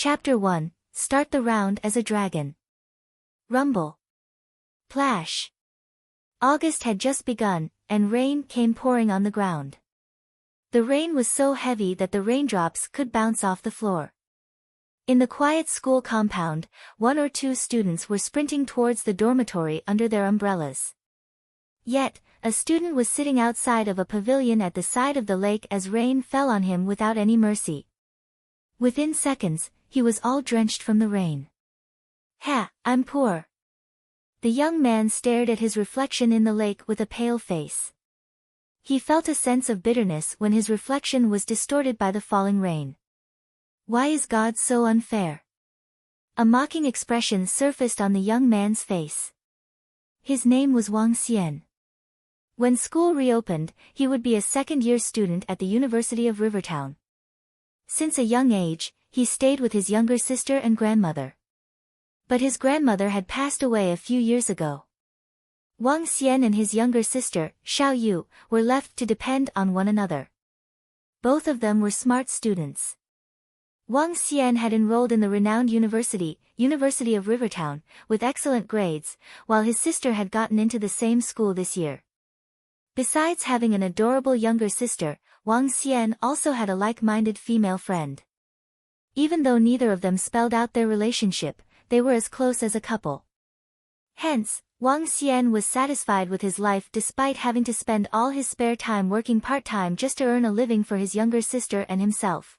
Chapter 1, Start the Round as a Dragon. Rumble. Plash. August had just begun, and rain came pouring on the ground. The rain was so heavy that the raindrops could bounce off the floor. In the quiet school compound, 1 or 2 students were sprinting towards the dormitory under their umbrellas. Yet, a student was sitting outside of a pavilion at the side of the lake as rain fell on him without any mercy. Within seconds, he was all drenched from the rain. "Ha, I'm poor." The young man stared at his reflection in the lake with a pale face. He felt a sense of bitterness when his reflection was distorted by the falling rain. Why is God so unfair? A mocking expression surfaced on the young man's face. His name was Wang Xian. When school reopened, he would be a second-year student at the University of Rivertown. Since a young age, he stayed with his younger sister and grandmother. But his grandmother had passed away a few years ago. Wang Xian and his younger sister, Xiao Yu, were left to depend on one another. Both of them were smart students. Wang Xian had enrolled in the renowned University of Rivertown, with excellent grades, while his sister had gotten into the same school this year. Besides having an adorable younger sister, Wang Xian also had a like-minded female friend. Even though neither of them spelled out their relationship, they were as close as a couple. Hence, Wang Xian was satisfied with his life despite having to spend all his spare time working part-time just to earn a living for his younger sister and himself.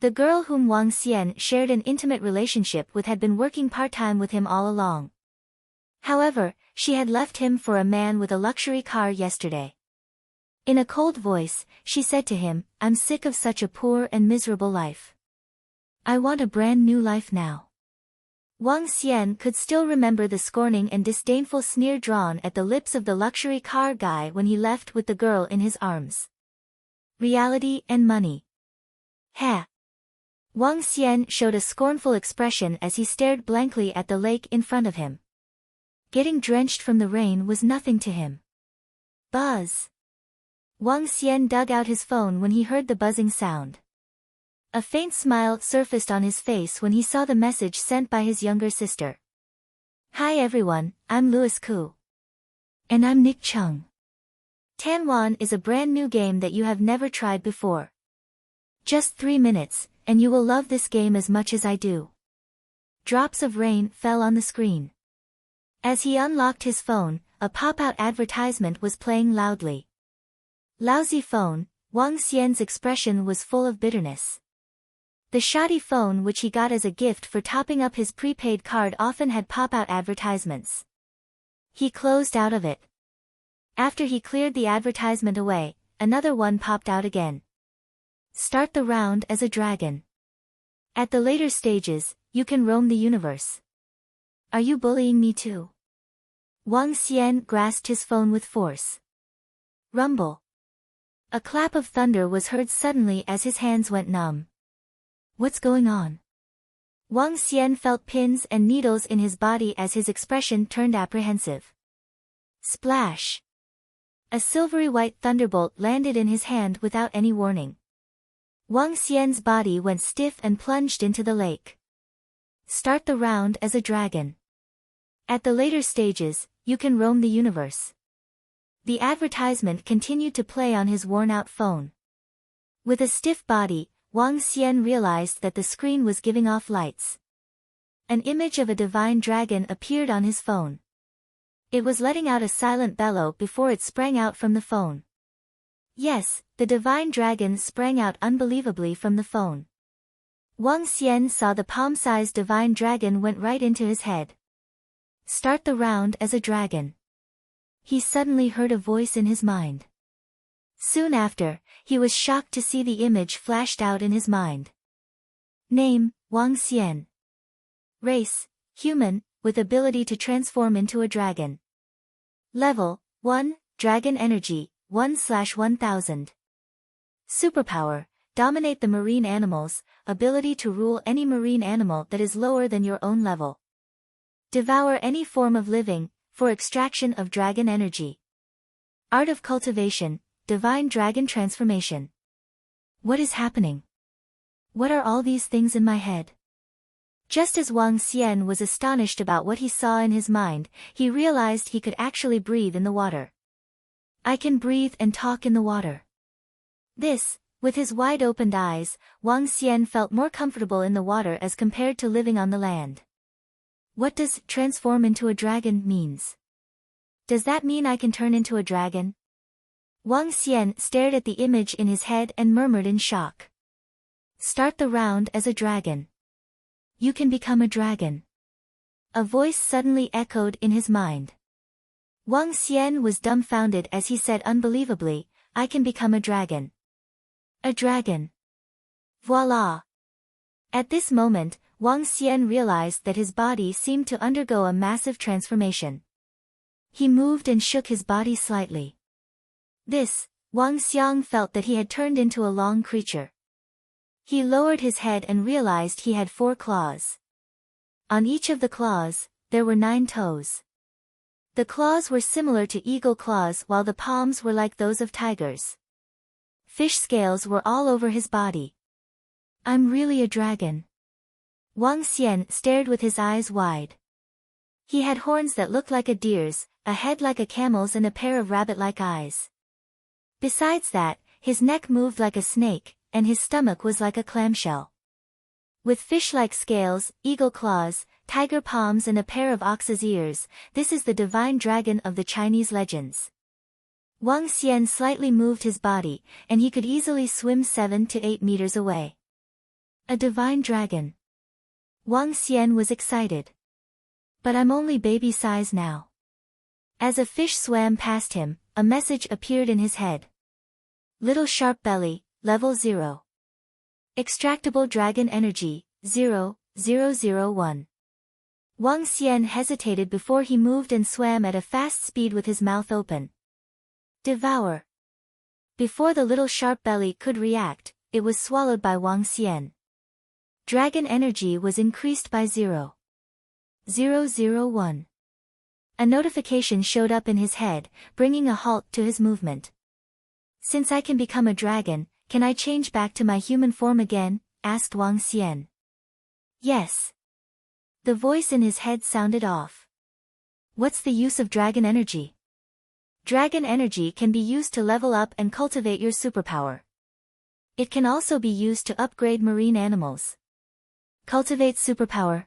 The girl whom Wang Xian shared an intimate relationship with had been working part-time with him all along. However, she had left him for a man with a luxury car yesterday. In a cold voice, she said to him, "I'm sick of such a poor and miserable life. I want a brand new life now." Wang Xian could still remember the scorning and disdainful sneer drawn at the lips of the luxury car guy when he left with the girl in his arms. Reality and money. Ha! Wang Xian showed a scornful expression as he stared blankly at the lake in front of him. Getting drenched from the rain was nothing to him. Buzz! Wang Xian dug out his phone when he heard the buzzing sound. A faint smile surfaced on his face when he saw the message sent by his younger sister. "Hi everyone, I'm Louis Koo. And I'm Nick Chung. Tanwan is a brand new game that you have never tried before. Just 3 minutes, and you will love this game as much as I do." Drops of rain fell on the screen. As he unlocked his phone, a pop-out advertisement was playing loudly. Lousy phone, Wang Xian's expression was full of bitterness. The shoddy phone which he got as a gift for topping up his prepaid card often had pop-out advertisements. He closed out of it. After he cleared the advertisement away, another one popped out again. Start the round as a dragon. At the later stages, you can roam the universe. Are you bullying me too? Wang Xian grasped his phone with force. Rumble. A clap of thunder was heard suddenly as his hands went numb. What's going on? Wang Xian felt pins and needles in his body as his expression turned apprehensive. Splash! A silvery white thunderbolt landed in his hand without any warning. Wang Xian's body went stiff and plunged into the lake. Start the round as a dragon. At the later stages, you can roam the universe. The advertisement continued to play on his worn-out phone. With a stiff body, Wang Xian realized that the screen was giving off lights. An image of a divine dragon appeared on his phone. It was letting out a silent bellow before it sprang out from the phone. Yes, the divine dragon sprang out unbelievably from the phone. Wang Xian saw the palm-sized divine dragon went right into his head. Start the round as a dragon. He suddenly heard a voice in his mind. Soon after, he was shocked to see the image flashed out in his mind. Name, Wang Xian. Race, human, with ability to transform into a dragon. Level, 1, Dragon Energy, 1/1000. Superpower, dominate the marine animals, ability to rule any marine animal that is lower than your own level. Devour any form of living, for extraction of dragon energy. Art of Cultivation, Divine Dragon Transformation. What is happening? What are all these things in my head? Just as Wang Xian was astonished about what he saw in his mind, he realized he could actually breathe in the water. I can breathe and talk in the water. With his wide-opened eyes, Wang Xian felt more comfortable in the water as compared to living on the land. What does transform into a dragon means? Does that mean I can turn into a dragon? Wang Xian stared at the image in his head and murmured in shock. Start the round as a dragon. You can become a dragon. A voice suddenly echoed in his mind. Wang Xian was dumbfounded as he said unbelievably, I can become a dragon. A dragon. Voila! At this moment, Wang Xian realized that his body seemed to undergo a massive transformation. He moved and shook his body slightly. Wang Xiang felt that he had turned into a long creature. He lowered his head and realized he had 4 claws. On each of the claws, there were 9 toes. The claws were similar to eagle claws while the palms were like those of tigers. Fish scales were all over his body. I'm really a dragon. Wang Xian stared with his eyes wide. He had horns that looked like a deer's, a head like a camel's and a pair of rabbit-like eyes. Besides that, his neck moved like a snake, and his stomach was like a clamshell. With fish-like scales, eagle claws, tiger palms and a pair of ox's ears, this is the divine dragon of the Chinese legends. Wang Xian slightly moved his body, and he could easily swim 7 to 8 meters away. A divine dragon. Wang Xian was excited. But I'm only baby size now. As a fish swam past him, a message appeared in his head. Little sharp belly, level 0. Extractable dragon energy, 0,001. Wang Xian hesitated before he moved and swam at a fast speed with his mouth open. Devour. Before the little sharp belly could react, it was swallowed by Wang Xian. Dragon energy was increased by 0,001. A notification showed up in his head, bringing a halt to his movement. Since I can become a dragon, can I change back to my human form again? Asked Wang Xian. Yes. The voice in his head sounded off. What's the use of dragon energy? Dragon energy can be used to level up and cultivate your superpower. It can also be used to upgrade marine animals. Cultivate superpower.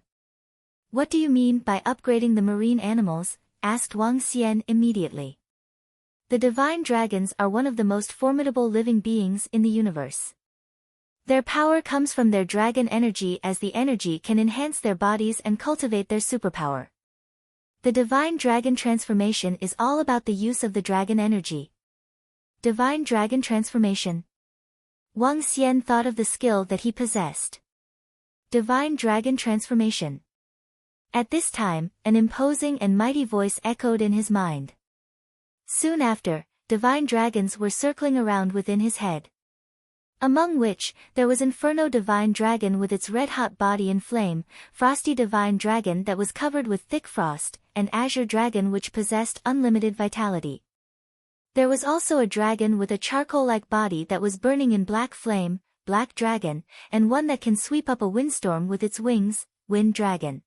What do you mean by upgrading the marine animals? Asked Wang Xian immediately. The divine dragons are one of the most formidable living beings in the universe. Their power comes from their dragon energy, as the energy can enhance their bodies and cultivate their superpower. The divine dragon transformation is all about the use of the dragon energy. Divine dragon transformation. Wang Xian thought of the skill that he possessed. Divine dragon transformation. At this time, an imposing and mighty voice echoed in his mind. Soon after, divine dragons were circling around within his head. Among which, there was Inferno Divine Dragon with its red-hot body in flame, Frosty Divine Dragon that was covered with thick frost, and Azure Dragon which possessed unlimited vitality. There was also a dragon with a charcoal-like body that was burning in black flame, Black Dragon, and one that can sweep up a windstorm with its wings, Wind Dragon.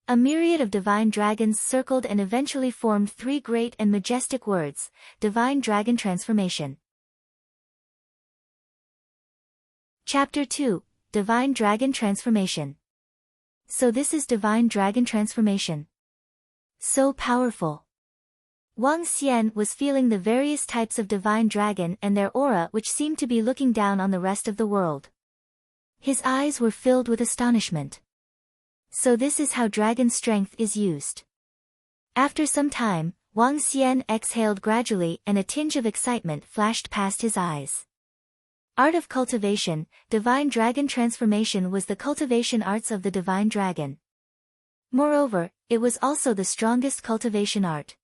A myriad of divine dragons circled and eventually formed 3 great and majestic words, Divine Dragon Transformation. Chapter 2, Divine Dragon Transformation. So this is Divine Dragon Transformation. So powerful. Wang Xian was feeling the various types of divine dragon and their aura which seemed to be looking down on the rest of the world. His eyes were filled with astonishment. So this is how dragon strength is used. After some time, Wang Xian exhaled gradually and a tinge of excitement flashed past his eyes. Art of Cultivation, Divine Dragon Transformation was the cultivation arts of the Divine Dragon. Moreover, it was also the strongest cultivation art.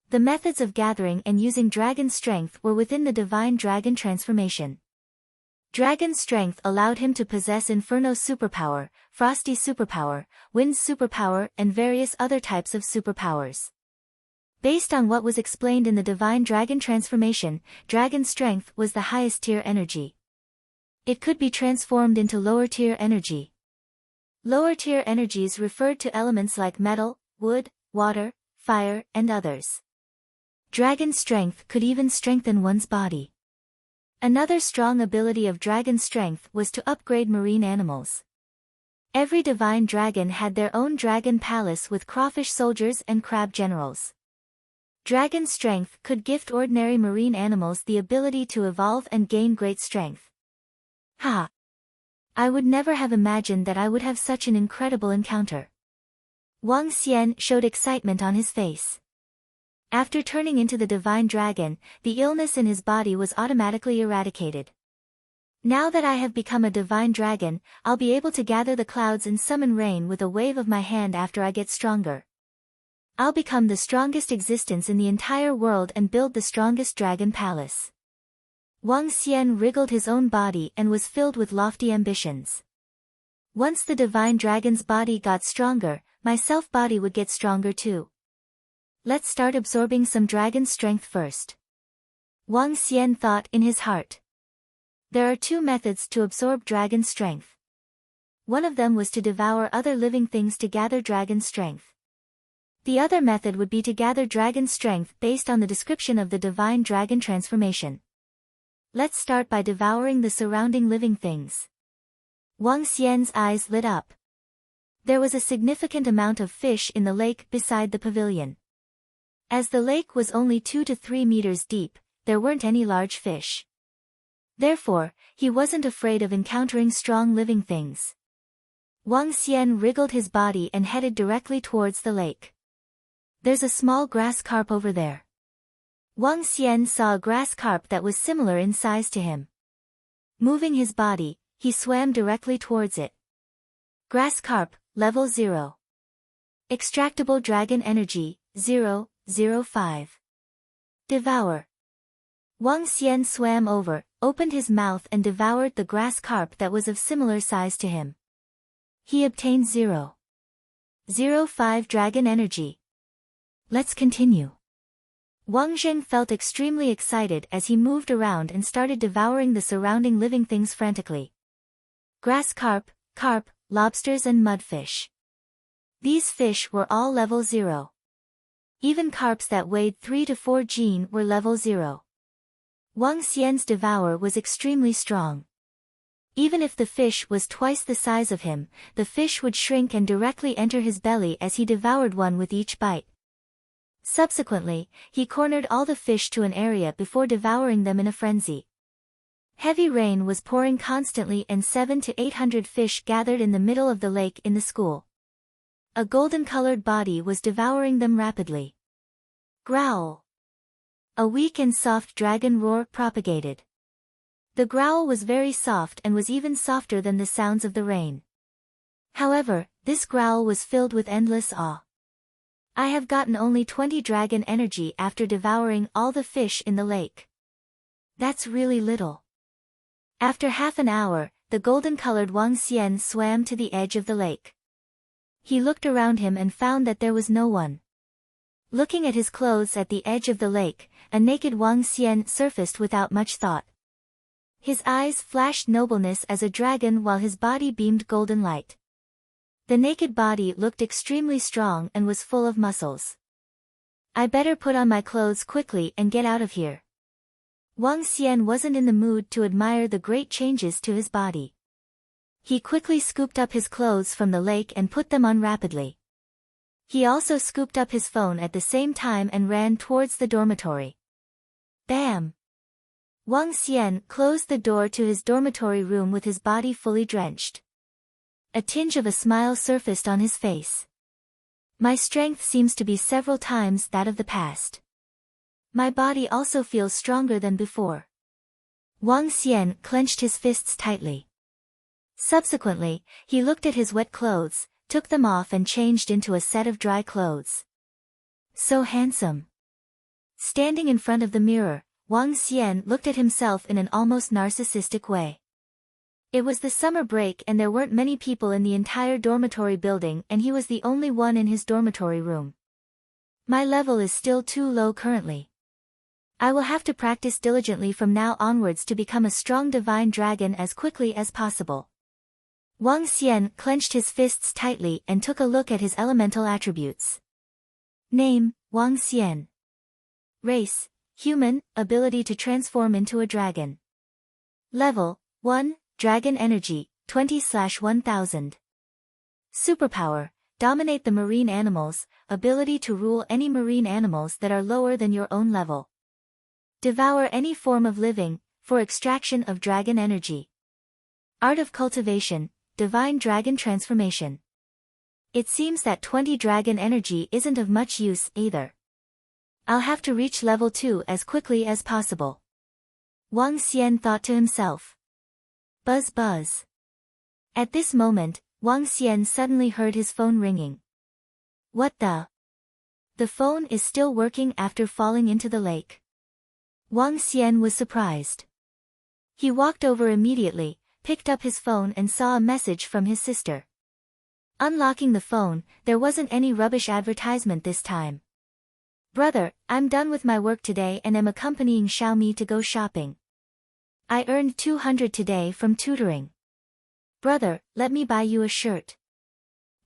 The methods of gathering and using dragon strength were within the Divine Dragon Transformation. Dragon strength allowed him to possess Inferno superpower, Frosty superpower, Wind superpower and various other types of superpowers. Based on what was explained in the Divine Dragon Transformation, dragon strength was the highest tier energy. It could be transformed into lower tier energy. Lower-tier energies referred to elements like metal, wood, water, fire, and others. Dragon strength could even strengthen one's body. Another strong ability of dragon strength was to upgrade marine animals. Every divine dragon had their own dragon palace with crawfish soldiers and crab generals. Dragon strength could gift ordinary marine animals the ability to evolve and gain great strength. Ha! I would never have imagined that I would have such an incredible encounter. Wang Xian showed excitement on his face. After turning into the divine dragon, the illness in his body was automatically eradicated. Now that I have become a divine dragon, I'll be able to gather the clouds and summon rain with a wave of my hand after I get stronger. I'll become the strongest existence in the entire world and build the strongest dragon palace. Wang Xian wriggled his own body and was filled with lofty ambitions. Once the divine dragon's body got stronger, my self-body would get stronger too. Let's start absorbing some dragon strength first. Wang Xian thought in his heart. There are two methods to absorb dragon strength. One of them was to devour other living things to gather dragon strength. The other method would be to gather dragon strength based on the description of the divine dragon transformation. Let's start by devouring the surrounding living things. Wang Xian's eyes lit up. There was a significant amount of fish in the lake beside the pavilion. As the lake was only 2 to 3 meters deep, there weren't any large fish. Therefore, he wasn't afraid of encountering strong living things. Wang Xian wriggled his body and headed directly towards the lake. There's a small grass carp over there. Wang Xian saw a grass carp that was similar in size to him. Moving his body, he swam directly towards it. Grass carp, level 0. Extractable dragon energy, 005. Devour. Wang Xian swam over, opened his mouth and devoured the grass carp that was of similar size to him. He obtained 0.05 dragon energy. Let's continue. Wang Zheng felt extremely excited as he moved around and started devouring the surrounding living things frantically. Grass carp, lobsters and mudfish. These fish were all level 0. Even carps that weighed 3 to 4 gene were level 0. Wang Xian's devour was extremely strong. Even if the fish was twice the size of him, the fish would shrink and directly enter his belly as he devoured one with each bite. Subsequently, he cornered all the fish to an area before devouring them in a frenzy. Heavy rain was pouring constantly and 700 to 800 fish gathered in the middle of the lake in the school. A golden-colored body was devouring them rapidly. Growl. A weak and soft dragon roar propagated. The growl was very soft and was even softer than the sounds of the rain. However, this growl was filled with endless awe. I have gotten only 20 dragon energy after devouring all the fish in the lake. That's really little. After half an hour, the golden-colored Wang Xian swam to the edge of the lake. He looked around him and found that there was no one. Looking at his clothes at the edge of the lake, a naked Wang Xian surfaced without much thought. His eyes flashed nobleness as a dragon while his body beamed golden light. The naked body looked extremely strong and was full of muscles. I better put on my clothes quickly and get out of here. Wang Xian wasn't in the mood to admire the great changes to his body. He quickly scooped up his clothes from the lake and put them on rapidly. He also scooped up his phone at the same time and ran towards the dormitory. Bam! Wang Xian closed the door to his dormitory room with his body fully drenched. A tinge of a smile surfaced on his face. My strength seems to be several times that of the past. My body also feels stronger than before. Wang Xian clenched his fists tightly. Subsequently, he looked at his wet clothes, took them off and changed into a set of dry clothes. So handsome. Standing in front of the mirror, Wang Xian looked at himself in an almost narcissistic way. It was the summer break and there weren't many people in the entire dormitory building and he was the only one in his dormitory room. My level is still too low currently. I will have to practice diligently from now onwards to become a strong divine dragon as quickly as possible. Wang Xian clenched his fists tightly and took a look at his elemental attributes. Name, Wang Xian. Race, human, ability to transform into a dragon. Level, 1, Dragon Energy, 20/1000. Superpower, dominate the marine animals, ability to rule any marine animals that are lower than your own level. Devour any form of living, for extraction of dragon energy. Art of Cultivation, Divine Dragon Transformation. It seems that 20 dragon energy isn't of much use either. I'll have to reach level 2 as quickly as possible. Wang Xian thought to himself. Buzz buzz. At this moment, Wang Xian suddenly heard his phone ringing. What the? The phone is still working after falling into the lake. Wang Xian was surprised. He walked over immediately, picked up his phone and saw a message from his sister. Unlocking the phone, there wasn't any rubbish advertisement this time. Brother, I'm done with my work today and am accompanying Xiaomi to go shopping. I earned 200 today from tutoring. Brother, let me buy you a shirt.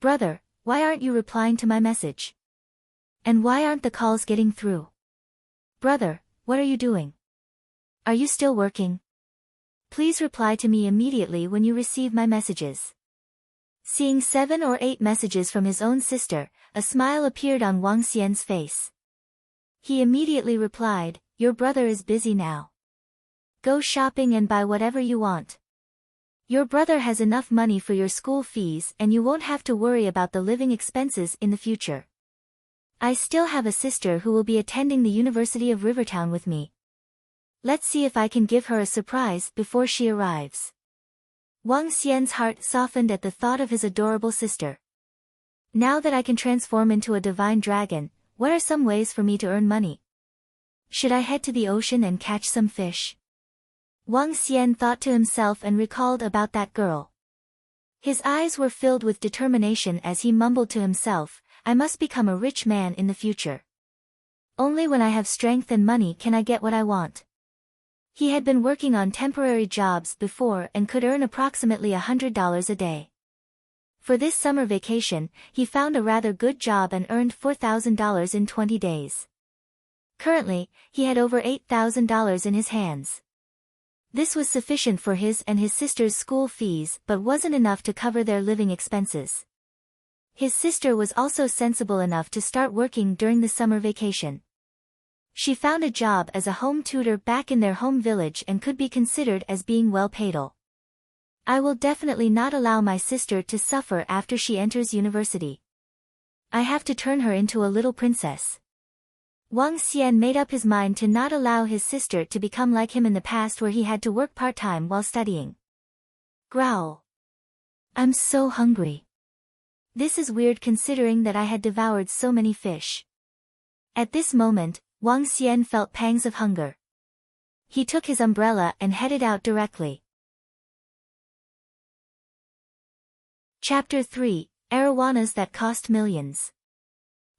Brother, why aren't you replying to my message? And why aren't the calls getting through? Brother, what are you doing? Are you still working? Please reply to me immediately when you receive my messages. Seeing 7 or 8 messages from his own sister, a smile appeared on Wang Xian's face. He immediately replied, Your brother is busy now. Go shopping and buy whatever you want. Your brother has enough money for your school fees and you won't have to worry about the living expenses in the future. I still have a sister who will be attending the University of Rivertown with me. Let's see if I can give her a surprise before she arrives. Wang Xian's heart softened at the thought of his adorable sister. Now that I can transform into a divine dragon, what are some ways for me to earn money? Should I head to the ocean and catch some fish? Wang Xian thought to himself and recalled about that girl. His eyes were filled with determination as he mumbled to himself, I must become a rich man in the future. Only when I have strength and money can I get what I want. He had been working on temporary jobs before and could earn approximately $100 a day. For this summer vacation, he found a rather good job and earned $4,000 in 20 days. Currently, he had over $8,000 in his hands. This was sufficient for his and his sister's school fees but wasn't enough to cover their living expenses. His sister was also sensible enough to start working during the summer vacation. She found a job as a home tutor back in their home village and could be considered as being well paid. I will definitely not allow my sister to suffer after she enters university. I have to turn her into a little princess. Wang Xian made up his mind to not allow his sister to become like him in the past where he had to work part-time while studying. Growl. I'm so hungry. This is weird considering that I had devoured so many fish. At this moment, Wang Xian felt pangs of hunger. He took his umbrella and headed out directly. Chapter 3, Arowanas that cost millions.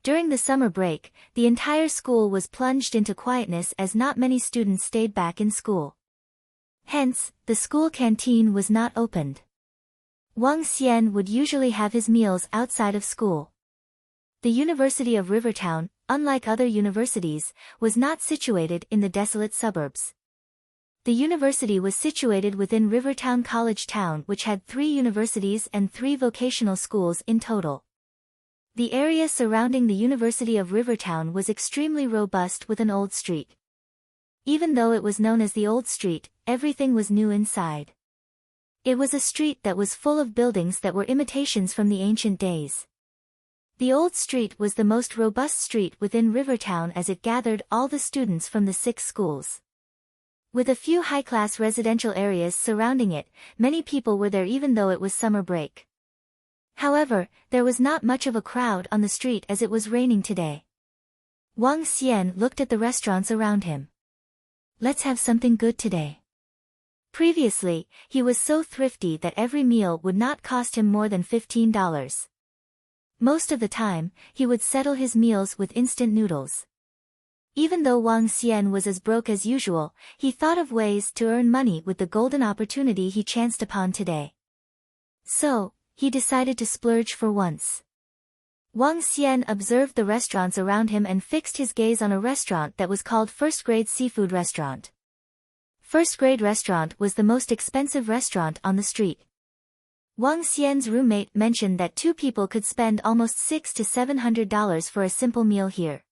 During the summer break, the entire school was plunged into quietness as not many students stayed back in school. Hence, the school canteen was not opened. Wang Xian would usually have his meals outside of school. The University of Rivertown, unlike other universities, was not situated in the desolate suburbs. The university was situated within Rivertown College Town, which had 3 universities and 3 vocational schools in total. The area surrounding the University of Rivertown was extremely robust with an old street. Even though it was known as the Old Street, everything was new inside. It was a street that was full of buildings that were imitations from the ancient days. The Old Street was the most robust street within Rivertown as it gathered all the students from the 6 schools. With a few high-class residential areas surrounding it, many people were there even though it was summer break. However, there was not much of a crowd on the street as it was raining today. Wang Xian looked at the restaurants around him. Let's have something good today. Previously, he was so thrifty that every meal would not cost him more than $15. Most of the time, he would settle his meals with instant noodles. Even though Wang Xian was as broke as usual, he thought of ways to earn money with the golden opportunity he chanced upon today. So, he decided to splurge for once. Wang Xian observed the restaurants around him and fixed his gaze on a restaurant that was called First Grade Seafood Restaurant. First Grade Restaurant was the most expensive restaurant on the street. Wang Xian's roommate mentioned that two people could spend almost $600 to $700 for a simple meal here.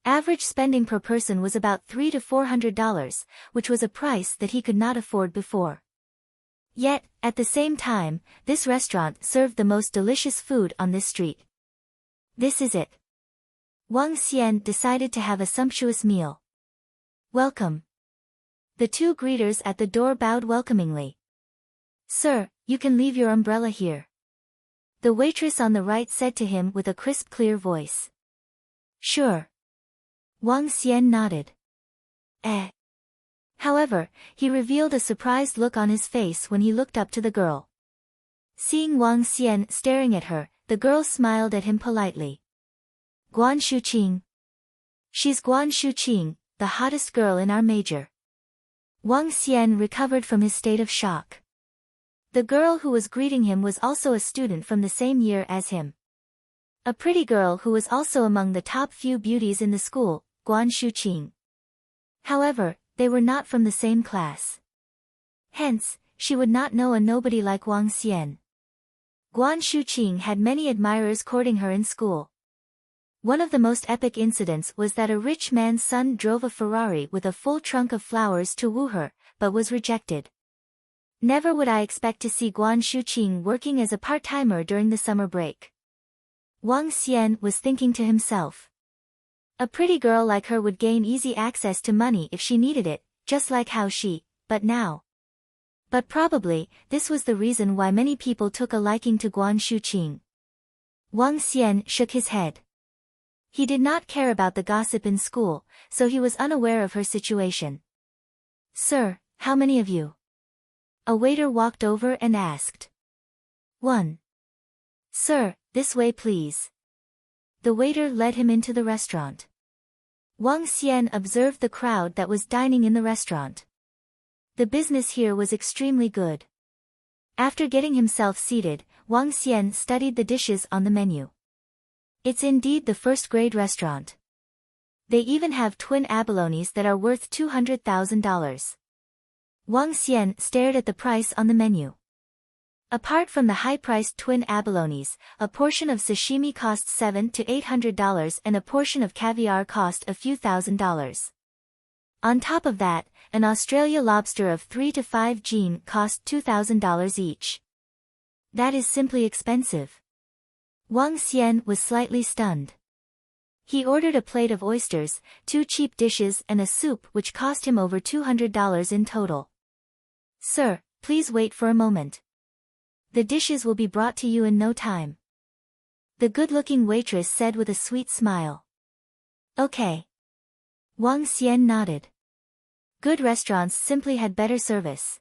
Average spending per person was about $300 to $400, which was a price that he could not afford before. Yet, at the same time, this restaurant served the most delicious food on this street. This is it. Wang Xian decided to have a sumptuous meal. Welcome. The two greeters at the door bowed welcomingly. Sir, you can leave your umbrella here. The waitress on the right said to him with a crisp, clear voice. Sure. Wang Xian nodded. However, he revealed a surprised look on his face when he looked up to the girl. Seeing Wang Xian staring at her, the girl smiled at him politely. Guan Shuqing. She's Guan Shuqing, the hottest girl in our major. Wang Xian recovered from his state of shock. The girl who was greeting him was also a student from the same year as him. A pretty girl who was also among the top few beauties in the school, Guan Shuqing. However, they were not from the same class. Hence, she would not know a nobody like Wang Xian. Guan Shuqing had many admirers courting her in school. One of the most epic incidents was that a rich man's son drove a Ferrari with a full trunk of flowers to woo her, but was rejected. Never would I expect to see Guan Shuqing working as a part-timer during the summer break. Wang Xian was thinking to himself. A pretty girl like her would gain easy access to money if she needed it, just like how she, but now. But probably, this was the reason why many people took a liking to Guan Shuqing. Wang Xian shook his head. He did not care about the gossip in school, so he was unaware of her situation. Sir, how many of you? A waiter walked over and asked. 1. Sir, this way please. The waiter led him into the restaurant. Wang Xian observed the crowd that was dining in the restaurant. The business here was extremely good. After getting himself seated, Wang Xian studied the dishes on the menu. It's indeed the first-grade restaurant. They even have twin abalones that are worth $200,000. Wang Xian stared at the price on the menu. Apart from the high-priced twin abalones, a portion of sashimi costs $700 to $800 and a portion of caviar cost a few $1,000s. On top of that, an Australia lobster of 3 to 5 gene cost $2,000 each. That is simply expensive. Wang Xian was slightly stunned. He ordered a plate of oysters, 2 cheap dishes and a soup which cost him over $200 in total. Sir, please wait for a moment. The dishes will be brought to you in no time. The good-looking waitress said with a sweet smile. Okay. Wang Xian nodded. Good restaurants simply had better service.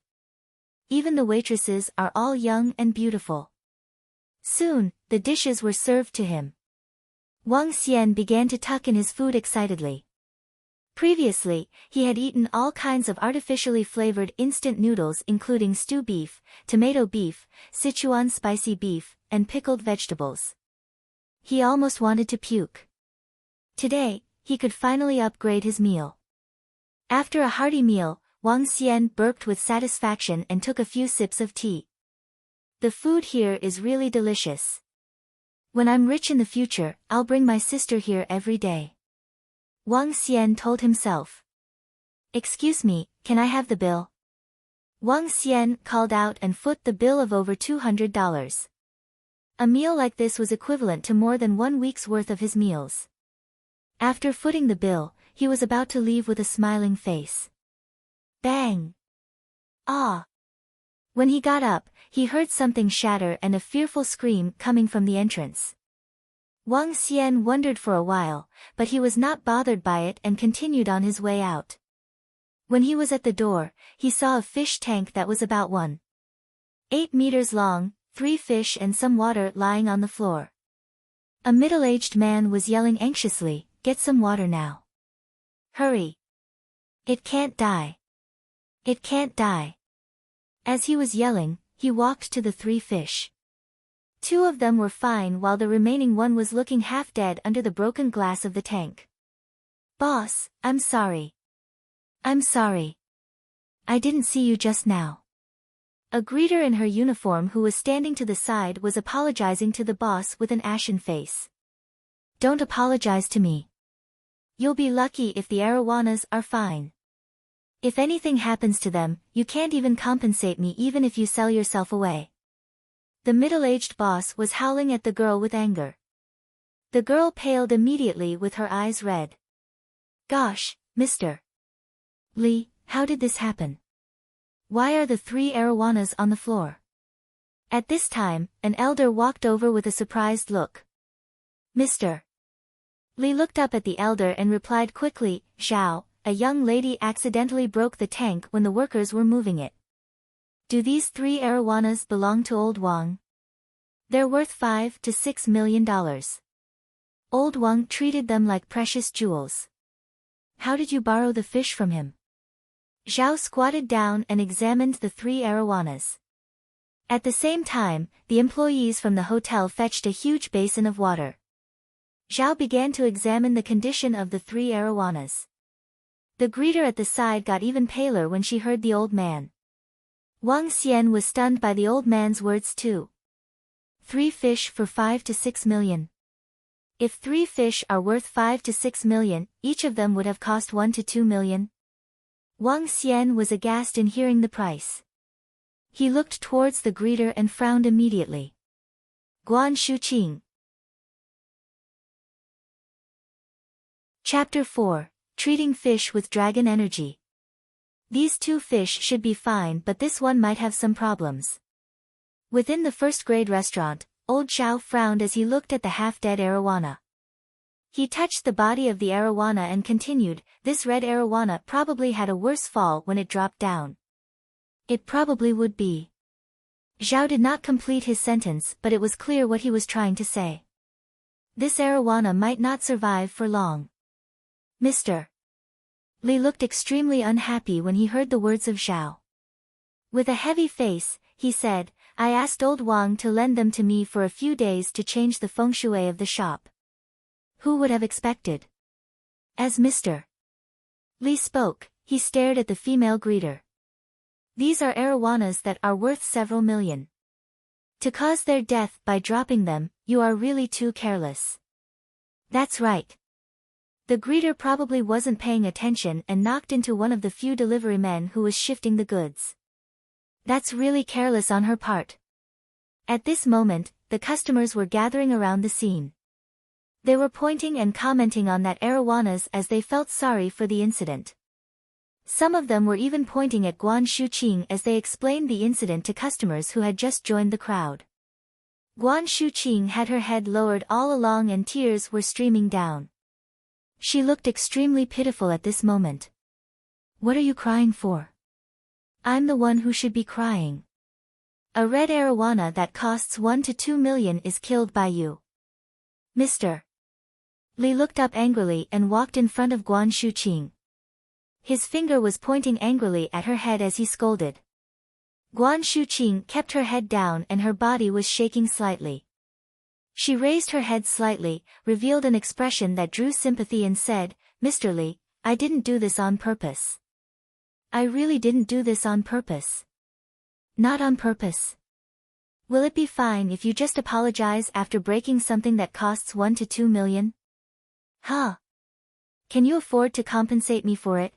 Even the waitresses are all young and beautiful. Soon, the dishes were served to him. Wang Xian began to tuck in his food excitedly. Previously, he had eaten all kinds of artificially flavored instant noodles including stew beef, tomato beef, Sichuan spicy beef, and pickled vegetables. He almost wanted to puke. Today, he could finally upgrade his meal. After a hearty meal, Wang Xian burped with satisfaction and took a few sips of tea. The food here is really delicious. When I'm rich in the future, I'll bring my sister here every day. Wang Xian told himself. Excuse me, can I have the bill? Wang Xian called out and foot the bill of over $200. A meal like this was equivalent to more than 1 week's worth of his meals. After footing the bill, he was about to leave with a smiling face. Bang! Ah! When he got up, he heard something shatter and a fearful scream coming from the entrance. Wang Xian wondered for a while, but he was not bothered by it and continued on his way out. When he was at the door, he saw a fish tank that was about 1.8 meters long, 3 fish and some water lying on the floor. A middle-aged man was yelling anxiously, "Get some water now. Hurry. It can't die. It can't die." As he was yelling, He walked to the 3 fish. 2 of them were fine while the remaining one was looking half dead under the broken glass of the tank. Boss, I'm sorry. I'm sorry. I didn't see you just now. A greeter in her uniform who was standing to the side was apologizing to the boss with an ashen face. Don't apologize to me. You'll be lucky if the Arowanas are fine. If anything happens to them, you can't even compensate me even if you sell yourself away. The middle-aged boss was howling at the girl with anger. The girl paled immediately with her eyes red. Gosh, Mr. Lee, how did this happen? Why are the 3 Arowanas on the floor? At this time, an elder walked over with a surprised look. Mr. Lee looked up at the elder and replied quickly, Zhao, a young lady accidentally broke the tank when the workers were moving it. Do these 3 Arowanas belong to Old Wang? They're worth $5 to $6 million. Old Wang treated them like precious jewels. How did you borrow the fish from him? Zhao squatted down and examined the 3 Arowanas. At the same time, the employees from the hotel fetched a huge basin of water. Zhao began to examine the condition of the 3 Arowanas. The greeter at the side got even paler when she heard the old man. Wang Xian was stunned by the old man's words too. 3 fish for $5 to $6 million. If 3 fish are worth $5 to $6 million, each of them would have cost $1 to $2 million. Wang Xian was aghast in hearing the price. He looked towards the greeter and frowned immediately. Guan Shuqing. Chapter 4, Treating Fish with Dragon Energy. These 2 fish should be fine, but this one might have some problems. Within the first-grade restaurant, old Zhao frowned as he looked at the half-dead Arowana. He touched the body of the Arowana and continued, this red Arowana probably had a worse fall when it dropped down. It probably would be. Zhao did not complete his sentence, but it was clear what he was trying to say. This Arowana might not survive for long. Mr. Li looked extremely unhappy when he heard the words of Zhao. With a heavy face, he said, I asked old Wang to lend them to me for a few days to change the feng shui of the shop. Who would have expected? As Mr. Li spoke, he stared at the female greeter. These are Arowanas that are worth several million. To cause their death by dropping them, you are really too careless. That's right. The greeter probably wasn't paying attention and knocked into one of the few delivery men who was shifting the goods. That's really careless on her part. At this moment, the customers were gathering around the scene. They were pointing and commenting on that Arowanas as they felt sorry for the incident. Some of them were even pointing at Guan Shuqing as they explained the incident to customers who had just joined the crowd. Guan Shuqing had her head lowered all along and tears were streaming down. She looked extremely pitiful at this moment. What are you crying for? I'm the one who should be crying. A red Arowana that costs $1 to $2 million is killed by you. Mr. Li looked up angrily and walked in front of Guan Shuqing. His finger was pointing angrily at her head as he scolded. Guan Shuqing kept her head down and her body was shaking slightly. She raised her head slightly, revealed an expression that drew sympathy and said, Mr. Li, I didn't do this on purpose. I really didn't do this on purpose. Not on purpose. Will it be fine if you just apologize after breaking something that costs $1 to $2 million? Huh? Can you afford to compensate me for it?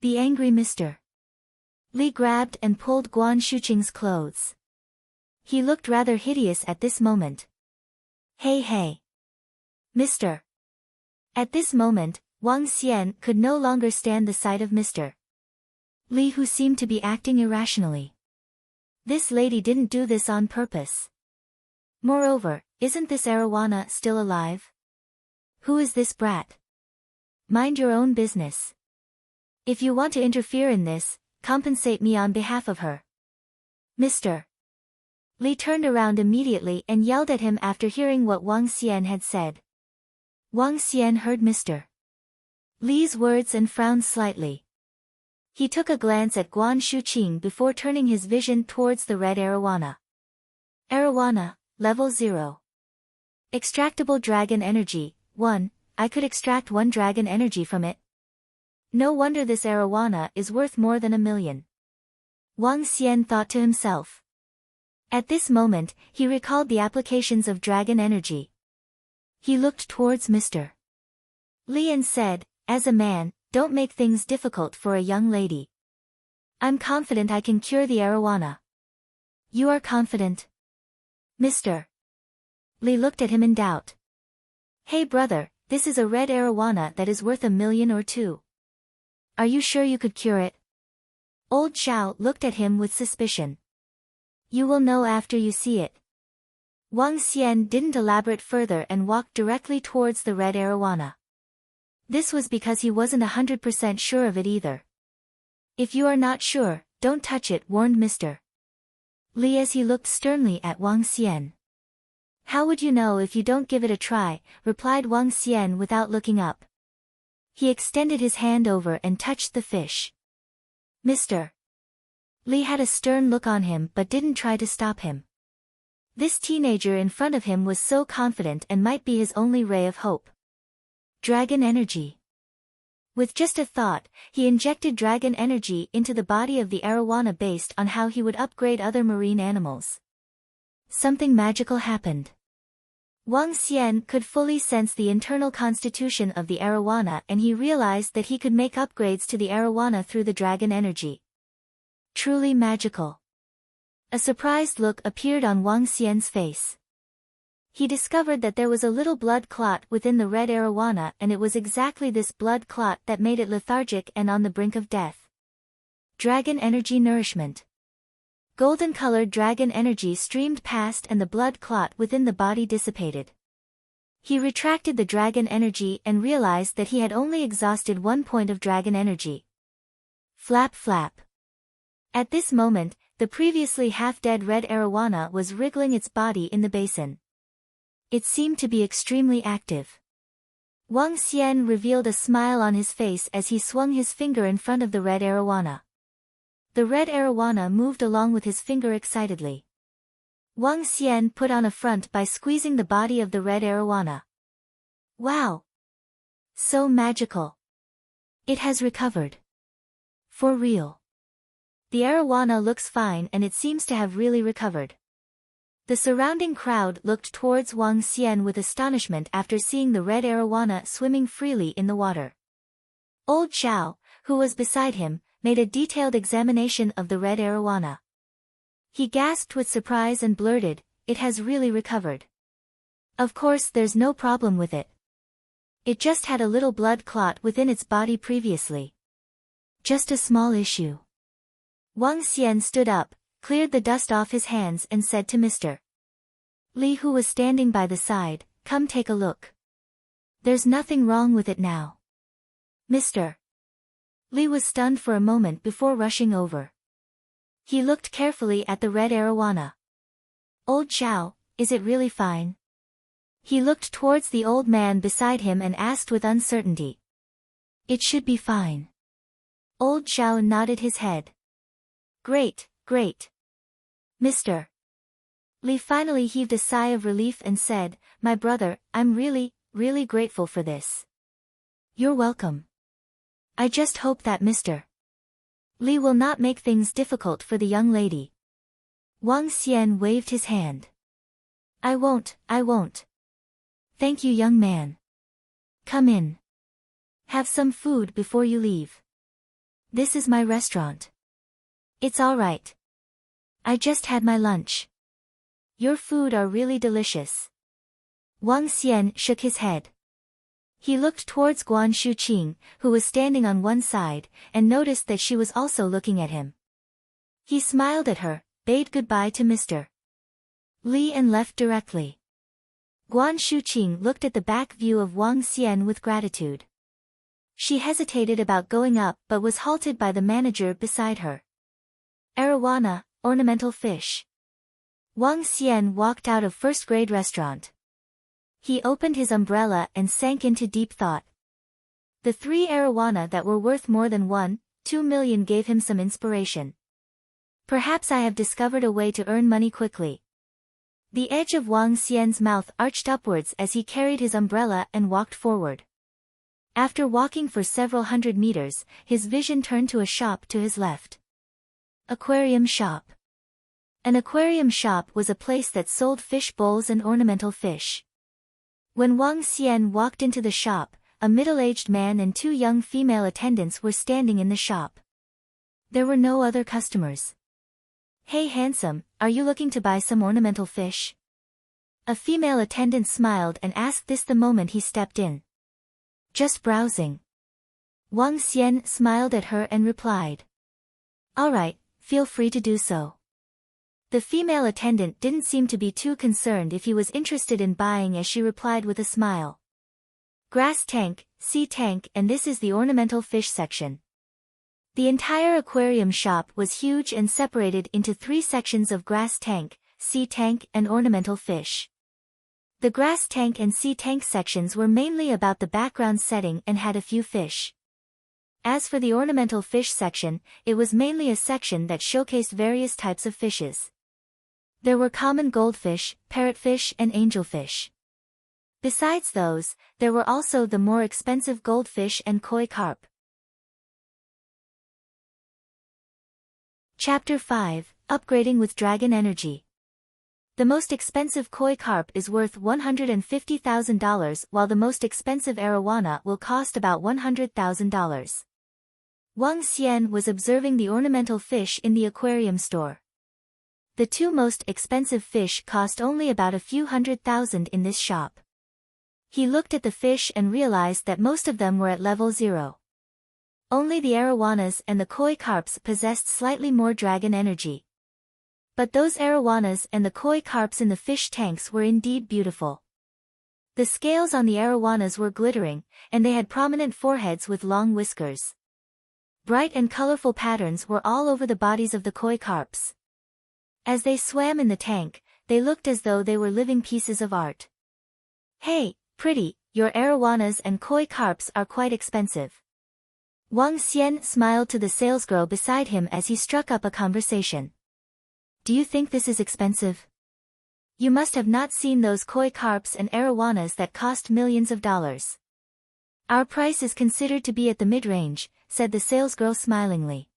Be angry, Mr. Li grabbed and pulled Guan Shuqing's clothes. He looked rather hideous at this moment. Hey. Mr. At this moment, Wang Xian could no longer stand the sight of Mr. Li, who seemed to be acting irrationally. This lady didn't do this on purpose. Moreover, isn't this Arowana still alive? Who is this brat? Mind your own business. If you want to interfere in this, compensate me on behalf of her. Mr. Li turned around immediately and yelled at him after hearing what Wang Xian had said. Wang Xian heard Mr. Li's words and frowned slightly. He took a glance at Guan Shuqing before turning his vision towards the red arowana. Arowana, level 0. Extractable dragon energy, 1, I could extract 1 dragon energy from it. No wonder this arowana is worth more than 1,000,000. Wang Xian thought to himself. At this moment, he recalled the applications of dragon energy. He looked towards Mr. Li and said, as a man, don't make things difficult for a young lady. I'm confident I can cure the arowana. You are confident? Mr. Li looked at him in doubt. Hey brother, this is a red arowana that is worth 1,000,000 or 2. Are you sure you could cure it? Old Xiao looked at him with suspicion. You will know after you see it. Wang Xian didn't elaborate further and walked directly towards the red arowana. This was because he wasn't 100% sure of it either. If you are not sure, don't touch it, warned Mr. Li as he looked sternly at Wang Xian. How would you know if you don't give it a try, replied Wang Xian without looking up. He extended his hand over and touched the fish. Mr. Li had a stern look on him but didn't try to stop him. This teenager in front of him was so confident and might be his only ray of hope. Dragon energy. With just a thought, he injected dragon energy into the body of the arowana based on how he would upgrade other marine animals. Something magical happened. Wang Xian could fully sense the internal constitution of the arowana and he realized that he could make upgrades to the arowana through the dragon energy. Truly magical. A surprised look appeared on Wang Xian's face. He discovered that there was a little blood clot within the red arowana and it was exactly this blood clot that made it lethargic and on the brink of death. Dragon energy nourishment. Golden-colored dragon energy streamed past and the blood clot within the body dissipated. He retracted the dragon energy and realized that he had only exhausted 1 point of dragon energy. Flap flap. At this moment, the previously half-dead red arowana was wriggling its body in the basin. It seemed to be extremely active. Wang Xian revealed a smile on his face as he swung his finger in front of the red arowana. The red arowana moved along with his finger excitedly. Wang Xian put on a front by squeezing the body of the red arowana. Wow! So magical! It has recovered. For real. The arowana looks fine and it seems to have really recovered. The surrounding crowd looked towards Wang Xian with astonishment after seeing the red arowana swimming freely in the water. Old Xiao, who was beside him, made a detailed examination of the red arowana. He gasped with surprise and blurted, "It has really recovered. Of course there's no problem with it. It just had a little blood clot within its body previously. Just a small issue." Wang Xian stood up, cleared the dust off his hands and said to Mr. Li who was standing by the side, "Come take a look. There's nothing wrong with it now." Mr. Li was stunned for a moment before rushing over. He looked carefully at the red arowana. "Old Xiao, is it really fine?" He looked towards the old man beside him and asked with uncertainty. "It should be fine." Old Xiao nodded his head. "Great, great." Mr. Li finally heaved a sigh of relief and said, "My brother, I'm really, really grateful for this." "You're welcome. I just hope that Mr. Li will not make things difficult for the young lady." Wang Xian waved his hand. I won't. Thank you, young man. Come in. Have some food before you leave. This is my restaurant. It's all right. I just had my lunch. Your food are really delicious." Wang Xian shook his head. He looked towards Guan Shuqing, who was standing on one side, and noticed that she was also looking at him. He smiled at her, bade goodbye to Mr. Li and left directly. Guan Shuqing looked at the back view of Wang Xian with gratitude. She hesitated about going up but was halted by the manager beside her. "Arowana, ornamental fish." Wang Xian walked out of first-grade restaurant. He opened his umbrella and sank into deep thought. The 3 arowana that were worth more than 1 2 million gave him some inspiration. Perhaps I have discovered a way to earn money quickly. The edge of Wang Xian's mouth arched upwards as he carried his umbrella and walked forward. After walking for several hundred meters, his vision turned to a shop to his left. Aquarium shop. An aquarium shop was a place that sold fish bowls and ornamental fish. When Wang Xian walked into the shop, a middle-aged man and 2 young female attendants were standing in the shop. There were no other customers. "Hey handsome, are you looking to buy some ornamental fish?" A female attendant smiled and asked this the moment he stepped in. "Just browsing." Wang Xian smiled at her and replied. "Alright, feel free to do so." The female attendant didn't seem to be too concerned if he was interested in buying, as she replied with a smile. "Grass tank, sea tank, and this is the ornamental fish section." The entire aquarium shop was huge and separated into 3 sections of grass tank, sea tank, and ornamental fish. The grass tank and sea tank sections were mainly about the background setting and had a few fish. As for the ornamental fish section, it was mainly a section that showcased various types of fishes. There were common goldfish, parrotfish, and angelfish. Besides those, there were also the more expensive goldfish and koi carp. Chapter 5, Upgrading with Dragon Energy. The most expensive koi carp is worth $150,000, while the most expensive arowana will cost about $100,000. Wang Xian was observing the ornamental fish in the aquarium store. The 2 most expensive fish cost only about a few $100,000 in this shop. He looked at the fish and realized that most of them were at level 0. Only the arowanas and the koi carps possessed slightly more dragon energy. But those arowanas and the koi carps in the fish tanks were indeed beautiful. The scales on the arowanas were glittering, and they had prominent foreheads with long whiskers. Bright and colorful patterns were all over the bodies of the koi carps. As they swam in the tank, they looked as though they were living pieces of art. "Hey, pretty, your arowanas and koi carps are quite expensive." Wang Xian smiled to the salesgirl beside him as he struck up a conversation. "Do you think this is expensive? You must have not seen those koi carps and arowanas that cost millions of dollars." "Our price is considered to be at the mid-range," said the salesgirl smilingly.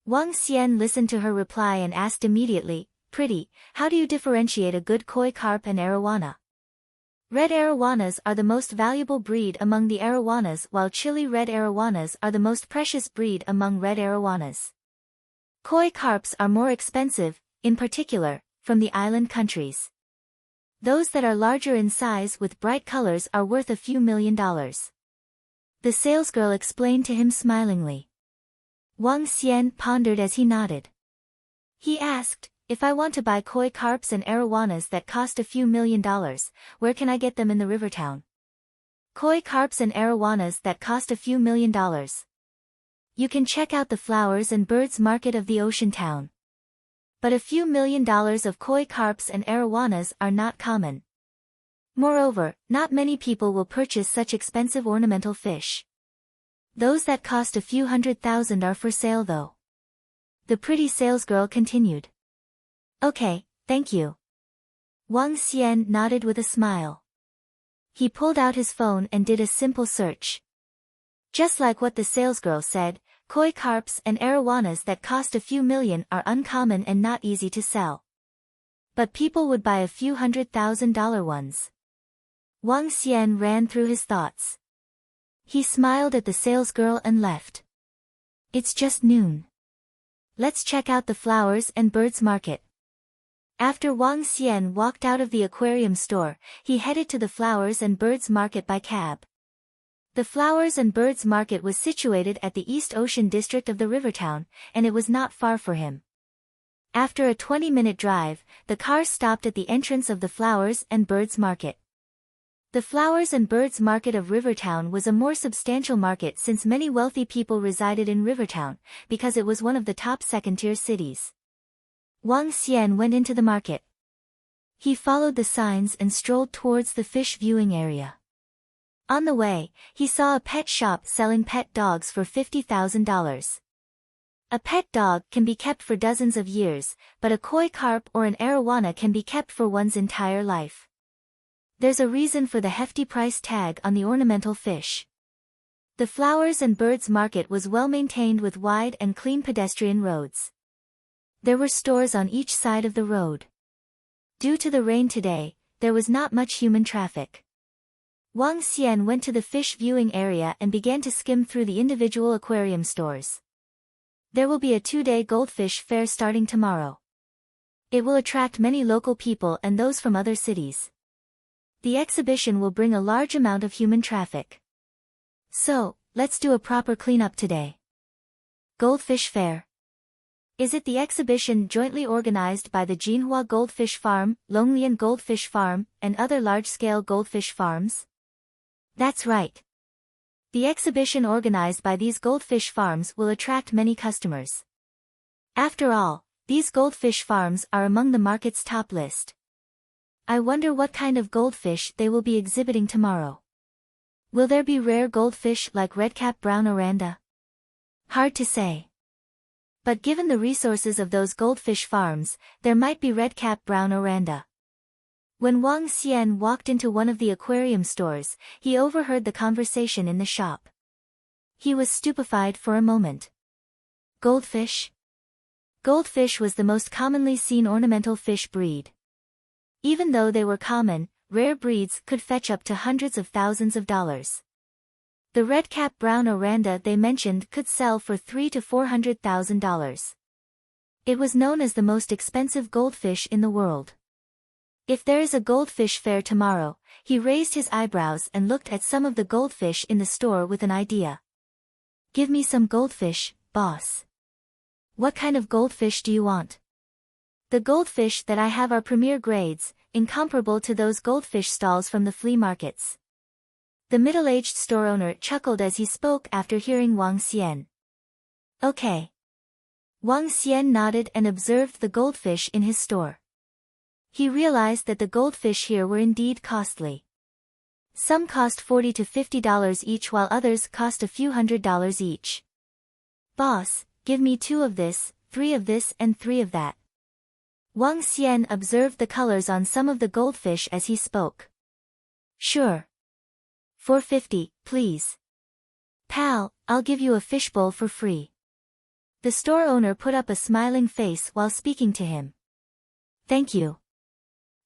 Wang Xian listened to her reply and asked immediately, "Pretty, how do you differentiate a good koi carp and arowana?" "Red arowanas are the most valuable breed among the arowanas, while chili red arowanas are the most precious breed among red arowanas. Koi carps are more expensive, in particular, from the island countries. Those that are larger in size with bright colors are worth a few $1,000,000. The salesgirl explained to him smilingly. Wang Xian pondered as he nodded. He asked, "If I want to buy koi carps and arowanas that cost a few $1,000,000, where can I get them in the river town?" "Koi carps and arowanas that cost a few $1,000,000. You can check out the flowers and birds market of the ocean town. But a few $1,000,000 of koi carps and arowanas are not common. Moreover, not many people will purchase such expensive ornamental fish. Those that cost a few $100,000 are for sale though." The pretty salesgirl continued. "Okay, thank you." Wang Xian nodded with a smile. He pulled out his phone and did a simple search. Just like what the salesgirl said, koi carps and arowanas that cost a few million are uncommon and not easy to sell. But people would buy a few $100,000 ones. Wang Xian ran through his thoughts. He smiled at the salesgirl and left. "It's just noon. Let's check out the flowers and birds market." After Wang Xian walked out of the aquarium store, he headed to the flowers and birds market by cab. The flowers and birds market was situated at the East Ocean district of the river town, and it was not far for him. After a 20-minute drive, the car stopped at the entrance of the flowers and birds market. The flowers and birds market of Rivertown was a more substantial market since many wealthy people resided in Rivertown, because it was one of the top second-tier cities. Wang Xian went into the market. He followed the signs and strolled towards the fish viewing area. On the way, he saw a pet shop selling pet dogs for $50,000. A pet dog can be kept for dozens of years, but a koi carp or an arowana can be kept for one's entire life. There's a reason for the hefty price tag on the ornamental fish. The flowers and birds market was well maintained with wide and clean pedestrian roads. There were stores on each side of the road. Due to the rain today, there was not much human traffic. Wang Xian went to the fish viewing area and began to skim through the individual aquarium stores. There will be a 2-day goldfish fair starting tomorrow. It will attract many local people and those from other cities. The exhibition will bring a large amount of human traffic. So, let's do a proper cleanup today. Goldfish Fair. Is it the exhibition jointly organized by the Jinhua Goldfish Farm, Longlian Goldfish Farm, and other large-scale goldfish farms? That's right. The exhibition organized by these goldfish farms will attract many customers. After all, these goldfish farms are among the market's top list. I wonder what kind of goldfish they will be exhibiting tomorrow. Will there be rare goldfish like Redcap brown Oranda? Hard to say. But given the resources of those goldfish farms, there might be Redcap brown Oranda. When Wang Xian walked into one of the aquarium stores, he overheard the conversation in the shop. He was stupefied for a moment. Goldfish? Goldfish was the most commonly seen ornamental fish breed. Even though they were common, rare breeds could fetch up to hundreds of thousands of dollars. The Redcap brown Oranda they mentioned could sell for $300,000 to $400,000. It was known as the most expensive goldfish in the world. If there is a goldfish fair tomorrow, he raised his eyebrows and looked at some of the goldfish in the store with an idea. Give me some goldfish, boss. What kind of goldfish do you want? The goldfish that I have are premier grades, incomparable to those goldfish stalls from the flea markets. The middle-aged store owner chuckled as he spoke after hearing Wang Xian. Okay. Wang Xian nodded and observed the goldfish in his store. He realized that the goldfish here were indeed costly. Some cost $40 to $50 each while others cost a few $100s each. Boss, give me 2 of this, 3 of this and 3 of that. Wang Xian observed the colors on some of the goldfish as he spoke. Sure. $4.50, please. Pal, I'll give you a fishbowl for free. The store owner put up a smiling face while speaking to him. Thank you.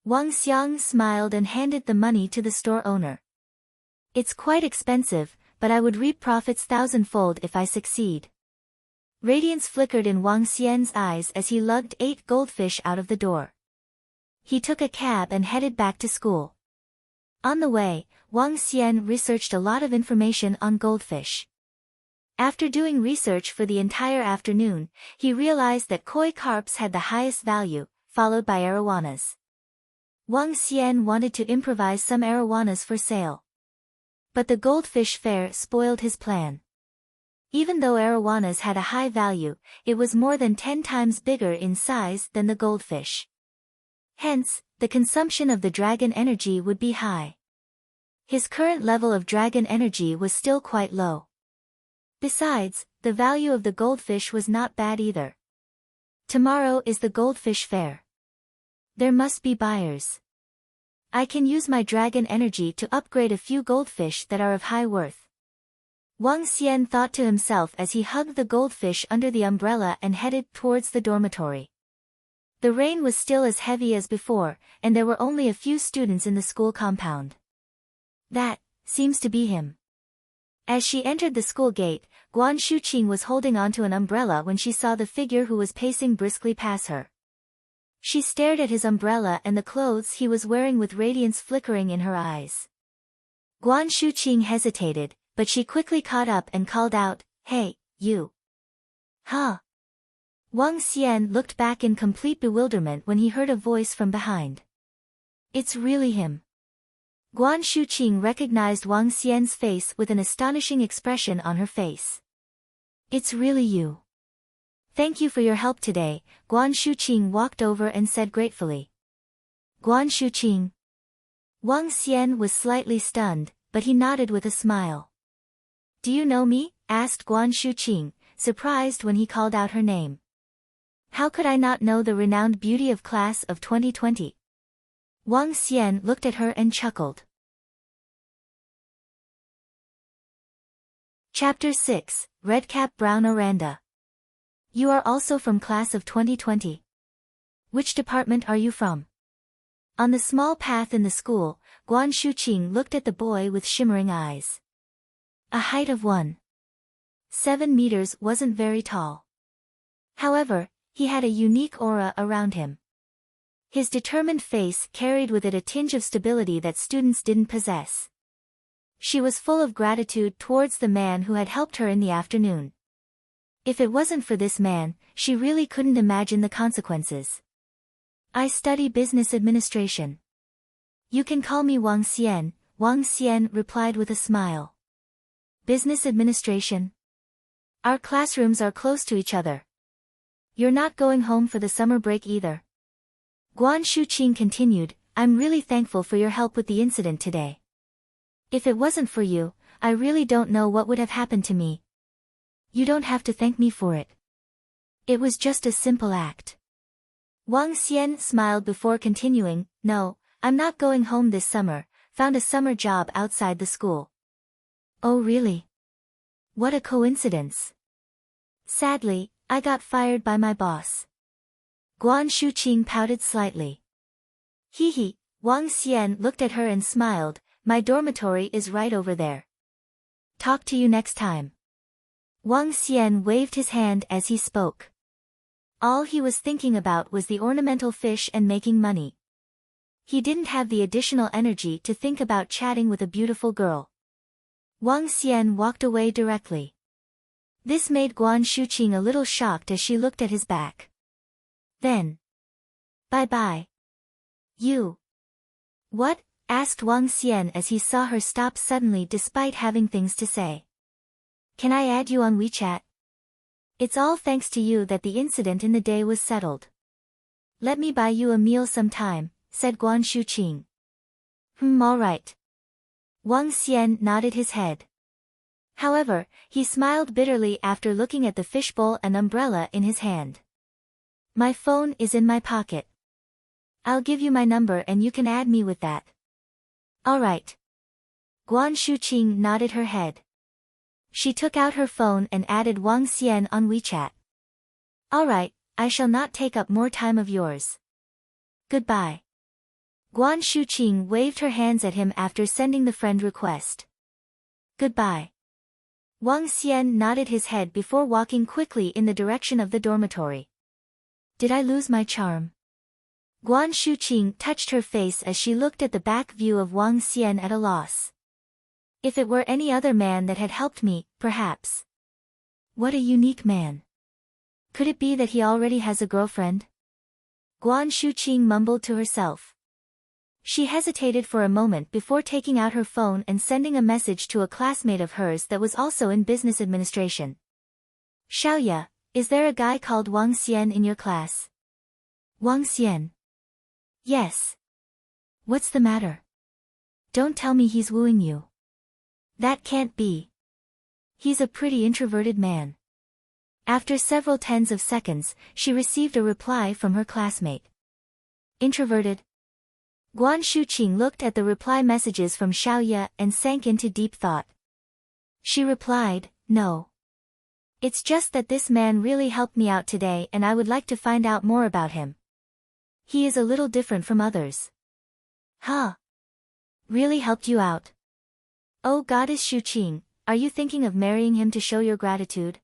Wang Xiang smiled and handed the money to the store owner. It's quite expensive, but I would reap profits thousandfold if I succeed. Radiance flickered in Wang Xian's eyes as he lugged 8 goldfish out of the door. He took a cab and headed back to school. On the way, Wang Xian researched a lot of information on goldfish. After doing research for the entire afternoon, he realized that koi carps had the highest value, followed by arowanas. Wang Xian wanted to improvise some arowanas for sale. But the goldfish fair spoiled his plan. Even though arowanas had a high value, it was more than 10 times bigger in size than the goldfish. Hence, the consumption of the dragon energy would be high. His current level of dragon energy was still quite low. Besides, the value of the goldfish was not bad either. Tomorrow is the goldfish fair. There must be buyers. I can use my dragon energy to upgrade a few goldfish that are of high worth. Wang Xian thought to himself as he hugged the goldfish under the umbrella and headed towards the dormitory. The rain was still as heavy as before, and there were only a few students in the school compound. That seems to be him. As she entered the school gate, Guan Shuqing was holding onto an umbrella when she saw the figure who was pacing briskly past her. She stared at his umbrella and the clothes he was wearing with radiance flickering in her eyes. Guan Shuqing hesitated, but she quickly caught up and called out, "Hey, you." Huh? Wang Xian looked back in complete bewilderment when he heard a voice from behind. It's really him. Guan Shuqing recognized Wang Xian's face with an astonishing expression on her face. It's really you. Thank you for your help today, Guan Shuqing walked over and said gratefully. Guan Shuqing. Wang Xian was slightly stunned, but he nodded with a smile. Do you know me? Asked Guan Shuqing, surprised when he called out her name. How could I not know the renowned beauty of class of 2020? Wang Xian looked at her and chuckled. Chapter 6, Redcap Brown Oranda. You are also from class of 2020. Which department are you from? On the small path in the school, Guan Shuqing looked at the boy with shimmering eyes. A height of 1.7 meters wasn't very tall. However, he had a unique aura around him. His determined face carried with it a tinge of stability that students didn't possess. She was full of gratitude towards the man who had helped her in the afternoon. If it wasn't for this man, she really couldn't imagine the consequences. I study business administration. You can call me Wang Xian, Wang Xian replied with a smile. Business administration? Our classrooms are close to each other. You're not going home for the summer break either. Guan Shuqing continued, I'm really thankful for your help with the incident today. If it wasn't for you, I really don't know what would have happened to me. You don't have to thank me for it. It was just a simple act. Wang Xian smiled before continuing, no, I'm not going home this summer, found a summer job outside the school. Oh really? What a coincidence. Sadly, I got fired by my boss. Guan Shuqing pouted slightly. Hee. Wang Xian looked at her and smiled, my dormitory is right over there. Talk to you next time. Wang Xian waved his hand as he spoke. All he was thinking about was the ornamental fish and making money. He didn't have the additional energy to think about chatting with a beautiful girl. Wang Xian walked away directly. This made Guan Shuqing a little shocked as she looked at his back. Then. Bye-bye. You. What? Asked Wang Xian as he saw her stop suddenly despite having things to say. Can I add you on WeChat? It's all thanks to you that the incident in the day was settled. Let me buy you a meal sometime, said Guan Shuqing. Alright. Wang Xian nodded his head. However, he smiled bitterly after looking at the fishbowl and umbrella in his hand. My phone is in my pocket. I'll give you my number and you can add me with that. Alright. Guan Shuqing nodded her head. She took out her phone and added Wang Xian on WeChat. Alright, I shall not take up more time of yours. Goodbye. Guan Shuqing waved her hands at him after sending the friend request. Goodbye. Wang Xian nodded his head before walking quickly in the direction of the dormitory. Did I lose my charm? Guan Shuqing touched her face as she looked at the back view of Wang Xian at a loss. If it were any other man that had helped me, perhaps. What a unique man. Could it be that he already has a girlfriend? Guan Shuqing mumbled to herself. She hesitated for a moment before taking out her phone and sending a message to a classmate of hers that was also in business administration. Xiaoya, is there a guy called Wang Xian in your class? Wang Xian. Yes. What's the matter? Don't tell me he's wooing you. That can't be. He's a pretty introverted man. After several tens of seconds, she received a reply from her classmate. Introverted? Guan Shuqing looked at the reply messages from Xiaoya and sank into deep thought. She replied, no. It's just that this man really helped me out today and I would like to find out more about him. He is a little different from others. Huh? Really helped you out? Oh Goddess Shuqing, are you thinking of marrying him to show your gratitude?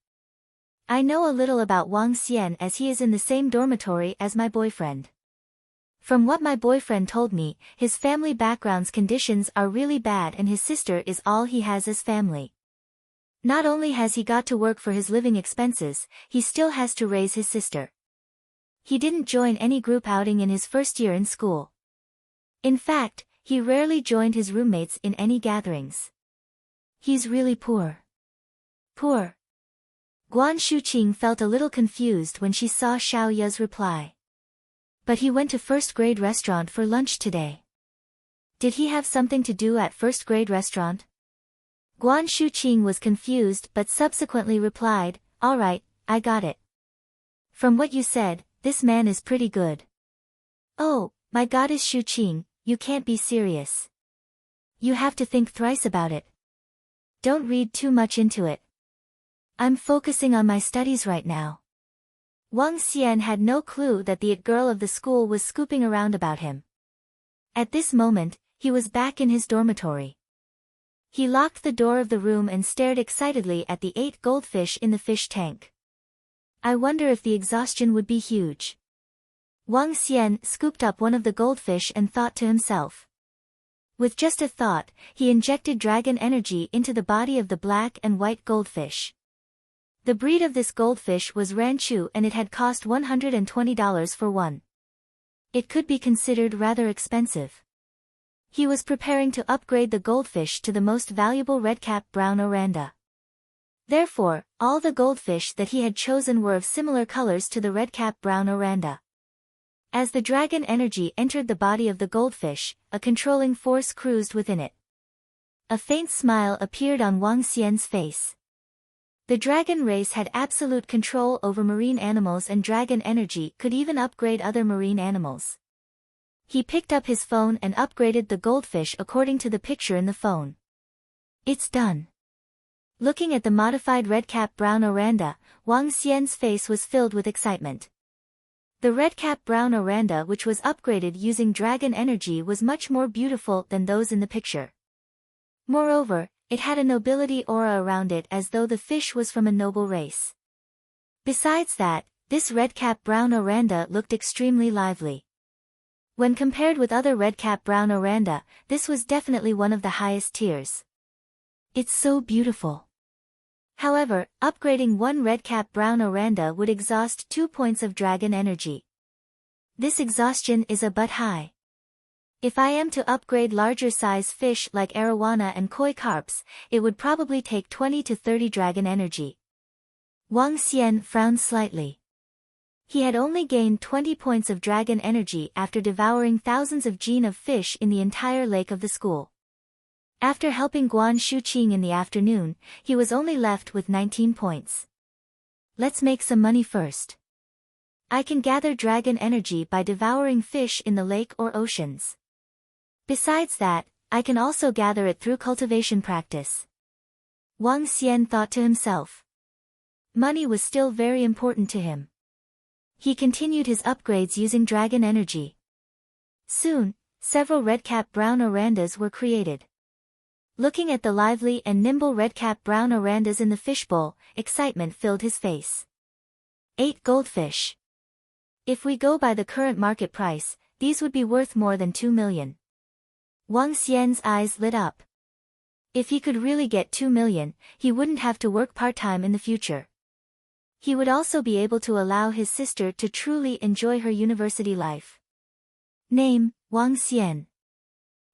I know a little about Wang Xian as he is in the same dormitory as my boyfriend. From what my boyfriend told me, his family background's conditions are really bad and his sister is all he has as family. Not only has he got to work for his living expenses, he still has to raise his sister. He didn't join any group outing in his first year in school. In fact, he rarely joined his roommates in any gatherings. He's really poor. Poor. Guan Shuqing felt a little confused when she saw Xiaoya's reply. But he went to first-grade restaurant for lunch today. Did he have something to do at first-grade restaurant? Guan Shuqing was confused but subsequently replied, "All right, I got it. From what you said, this man is pretty good." "Oh, my goddess Shuqing, you can't be serious. You have to think thrice about it. Don't read too much into it. I'm focusing on my studies right now." Wang Xian had no clue that the it girl of the school was scooping around about him. At this moment, he was back in his dormitory. He locked the door of the room and stared excitedly at the 8 goldfish in the fish tank. I wonder if the exhaustion would be huge. Wang Xian scooped up one of the goldfish and thought to himself. With just a thought, he injected dragon energy into the body of the black and white goldfish. The breed of this goldfish was Ranchu and it had cost $120 for one. It could be considered rather expensive. He was preparing to upgrade the goldfish to the most valuable Redcap brown Oranda. Therefore, all the goldfish that he had chosen were of similar colors to the Redcap brown Oranda. As the dragon energy entered the body of the goldfish, a controlling force cruised within it. A faint smile appeared on Wang Xian's face. The dragon race had absolute control over marine animals and dragon energy could even upgrade other marine animals. He picked up his phone and upgraded the goldfish according to the picture in the phone. It's done. Looking at the modified Redcap brown Oranda, Wang Xian's face was filled with excitement. The Redcap brown Oranda which was upgraded using dragon energy was much more beautiful than those in the picture. Moreover, it had a nobility aura around it as though the fish was from a noble race. Besides that, this Redcap brown Oranda looked extremely lively. When compared with other Redcap brown Oranda, this was definitely one of the highest tiers. It's so beautiful. However, upgrading one Redcap brown Oranda would exhaust 2 points of dragon energy. This exhaustion is a bit high. If I am to upgrade larger size fish like Arowana and koi carps, it would probably take 20 to 30 dragon energy. Wang Xian frowned slightly. He had only gained 20 points of dragon energy after devouring thousands of gene of fish in the entire lake of the school. After helping Guan Shuqing in the afternoon, he was only left with 19 points. Let's make some money first. I can gather dragon energy by devouring fish in the lake or oceans. Besides that, I can also gather it through cultivation practice. Wang Xian thought to himself. Money was still very important to him. He continued his upgrades using dragon energy. Soon, several Redcap brown Orandas were created. Looking at the lively and nimble Redcap brown Orandas in the fishbowl, excitement filled his face. 8 goldfish. If we go by the current market price, these would be worth more than 2 million. Wang Xian's eyes lit up. If he could really get 2 million, he wouldn't have to work part-time in the future. He would also be able to allow his sister to truly enjoy her university life. Name, Wang Xian.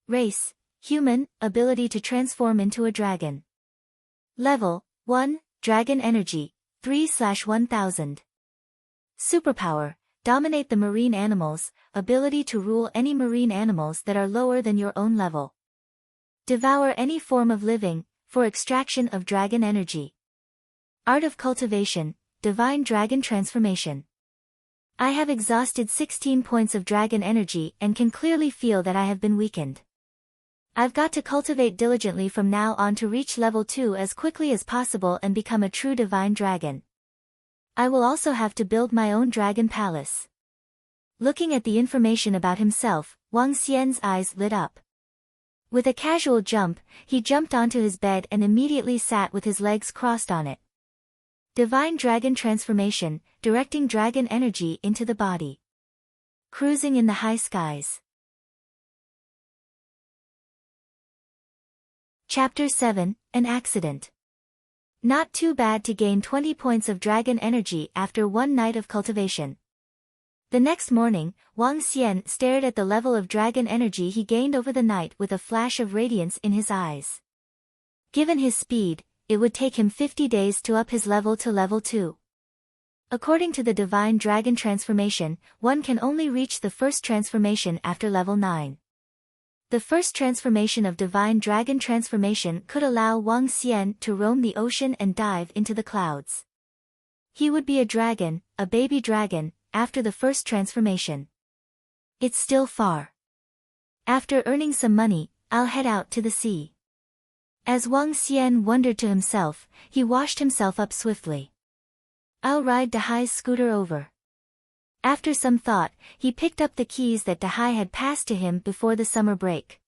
Race, human, ability to transform into a dragon. Level, 1, Dragon Energy, 3/1000. Superpower, dominate the marine animals, ability to rule any marine animals that are lower than your own level. Devour any form of living, for extraction of dragon energy. Art of Cultivation, Divine Dragon Transformation. I have exhausted 16 points of dragon energy and can clearly feel that I have been weakened. I've got to cultivate diligently from now on to reach level 2 as quickly as possible and become a true divine dragon. I will also have to build my own dragon palace. Looking at the information about himself, Wang Xian's eyes lit up. With a casual jump, he jumped onto his bed and immediately sat with his legs crossed on it. Divine Dragon Transformation, directing dragon energy into the body. Cruising in the high skies. Chapter 7, An Accident. Not too bad to gain 20 points of dragon energy after one night of cultivation. The next morning, Wang Xian stared at the level of dragon energy he gained over the night with a flash of radiance in his eyes. Given his speed, it would take him 50 days to up his level to level 2. According to the Divine Dragon Transformation, one can only reach the first transformation after level 9. The first transformation of Divine Dragon transformation could allow Wang Xian to roam the ocean and dive into the clouds. He would be a dragon, a baby dragon, after the first transformation. It's still far. After earning some money, I'll head out to the sea. As Wang Xian wondered to himself, he washed himself up swiftly. I'll ride Dahai's scooter over. After some thought, he picked up the keys that Dahai had passed to him before the summer break.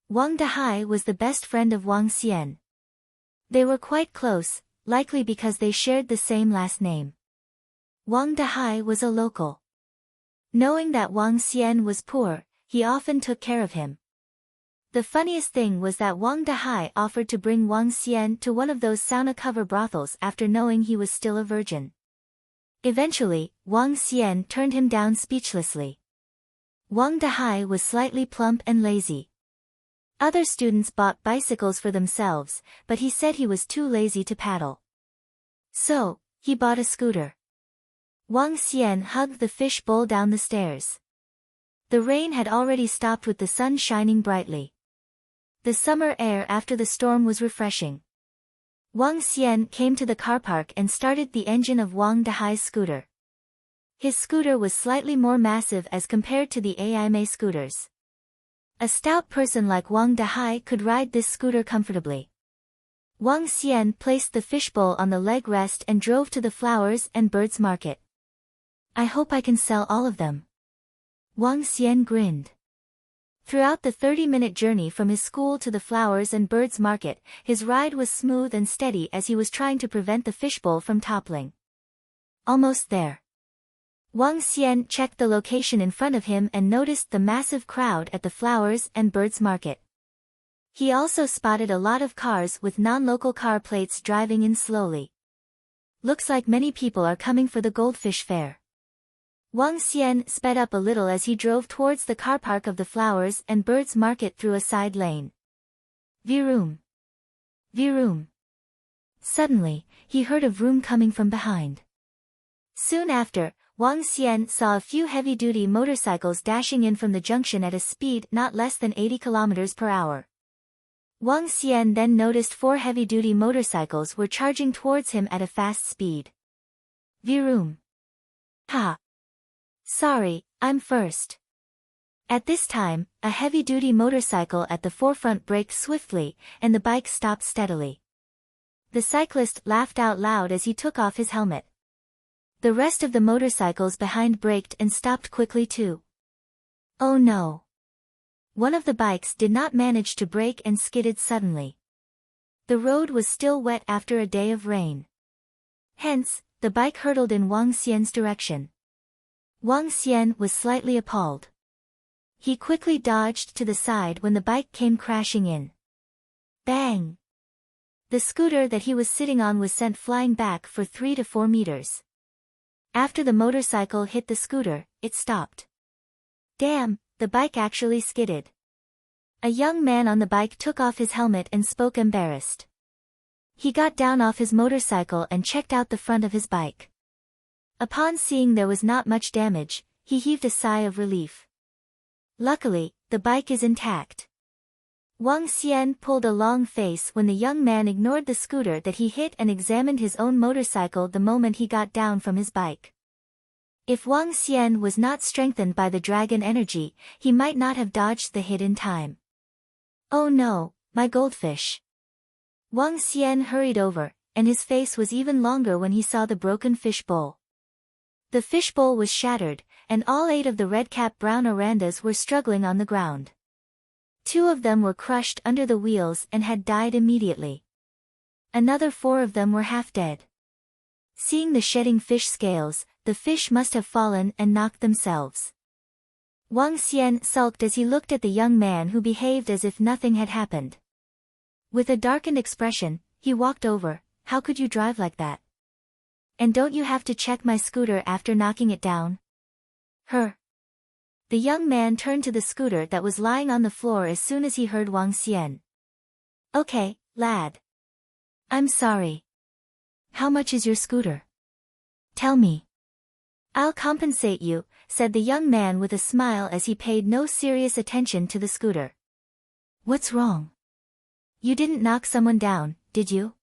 Wang Dahai was the best friend of Wang Xian. They were quite close, likely because they shared the same last name. Wang Dahai was a local. Knowing that Wang Xian was poor, he often took care of him. The funniest thing was that Wang Dahai offered to bring Wang Xian to one of those sauna cover brothels after knowing he was still a virgin. Eventually, Wang Xian turned him down speechlessly. Wang Dahai was slightly plump and lazy. Other students bought bicycles for themselves, but he said he was too lazy to paddle. So, he bought a scooter. Wang Xian hugged the fish bowl down the stairs. The rain had already stopped with the sun shining brightly. The summer air after the storm was refreshing. Wang Xian came to the car park and started the engine of Wang Dahai's scooter. His scooter was slightly more massive as compared to the Aime scooters. A stout person like Wang Dahai could ride this scooter comfortably. Wang Xian placed the fishbowl on the leg rest and drove to the flowers and birds market. I hope I can sell all of them. Wang Xian grinned. Throughout the 30-minute journey from his school to the flowers and birds market, his ride was smooth and steady as he was trying to prevent the fishbowl from toppling. Almost there. Wang Xian checked the location in front of him and noticed the massive crowd at the flowers and birds market. He also spotted a lot of cars with non-local car plates driving in slowly. Looks like many people are coming for the Goldfish fair. Wang Xian sped up a little as he drove towards the car park of the flowers and birds market through a side lane. Vroom. Vroom. Suddenly, he heard a vroom coming from behind. Soon after, Wang Xian saw a few heavy-duty motorcycles dashing in from the junction at a speed not less than 80 km per hour. Wang Xian then noticed 4 heavy-duty motorcycles were charging towards him at a fast speed. Vroom. Ha! Sorry, I'm first. At this time, a heavy-duty motorcycle at the forefront braked swiftly, and the bike stopped steadily. The cyclist laughed out loud as he took off his helmet. The rest of the motorcycles behind braked and stopped quickly too. Oh no! One of the bikes did not manage to brake and skidded suddenly. The road was still wet after a day of rain. Hence, the bike hurtled in Wang Xian's direction. Wang Xian was slightly appalled. He quickly dodged to the side when the bike came crashing in. Bang! The scooter that he was sitting on was sent flying back for 3 to 4 meters. After the motorcycle hit the scooter, it stopped. Damn, the bike actually skidded. A young man on the bike took off his helmet and spoke embarrassed. He got down off his motorcycle and checked out the front of his bike. Upon seeing there was not much damage, he heaved a sigh of relief. Luckily, the bike is intact. Wang Xian pulled a long face when the young man ignored the scooter that he hit and examined his own motorcycle the moment he got down from his bike. If Wang Xian was not strengthened by the dragon energy, he might not have dodged the hit in time. Oh no, my goldfish. Wang Xian hurried over, and his face was even longer when he saw the broken fish bowl. The fishbowl was shattered, and all 8 of the Redcap brown Orandas were struggling on the ground. 2 of them were crushed under the wheels and had died immediately. Another 4 of them were half dead. Seeing the shedding fish scales, the fish must have fallen and knocked themselves. Wang Xian sulked as he looked at the young man who behaved as if nothing had happened. With a darkened expression, he walked over. How could you drive like that? And don't you have to check my scooter after knocking it down? The young man turned to the scooter that was lying on the floor as soon as he heard Wang Xian. Okay, lad. I'm sorry. How much is your scooter? Tell me. I'll compensate you, said the young man with a smile as he paid no serious attention to the scooter. What's wrong? You didn't knock someone down, did you?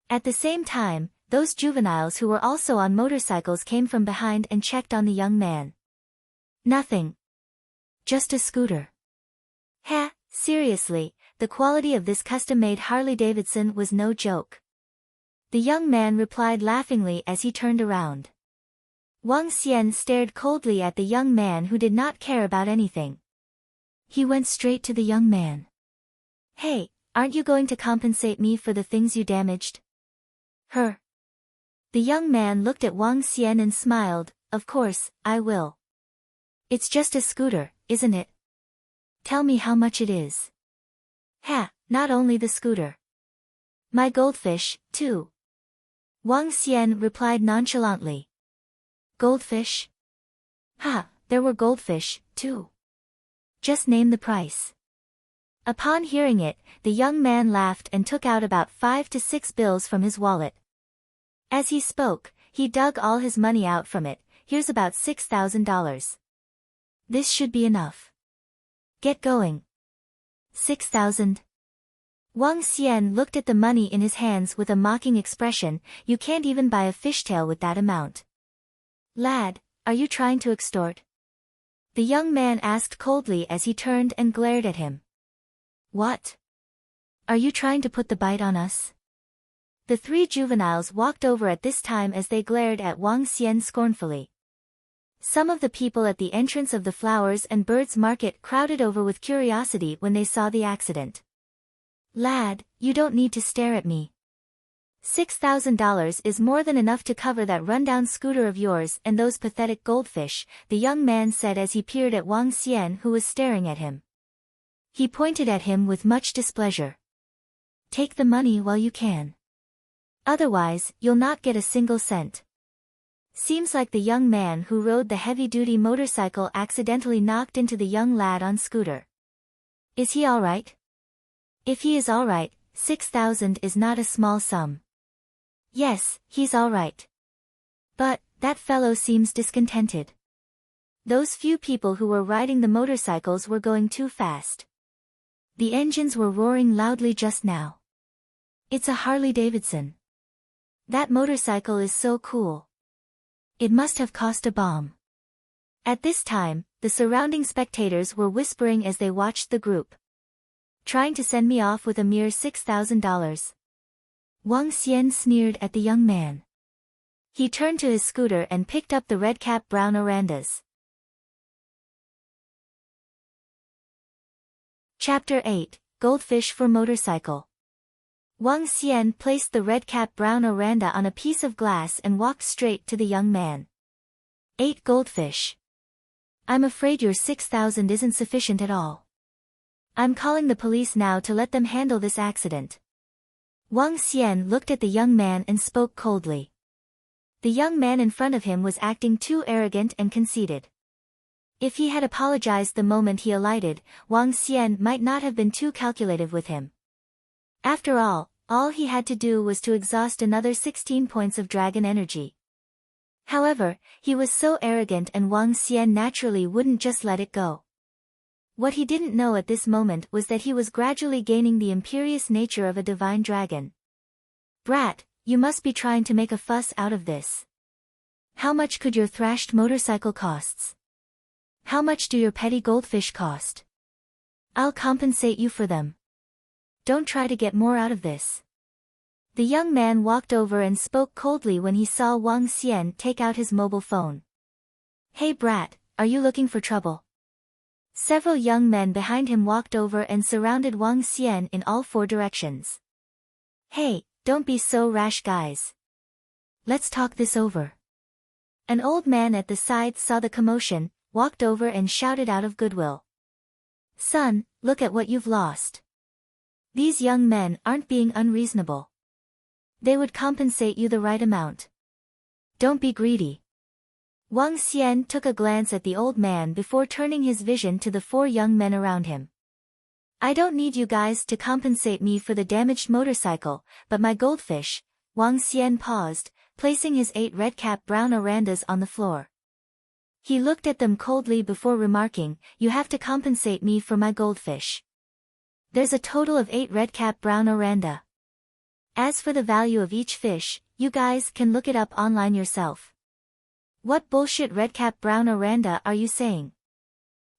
At the same time, those juveniles who were also on motorcycles came from behind and checked on the young man. Nothing. Just a scooter. Ha, seriously, the quality of this custom-made Harley-Davidson was no joke. The young man replied laughingly as he turned around. Wang Xian stared coldly at the young man who did not care about anything. He went straight to the young man. Hey, aren't you going to compensate me for the things you damaged? Her. The young man looked at Wang Xian and smiled, of course, I will. It's just a scooter, isn't it? Tell me how much it is. Ha, not only the scooter. My goldfish, too. Wang Xian replied nonchalantly. Goldfish? Ha, there were goldfish, too. Just name the price. Upon hearing it, the young man laughed and took out about 5 to 6 bills from his wallet. As he spoke, he dug all his money out from it. Here's about $6,000. This should be enough. Get going. 6,000. Wang Xian looked at the money in his hands with a mocking expression. You can't even buy a fishtail with that amount. Lad, are you trying to extort? The young man asked coldly as he turned and glared at him. What? Are you trying to put the bite on us? The 3 juveniles walked over at this time as they glared at Wang Xian scornfully. Some of the people at the entrance of the flowers and birds market crowded over with curiosity when they saw the accident. Lad, you don't need to stare at me. $6,000 is more than enough to cover that rundown scooter of yours and those pathetic goldfish, the young man said as he peered at Wang Xian who was staring at him. He pointed at him with much displeasure. Take the money while you can. Otherwise, you'll not get a single cent. Seems like the young man who rode the heavy-duty motorcycle accidentally knocked into the young lad on scooter. Is he all right? If he is all right, 6,000 is not a small sum. Yes, he's all right. But, that fellow seems discontented. Those few people who were riding the motorcycles were going too fast. The engines were roaring loudly just now. It's a Harley-Davidson. That motorcycle is so cool. It must have cost a bomb. At this time, the surrounding spectators were whispering as they watched the group. Trying to send me off with a mere $6,000. Wang Xian sneered at the young man. He turned to his scooter and picked up the Redcap brown Orandas. Chapter 8, Goldfish for Motorcycle. Wang Xian placed the Redcap brown Oranda on a piece of glass and walked straight to the young man. 8 goldfish. I'm afraid your 6,000 isn't sufficient at all. I'm calling the police now to let them handle this accident. Wang Xian looked at the young man and spoke coldly. The young man in front of him was acting too arrogant and conceited. If he had apologized the moment he alighted, Wang Xian might not have been too calculative with him. After all he had to do was to exhaust another 16 points of dragon energy. However, he was so arrogant and Wang Xian naturally wouldn't just let it go. What he didn't know at this moment was that he was gradually gaining the imperious nature of a divine dragon. Brat, you must be trying to make a fuss out of this. How much could your thrashed motorcycle costs? How much do your petty goldfish cost? I'll compensate you for them. Don't try to get more out of this. The young man walked over and spoke coldly when he saw Wang Xian take out his mobile phone. Hey brat, are you looking for trouble? Several young men behind him walked over and surrounded Wang Xian in all 4 directions. Hey, don't be so rash guys. Let's talk this over. An old man at the side saw the commotion, walked over and shouted out of goodwill. Son, look at what you've lost. These young men aren't being unreasonable. They would compensate you the right amount. Don't be greedy. Wang Xian took a glance at the old man before turning his vision to the 4 young men around him. I don't need you guys to compensate me for the damaged motorcycle, but my goldfish. Wang Xian paused, placing his 8 Redcap brown Orandas on the floor. He looked at them coldly before remarking, "You have to compensate me for my goldfish. There's a total of 8 Redcap brown Oranda. As for the value of each fish, you guys can look it up online yourself." "What bullshit Redcap brown Oranda are you saying?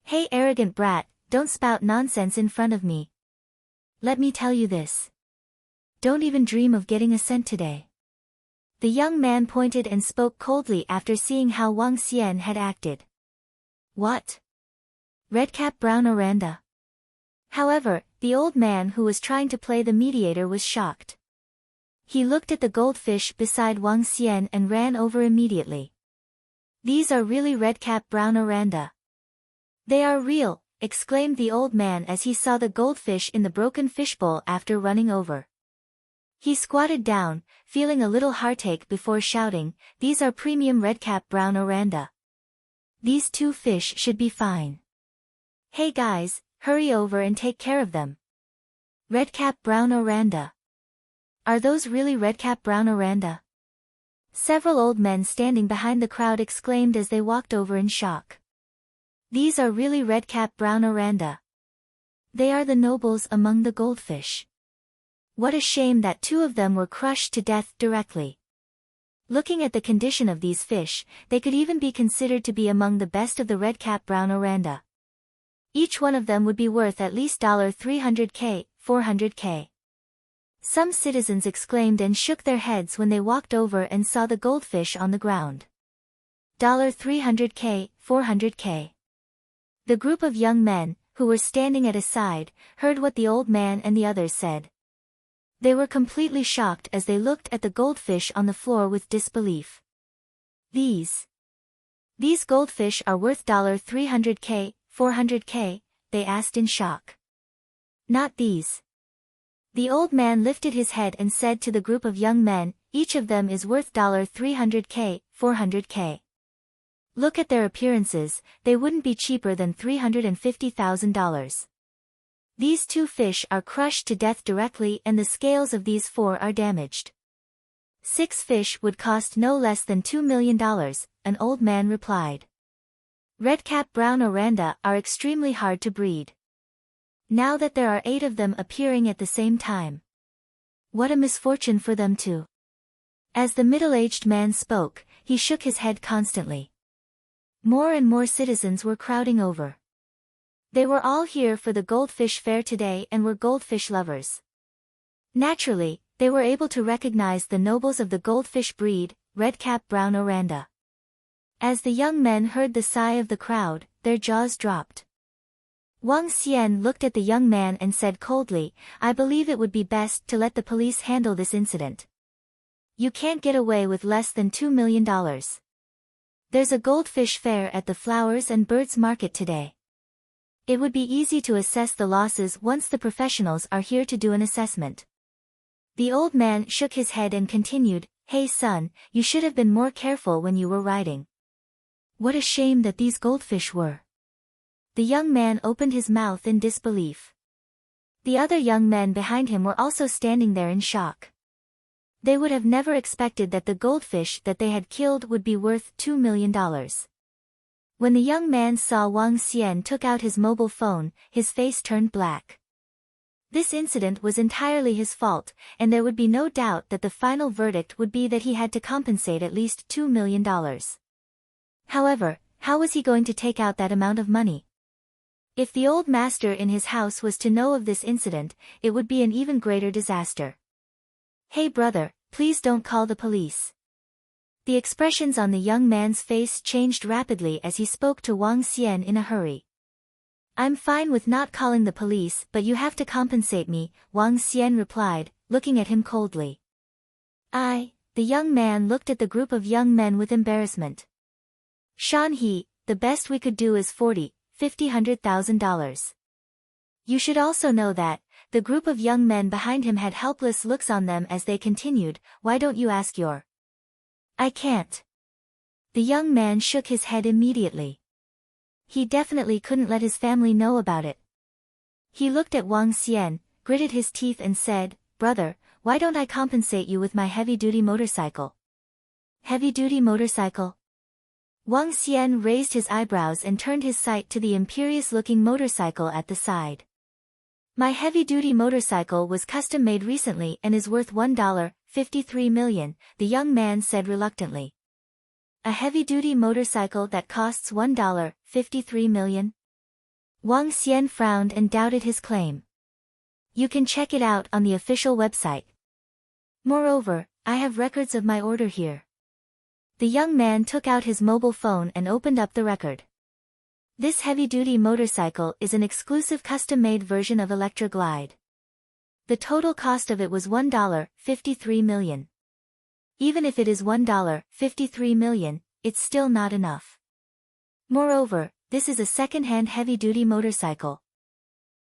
Hey arrogant brat, don't spout nonsense in front of me. Let me tell you this. Don't even dream of getting a cent today." The young man pointed and spoke coldly after seeing how Wang Xian had acted. "What? Redcap brown Oranda?" However, the old man who was trying to play the mediator was shocked. He looked at the goldfish beside Wang Xian and ran over immediately. "These are really Redcap brown Oranda." "They are real," exclaimed the old man as he saw the goldfish in the broken fishbowl after running over. He squatted down, feeling a little heartache before shouting, "These are premium Redcap brown Oranda. These 2 fish should be fine. Hey guys, hurry over and take care of them. Redcap brown Oranda. Are those really Redcap brown Oranda?" Several old men standing behind the crowd exclaimed as they walked over in shock. "These are really Redcap brown Oranda. They are the nobles among the goldfish. What a shame that 2 of them were crushed to death directly. Looking at the condition of these fish, they could even be considered to be among the best of the Redcap brown Oranda. Each one of them would be worth at least $300K, $400K. Some citizens exclaimed and shook their heads when they walked over and saw the goldfish on the ground. $300K, $400K. The group of young men, who were standing at a side, heard what the old man and the others said. They were completely shocked as they looked at the goldfish on the floor with disbelief. These goldfish are worth $300K, $400K, they asked in shock. "Not these." The old man lifted his head and said to the group of young men, "Each of them is worth $300K, $400K. Look at their appearances, they wouldn't be cheaper than $350,000. These 2 fish are crushed to death directly and the scales of these 4 are damaged. 6 fish would cost no less than $2 million, an old man replied. Redcap brown Oranda are extremely hard to breed. Now that there are 8 of them appearing at the same time. What a misfortune for them too." As the middle-aged man spoke, he shook his head constantly. More and more citizens were crowding over. They were all here for the goldfish fair today and were goldfish lovers. Naturally, they were able to recognize the nobles of the goldfish breed, Redcap brown Oranda. As the young men heard the sigh of the crowd, their jaws dropped. Wang Xian looked at the young man and said coldly, "I believe it would be best to let the police handle this incident. You can't get away with less than $2 million. There's a goldfish fair at the Flowers and Birds Market today. It would be easy to assess the losses once the professionals are here to do an assessment." The old man shook his head and continued, "Hey son, you should have been more careful when you were riding. What a shame that these goldfish were." The young man opened his mouth in disbelief. The other young men behind him were also standing there in shock. They would have never expected that the goldfish that they had killed would be worth $2 million. When the young man saw Wang Xian took out his mobile phone, his face turned black. This incident was entirely his fault, and there would be no doubt that the final verdict would be that he had to compensate at least $2 million. However, how was he going to take out that amount of money? If the old master in his house was to know of this incident, it would be an even greater disaster. "Hey brother, please don't call the police." The expressions on the young man's face changed rapidly as he spoke to Wang Xian in a hurry. "I'm fine with not calling the police, but you have to compensate me," Wang Xian replied, looking at him coldly. The young man looked at the group of young men with embarrassment. "Shan He, the best we could do is $50,000. You should also know that." The group of young men behind him had helpless looks on them as they continued, "Why don't you ask your—" "I can't." The young man shook his head immediately. He definitely couldn't let his family know about it. He looked at Wang Xian, gritted his teeth and said, "Brother, why don't I compensate you with my heavy-duty motorcycle?" "Heavy-duty motorcycle? Wang Xian raised his eyebrows and turned his sight to the imperious-looking motorcycle at the side. My heavy-duty motorcycle was custom-made recently and is worth $1.53 million, the young man said reluctantly. A heavy-duty motorcycle that costs $1.53 million? Wang Xian frowned and doubted his claim. You can check it out on the official website. Moreover, I have records of my order here. The young man took out his mobile phone and opened up the record. This heavy-duty motorcycle is an exclusive custom-made version of Electra Glide. The total cost of it was $1.53 million. Even if it is $1.53 million, it's still not enough. Moreover, this is a second-hand heavy-duty motorcycle.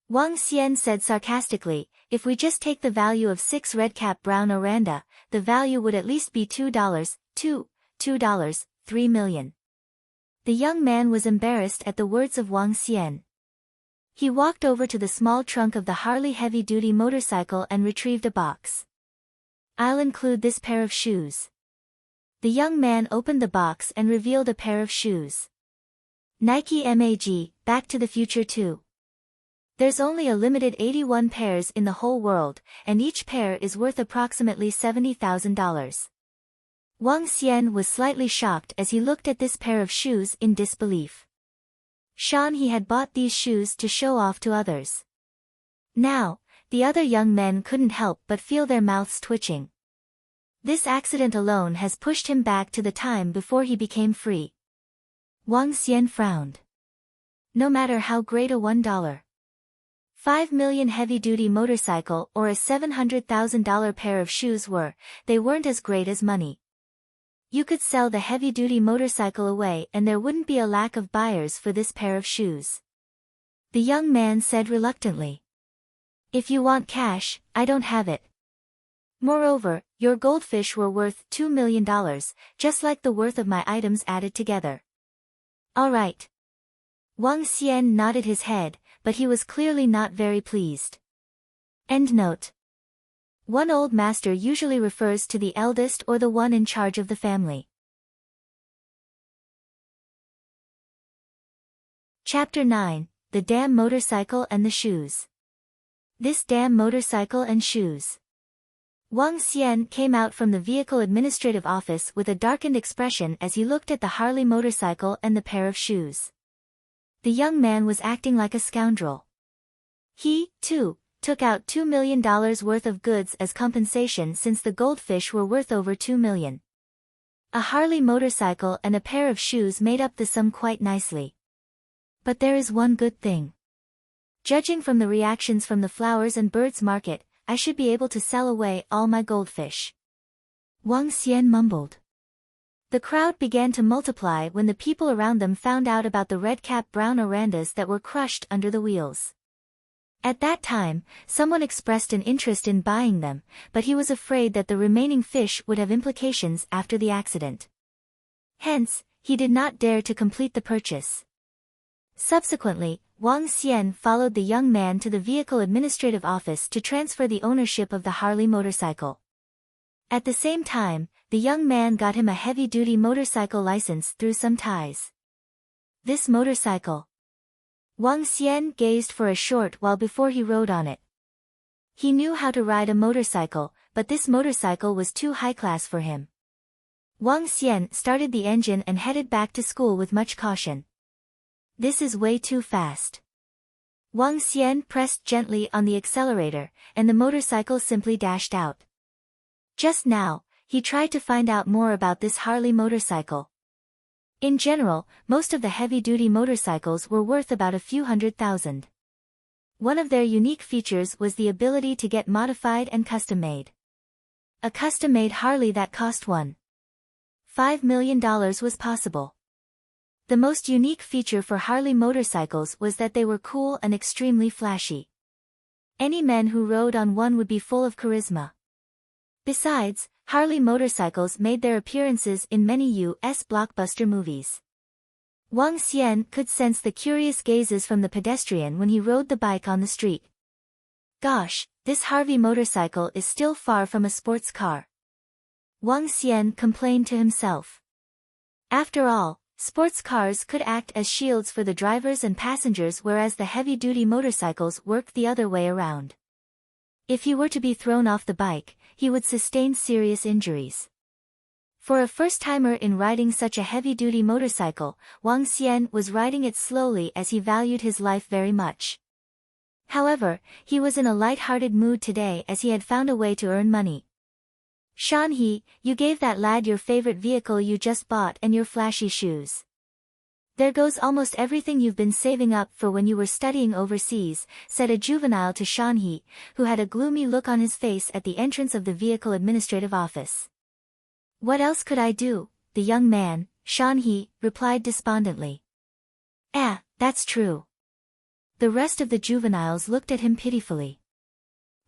Wang Xian said sarcastically, if we just take the value of 6 Redcap brown Oranda, the value would at least be $2.3 million. The young man was embarrassed at the words of Wang Xian. He walked over to the small trunk of the Harley heavy-duty motorcycle and retrieved a box. I'll include this pair of shoes. The young man opened the box and revealed a pair of shoes. Nike MAG, Back to the Future 2. There's only a limited 81 pairs in the whole world, and each pair is worth approximately $70,000. Wang Xian was slightly shocked as he looked at this pair of shoes in disbelief. He had bought these shoes to show off to others. Now, the other young men couldn't help but feel their mouths twitching. This accident alone has pushed him back to the time before he became free. Wang Xian frowned. No matter how great a $1.5 million heavy-duty motorcycle or a $700,000 pair of shoes were, they weren't as great as money. You could sell the heavy-duty motorcycle away and there wouldn't be a lack of buyers for this pair of shoes. The young man said reluctantly. If you want cash, I don't have it. Moreover, your goldfish were worth $2 million, just like the worth of my items added together. All right. Wang Xian nodded his head, but he was clearly not very pleased. Endnote. One old master usually refers to the eldest or the one in charge of the family. Chapter 9, The Damm Motorcycle and the Shoes. This Damm motorcycle and shoes. Wang Xian came out from the vehicle administrative office with a darkened expression as he looked at the Harley motorcycle and the pair of shoes. The young man was acting like a scoundrel. He, too, took out $2 million worth of goods as compensation since the goldfish were worth over $2 million. A Harley motorcycle and a pair of shoes made up the sum quite nicely. But there is one good thing. Judging from the reactions from the flowers and birds market, I should be able to sell away all my goldfish. Wang Xian mumbled. The crowd began to multiply when the people around them found out about the Redcap brown Orandas that were crushed under the wheels. At that time, someone expressed an interest in buying them, but he was afraid that the remaining fish would have implications after the accident. Hence, he did not dare to complete the purchase. Subsequently, Wang Xian followed the young man to the vehicle administrative office to transfer the ownership of the Harley motorcycle. At the same time, the young man got him a heavy-duty motorcycle license through some ties. This motorcycle. Wang Xian gazed for a short while before he rode on it. He knew how to ride a motorcycle, but this motorcycle was too high-class for him. Wang Xian started the engine and headed back to school with much caution. This is way too fast. Wang Xian pressed gently on the accelerator, and the motorcycle simply dashed out. Just now, he tried to find out more about this Harley motorcycle. In general, most of the heavy-duty motorcycles were worth about a few $100,000. One of their unique features was the ability to get modified and custom-made. A custom-made Harley that cost $1.5 million was possible. The most unique feature for Harley motorcycles was that they were cool and extremely flashy. Any men who rode on one would be full of charisma. Besides, Harley motorcycles made their appearances in many U.S. blockbuster movies. Wang Xian could sense the curious gazes from the pedestrian when he rode the bike on the street. Gosh, this Harvey motorcycle is still far from a sports car. Wang Xian complained to himself. After all, Sports cars could act as shields for the drivers and passengers, whereas the heavy-duty motorcycles worked the other way around. If he were to be thrown off the bike, he would sustain serious injuries. For a first-timer in riding such a heavy-duty motorcycle, Wang Xian was riding it slowly as he valued his life very much. However, he was in a light-hearted mood today as he had found a way to earn money. "Shanhe, you gave that lad your favorite vehicle you just bought and your flashy shoes. There goes almost everything you've been saving up for when you were studying overseas," said a juvenile to Shanhe, who had a gloomy look on his face at the entrance of the vehicle administrative office. "What else could I do?" the young man, Shanhe, replied despondently. That's true." The rest of the juveniles looked at him pitifully.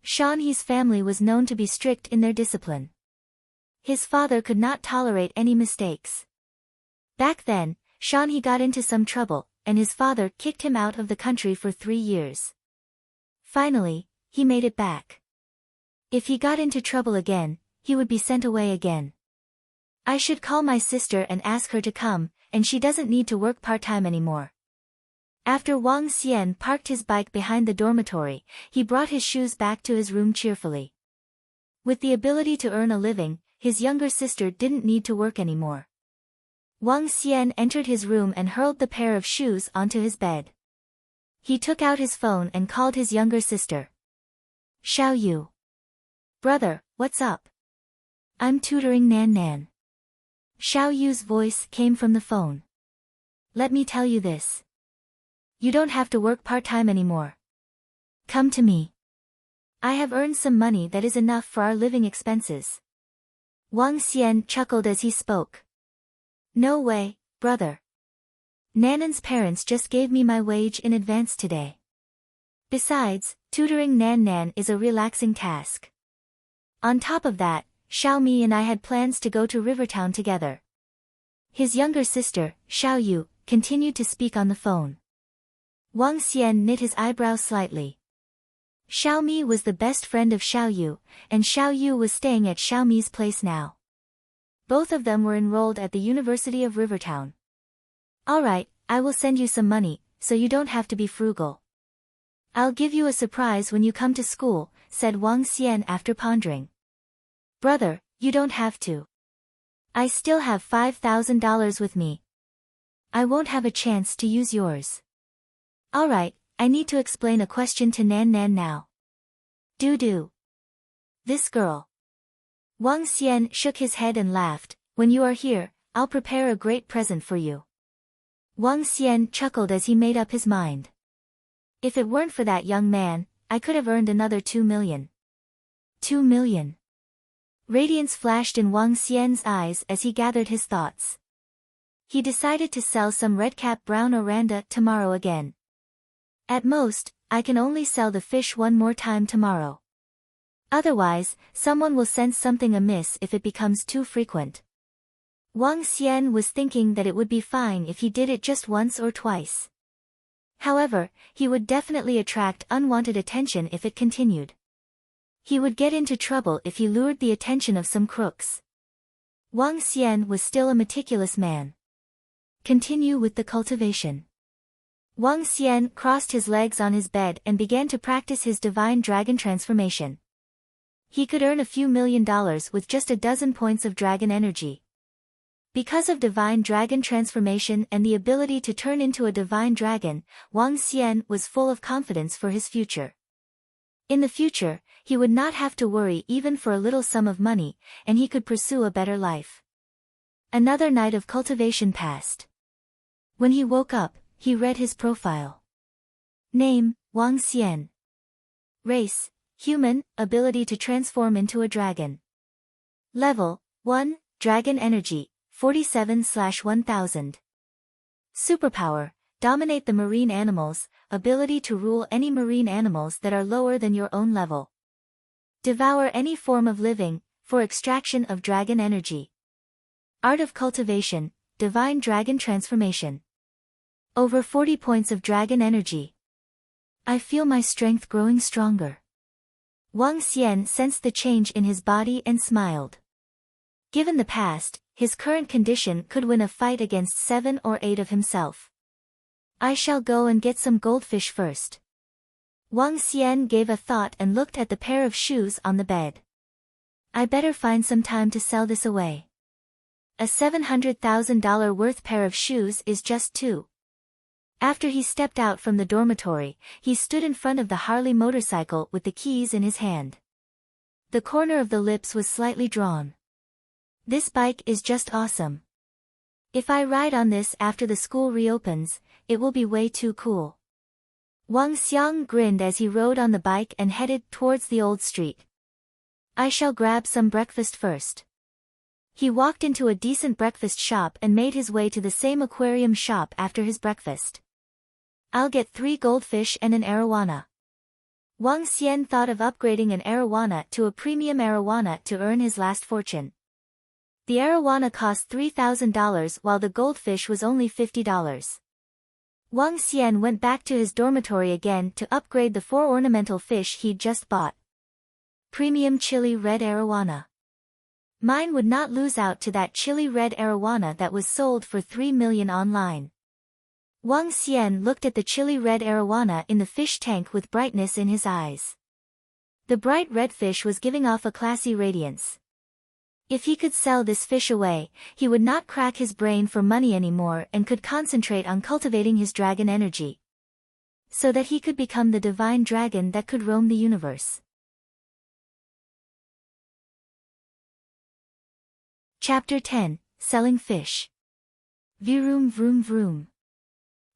Shanhe's family was known to be strict in their discipline. His father could not tolerate any mistakes. Back then, Shanhe got into some trouble, and his father kicked him out of the country for 3 years. Finally, he made it back. If he got into trouble again, he would be sent away again. "I should call my sister and ask her to come, and she doesn't need to work part-time anymore." After Wang Xian parked his bike behind the dormitory, he brought his shoes back to his room cheerfully. With the ability to earn a living, his younger sister didn't need to work anymore. Wang Xian entered his room and hurled the pair of shoes onto his bed. He took out his phone and called his younger sister. "Xiao Yu. Brother, what's up?" "I'm tutoring Nan Nan." Xiao Yu's voice came from the phone. "Let me tell you this. You don't have to work part-time anymore. Come to me. I have earned some money that is enough for our living expenses." Wang Xian chuckled as he spoke. "No way, brother. Nanan's parents just gave me my wage in advance today. Besides, tutoring Nan Nan is a relaxing task. On top of that, Xiaomi and I had plans to go to Rivertown together." His younger sister, Xiao Yu, continued to speak on the phone. Wang Xian knit his eyebrows slightly. Xiaomi was the best friend of Xiao Yu, and Xiao Yu was staying at Xiaomi's place now. Both of them were enrolled at the University of Rivertown. "Alright, I will send you some money, so you don't have to be frugal. I'll give you a surprise when you come to school," said Wang Xian after pondering. "Brother, you don't have to. I still have $5,000 with me. I won't have a chance to use yours." "Alright, I need to explain a question to Nan Nan now." Do. "This girl." Wang Xian shook his head and laughed. "When you are here, I'll prepare a great present for you." Wang Xian chuckled as he made up his mind. "If it weren't for that young man, I could have earned another 2 million. 2 million. Radiance flashed in Wang Xian's eyes as he gathered his thoughts. He decided to sell some Redcap brown Oranda tomorrow again. "At most, I can only sell the fish one more time tomorrow. Otherwise, someone will sense something amiss if it becomes too frequent." Wang Xian was thinking that it would be fine if he did it just once or twice. However, he would definitely attract unwanted attention if it continued. He would get into trouble if he lured the attention of some crooks. Wang Xian was still a meticulous man. Continue with the cultivation. Wang Xian crossed his legs on his bed and began to practice his divine dragon transformation. He could earn a few $1,000,000 with just a dozen points of dragon energy. Because of divine dragon transformation and the ability to turn into a divine dragon, Wang Xian was full of confidence for his future. In the future, he would not have to worry even for a little sum of money, and he could pursue a better life. Another night of cultivation passed. When he woke up, he read his profile. Name, Wang Xian. Race, human, ability to transform into a dragon. Level, 1, dragon energy, 47/1000. Superpower, dominate the marine animals, ability to rule any marine animals that are lower than your own level. Devour any form of living, for extraction of dragon energy. Art of cultivation, divine dragon transformation. Over 40 points of dragon energy. I feel my strength growing stronger. Wang Xian sensed the change in his body and smiled. Given the past, his current condition could win a fight against 7 or 8 of himself. I shall go and get some goldfish first. Wang Xian gave a thought and looked at the pair of shoes on the bed. I better find some time to sell this away. A $700,000 worth pair of shoes is just 2. After he stepped out from the dormitory, he stood in front of the Harley motorcycle with the keys in his hand. The corner of the lips was slightly drawn. This bike is just awesome. If I ride on this after the school reopens, it will be way too cool. Wang Xiang grinned as he rode on the bike and headed towards the old street. I shall grab some breakfast first. He walked into a decent breakfast shop and made his way to the same aquarium shop after his breakfast. I'll get 3 goldfish and an arowana. Wang Xian thought of upgrading an arowana to a premium arowana to earn his last fortune. The arowana cost $3,000 while the goldfish was only $50. Wang Xian went back to his dormitory again to upgrade the 4 ornamental fish he'd just bought. Premium chili red arowana. Mine would not lose out to that chili red arowana that was sold for 3 million online. Wang Xian looked at the chili red arowana in the fish tank with brightness in his eyes. The bright red fish was giving off a classy radiance. If he could sell this fish away, he would not crack his brain for money anymore and could concentrate on cultivating his dragon energy, so that he could become the divine dragon that could roam the universe. Chapter 10, Selling Fish. Vroom vroom vroom.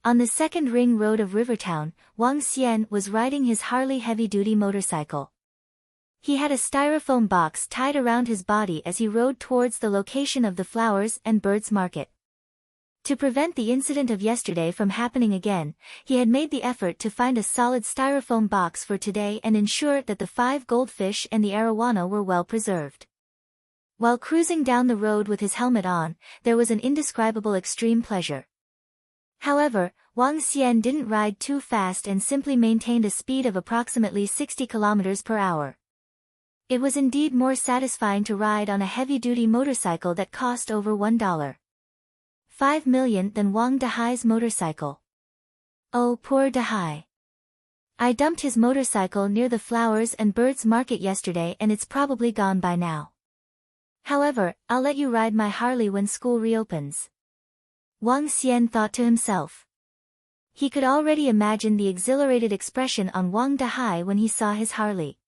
On the second ring road of Rivertown, Wang Xian was riding his Harley heavy-duty motorcycle. He had a styrofoam box tied around his body as he rode towards the location of the flowers and birds market. To prevent the incident of yesterday from happening again, he had made the effort to find a solid styrofoam box for today and ensure that the 5 goldfish and the arowana were well preserved. While cruising down the road with his helmet on, there was an indescribable extreme pleasure. However, Wang Xian didn't ride too fast and simply maintained a speed of approximately 60 km per hour. It was indeed more satisfying to ride on a heavy-duty motorcycle that cost over $1.5 million than Wang Dehai's motorcycle. Oh, poor Dehai. I dumped his motorcycle near the flowers and birds market yesterday and it's probably gone by now. However, I'll let you ride my Harley when school reopens. Wang Xian thought to himself. He could already imagine the exhilarated expression on Wang Dehai when he saw his Harley.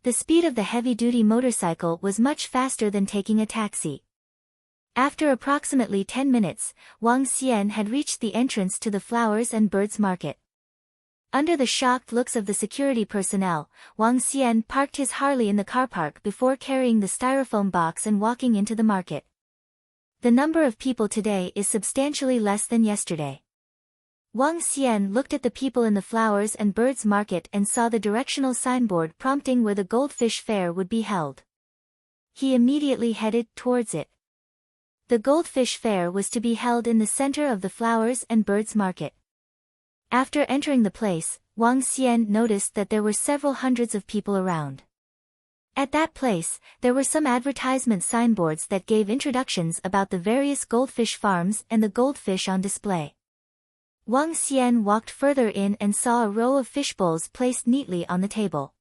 The speed of the heavy-duty motorcycle was much faster than taking a taxi. After approximately 10 minutes, Wang Xian had reached the entrance to the flowers and birds market. Under the shocked looks of the security personnel, Wang Xian parked his Harley in the car park before carrying the styrofoam box and walking into the market. The number of people today is substantially less than yesterday. Wang Xian looked at the people in the flowers and birds market and saw the directional signboard prompting where the goldfish fair would be held. He immediately headed towards it. The goldfish fair was to be held in the center of the flowers and birds market. After entering the place, Wang Xian noticed that there were several hundreds of people around. At that place, there were some advertisement signboards that gave introductions about the various goldfish farms and the goldfish on display. Wang Xian walked further in and saw a row of fish bowls placed neatly on the table.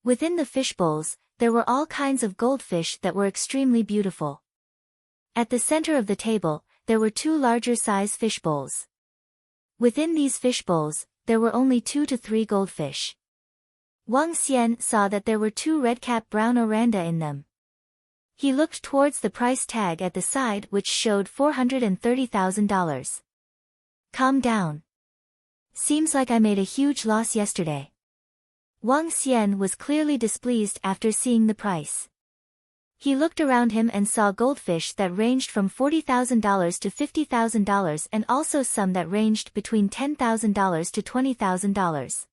Within the fish bowls, there were all kinds of goldfish that were extremely beautiful. At the center of the table, there were 2 larger size fish bowls. Within these fish bowls, there were only 2 to 3 goldfish. Wang Xian saw that there were 2 Redcap brown Oranda in them. He looked towards the price tag at the side which showed $430,000. Calm down. Seems like I made a huge loss yesterday. Wang Xian was clearly displeased after seeing the price. He looked around him and saw goldfish that ranged from $40,000 to $50,000 and also some that ranged between $10,000 to $20,000.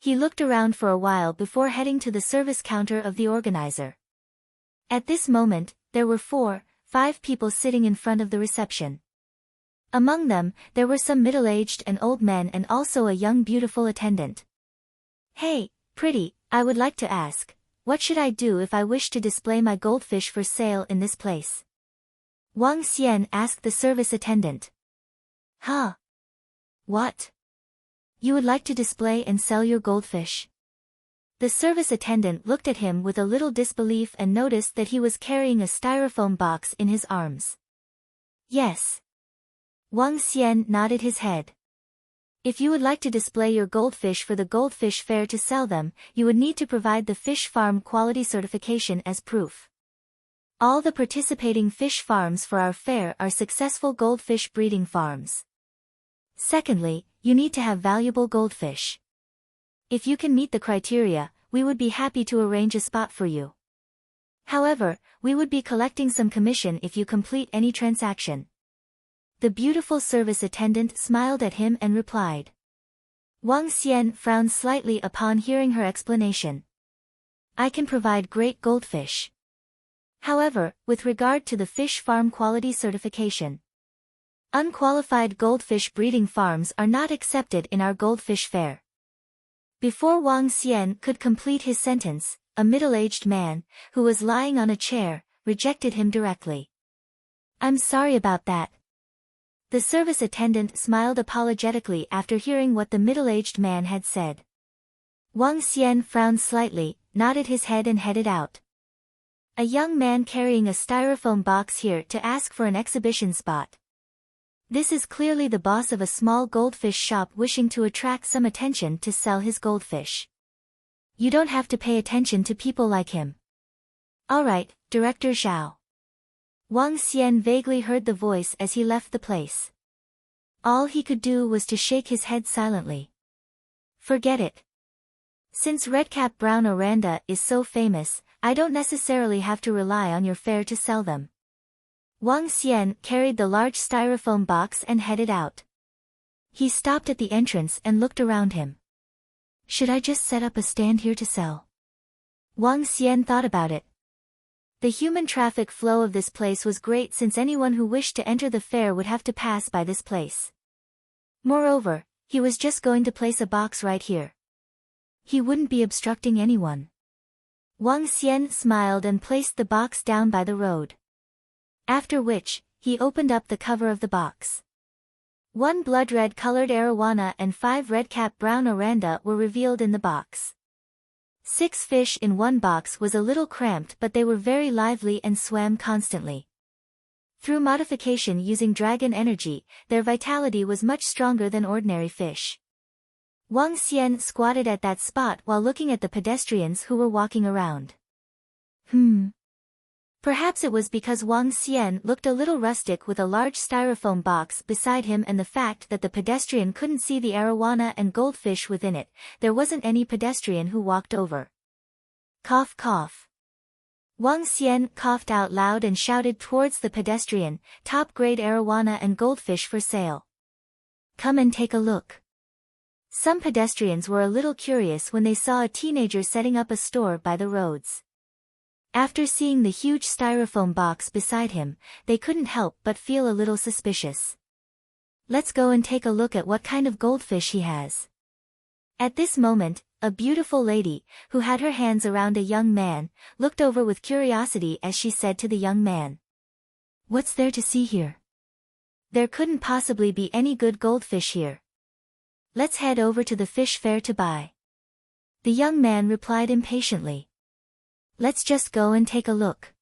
He looked around for a while before heading to the service counter of the organizer. At this moment, there were 4-5 people sitting in front of the reception. Among them, there were some middle-aged and old men and also a young beautiful attendant. Hey, pretty, I would like to ask, what should I do if I wish to display my goldfish for sale in this place? Wang Xian asked the service attendant. Huh? What? You would like to display and sell your goldfish? The service attendant looked at him with a little disbelief and noticed that he was carrying a styrofoam box in his arms. Yes. Wang Xian nodded his head. If you would like to display your goldfish for the Goldfish Fair to sell them, you would need to provide the fish farm quality certification as proof. All the participating fish farms for our fair are successful goldfish breeding farms. Secondly, you need to have valuable goldfish. If you can meet the criteria, we would be happy to arrange a spot for you. However, we would be collecting some commission if you complete any transaction. The beautiful service attendant smiled at him and replied. Wang Xian frowned slightly upon hearing her explanation. I can provide great goldfish. However, with regard to the fish farm quality certification, unqualified goldfish breeding farms are not accepted in our goldfish fair. Before Wang Xian could complete his sentence, a middle-aged man, who was lying on a chair, rejected him directly. I'm sorry about that. The service attendant smiled apologetically after hearing what the middle-aged man had said. Wang Xian frowned slightly, nodded his head and headed out. A young man carrying a styrofoam box here to ask for an exhibition spot. This is clearly the boss of a small goldfish shop wishing to attract some attention to sell his goldfish. You don't have to pay attention to people like him. Alright, Director Zhao. Wang Xian vaguely heard the voice as he left the place. All he could do was to shake his head silently. Forget it. Since Redcap Brown Oranda is so famous, I don't necessarily have to rely on your fair to sell them. Wang Xian carried the large styrofoam box and headed out. He stopped at the entrance and looked around him. Should I just set up a stand here to sell? Wang Xian thought about it. The human traffic flow of this place was great since anyone who wished to enter the fair would have to pass by this place. Moreover, he was just going to place a box right here. He wouldn't be obstructing anyone. Wang Xian smiled and placed the box down by the road. After which, he opened up the cover of the box. 1 blood-red colored Arowana and 5 redcap brown Oranda were revealed in the box. 6 fish in one box was a little cramped, but they were very lively and swam constantly. Through modification using dragon energy, their vitality was much stronger than ordinary fish. Wang Xian squatted at that spot while looking at the pedestrians who were walking around. Perhaps it was because Wang Xian looked a little rustic with a large styrofoam box beside him and the fact that the pedestrian couldn't see the arowana and goldfish within it. There wasn't any pedestrian who walked over. Cough cough. Wang Xian coughed out loud and shouted towards the pedestrian, top-grade arowana and goldfish for sale. Come and take a look. Some pedestrians were a little curious when they saw a teenager setting up a store by the roads. After seeing the huge styrofoam box beside him, they couldn't help but feel a little suspicious. Let's go and take a look at what kind of goldfish he has. At this moment, a beautiful lady, who had her hands around a young man, looked over with curiosity as she said to the young man. What's there to see here? There couldn't possibly be any good goldfish here. Let's head over to the fish fair to buy. The young man replied impatiently. Let's just go and take a look.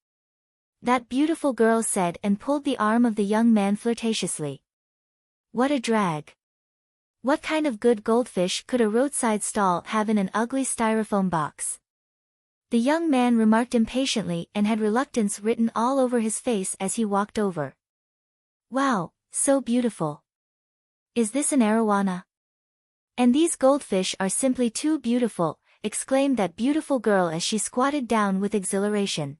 That beautiful girl said and pulled the arm of the young man flirtatiously. What a drag. What kind of good goldfish could a roadside stall have in an ugly styrofoam box? The young man remarked impatiently and had reluctance written all over his face as he walked over. Wow, so beautiful. Is this an arowana? And these goldfish are simply too beautiful, exclaimed that beautiful girl as she squatted down with exhilaration.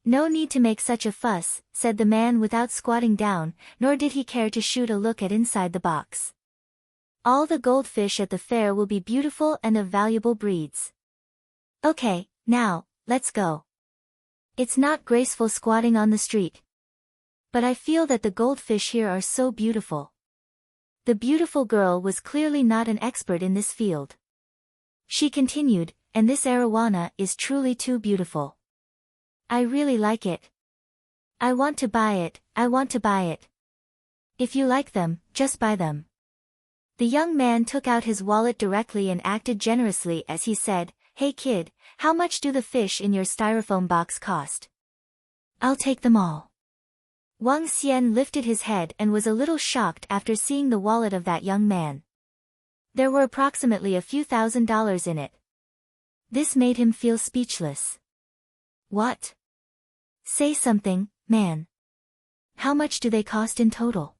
No need to make such a fuss, said the man without squatting down, nor did he care to shoot a look at inside the box. All the goldfish at the fair will be beautiful and of valuable breeds. Okay, now, let's go. It's not graceful squatting on the street. But I feel that the goldfish here are so beautiful. The beautiful girl was clearly not an expert in this field. She continued, and this arowana is truly too beautiful. I really like it. I want to buy it, I want to buy it. If you like them, just buy them. The young man took out his wallet directly and acted generously as he said, Hey kid, how much do the fish in your styrofoam box cost? I'll take them all. Wang Xian lifted his head and was a little shocked after seeing the wallet of that young man. There were approximately a few $1,000s in it. This made him feel speechless. What? Say something, man. How much do they cost in total?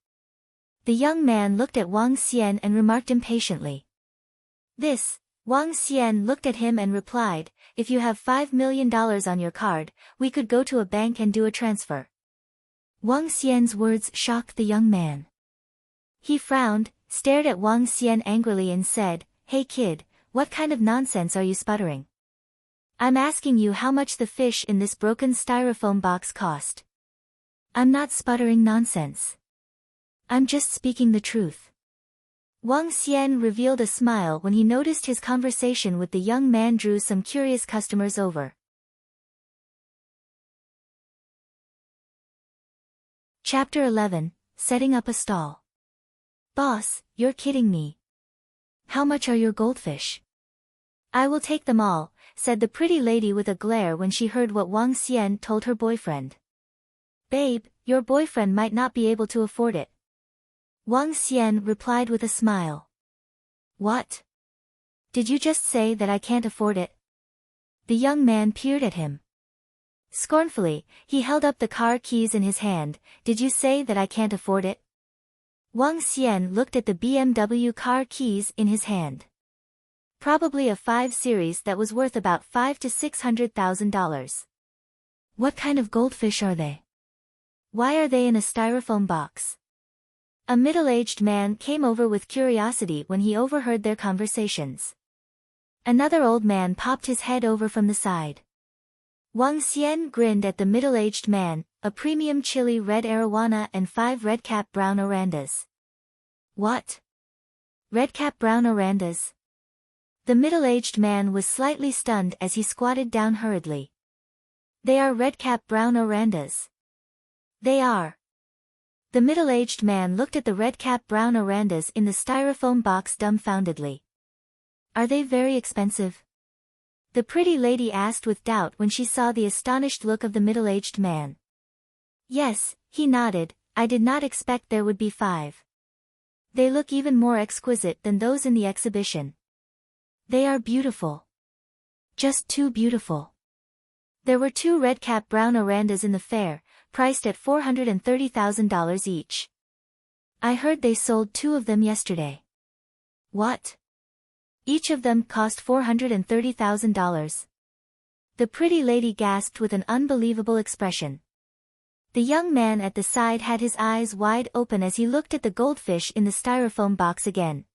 The young man looked at Wang Xian and remarked impatiently. This. Wang Xian looked at him and replied, If you have $5 million on your card, we could go to a bank and do a transfer. Wang Xian's words shocked the young man. He frowned, stared at Wang Xian angrily and said, Hey kid, what kind of nonsense are you sputtering? I'm asking you how much the fish in this broken styrofoam box cost. I'm not sputtering nonsense. I'm just speaking the truth. Wang Xian revealed a smile when he noticed his conversation with the young man drew some curious customers over. Chapter 11, Setting Up a Stall. Boss, you're kidding me. How much are your goldfish? I will take them all, said the pretty lady with a glare when she heard what Wang Xian told her boyfriend. Babe, your boyfriend might not be able to afford it. Wang Xian replied with a smile. What? Did you just say that I can't afford it? The young man peered at him. Scornfully, he held up the car keys in his hand. Did you say that I can't afford it? Wang Xian looked at the BMW car keys in his hand. Probably a 5 Series that was worth about $500,000 to $600,000. What kind of goldfish are they? Why are they in a styrofoam box? A middle-aged man came over with curiosity when he overheard their conversations. Another old man popped his head over from the side. Wang Xian grinned at the middle-aged man, a premium chili red arowana and 5 Redcap brown Orandas. What? Redcap brown Orandas? The middle-aged man was slightly stunned as he squatted down hurriedly. They are Redcap brown Orandas. They are. The middle-aged man looked at the Redcap brown Orandas in the styrofoam box dumbfoundedly. Are they very expensive? The pretty lady asked with doubt when she saw the astonished look of the middle-aged man. Yes, he nodded, I did not expect there would be 5. They look even more exquisite than those in the exhibition. They are beautiful. Just too beautiful. There were 2 Redcap brown Orandas in the fair, priced at $430,000 each. I heard they sold 2 of them yesterday. What? Each of them cost $430,000. The pretty lady gasped with an unbelievable expression. The young man at the side had his eyes wide open as he looked at the goldfish in the styrofoam box again.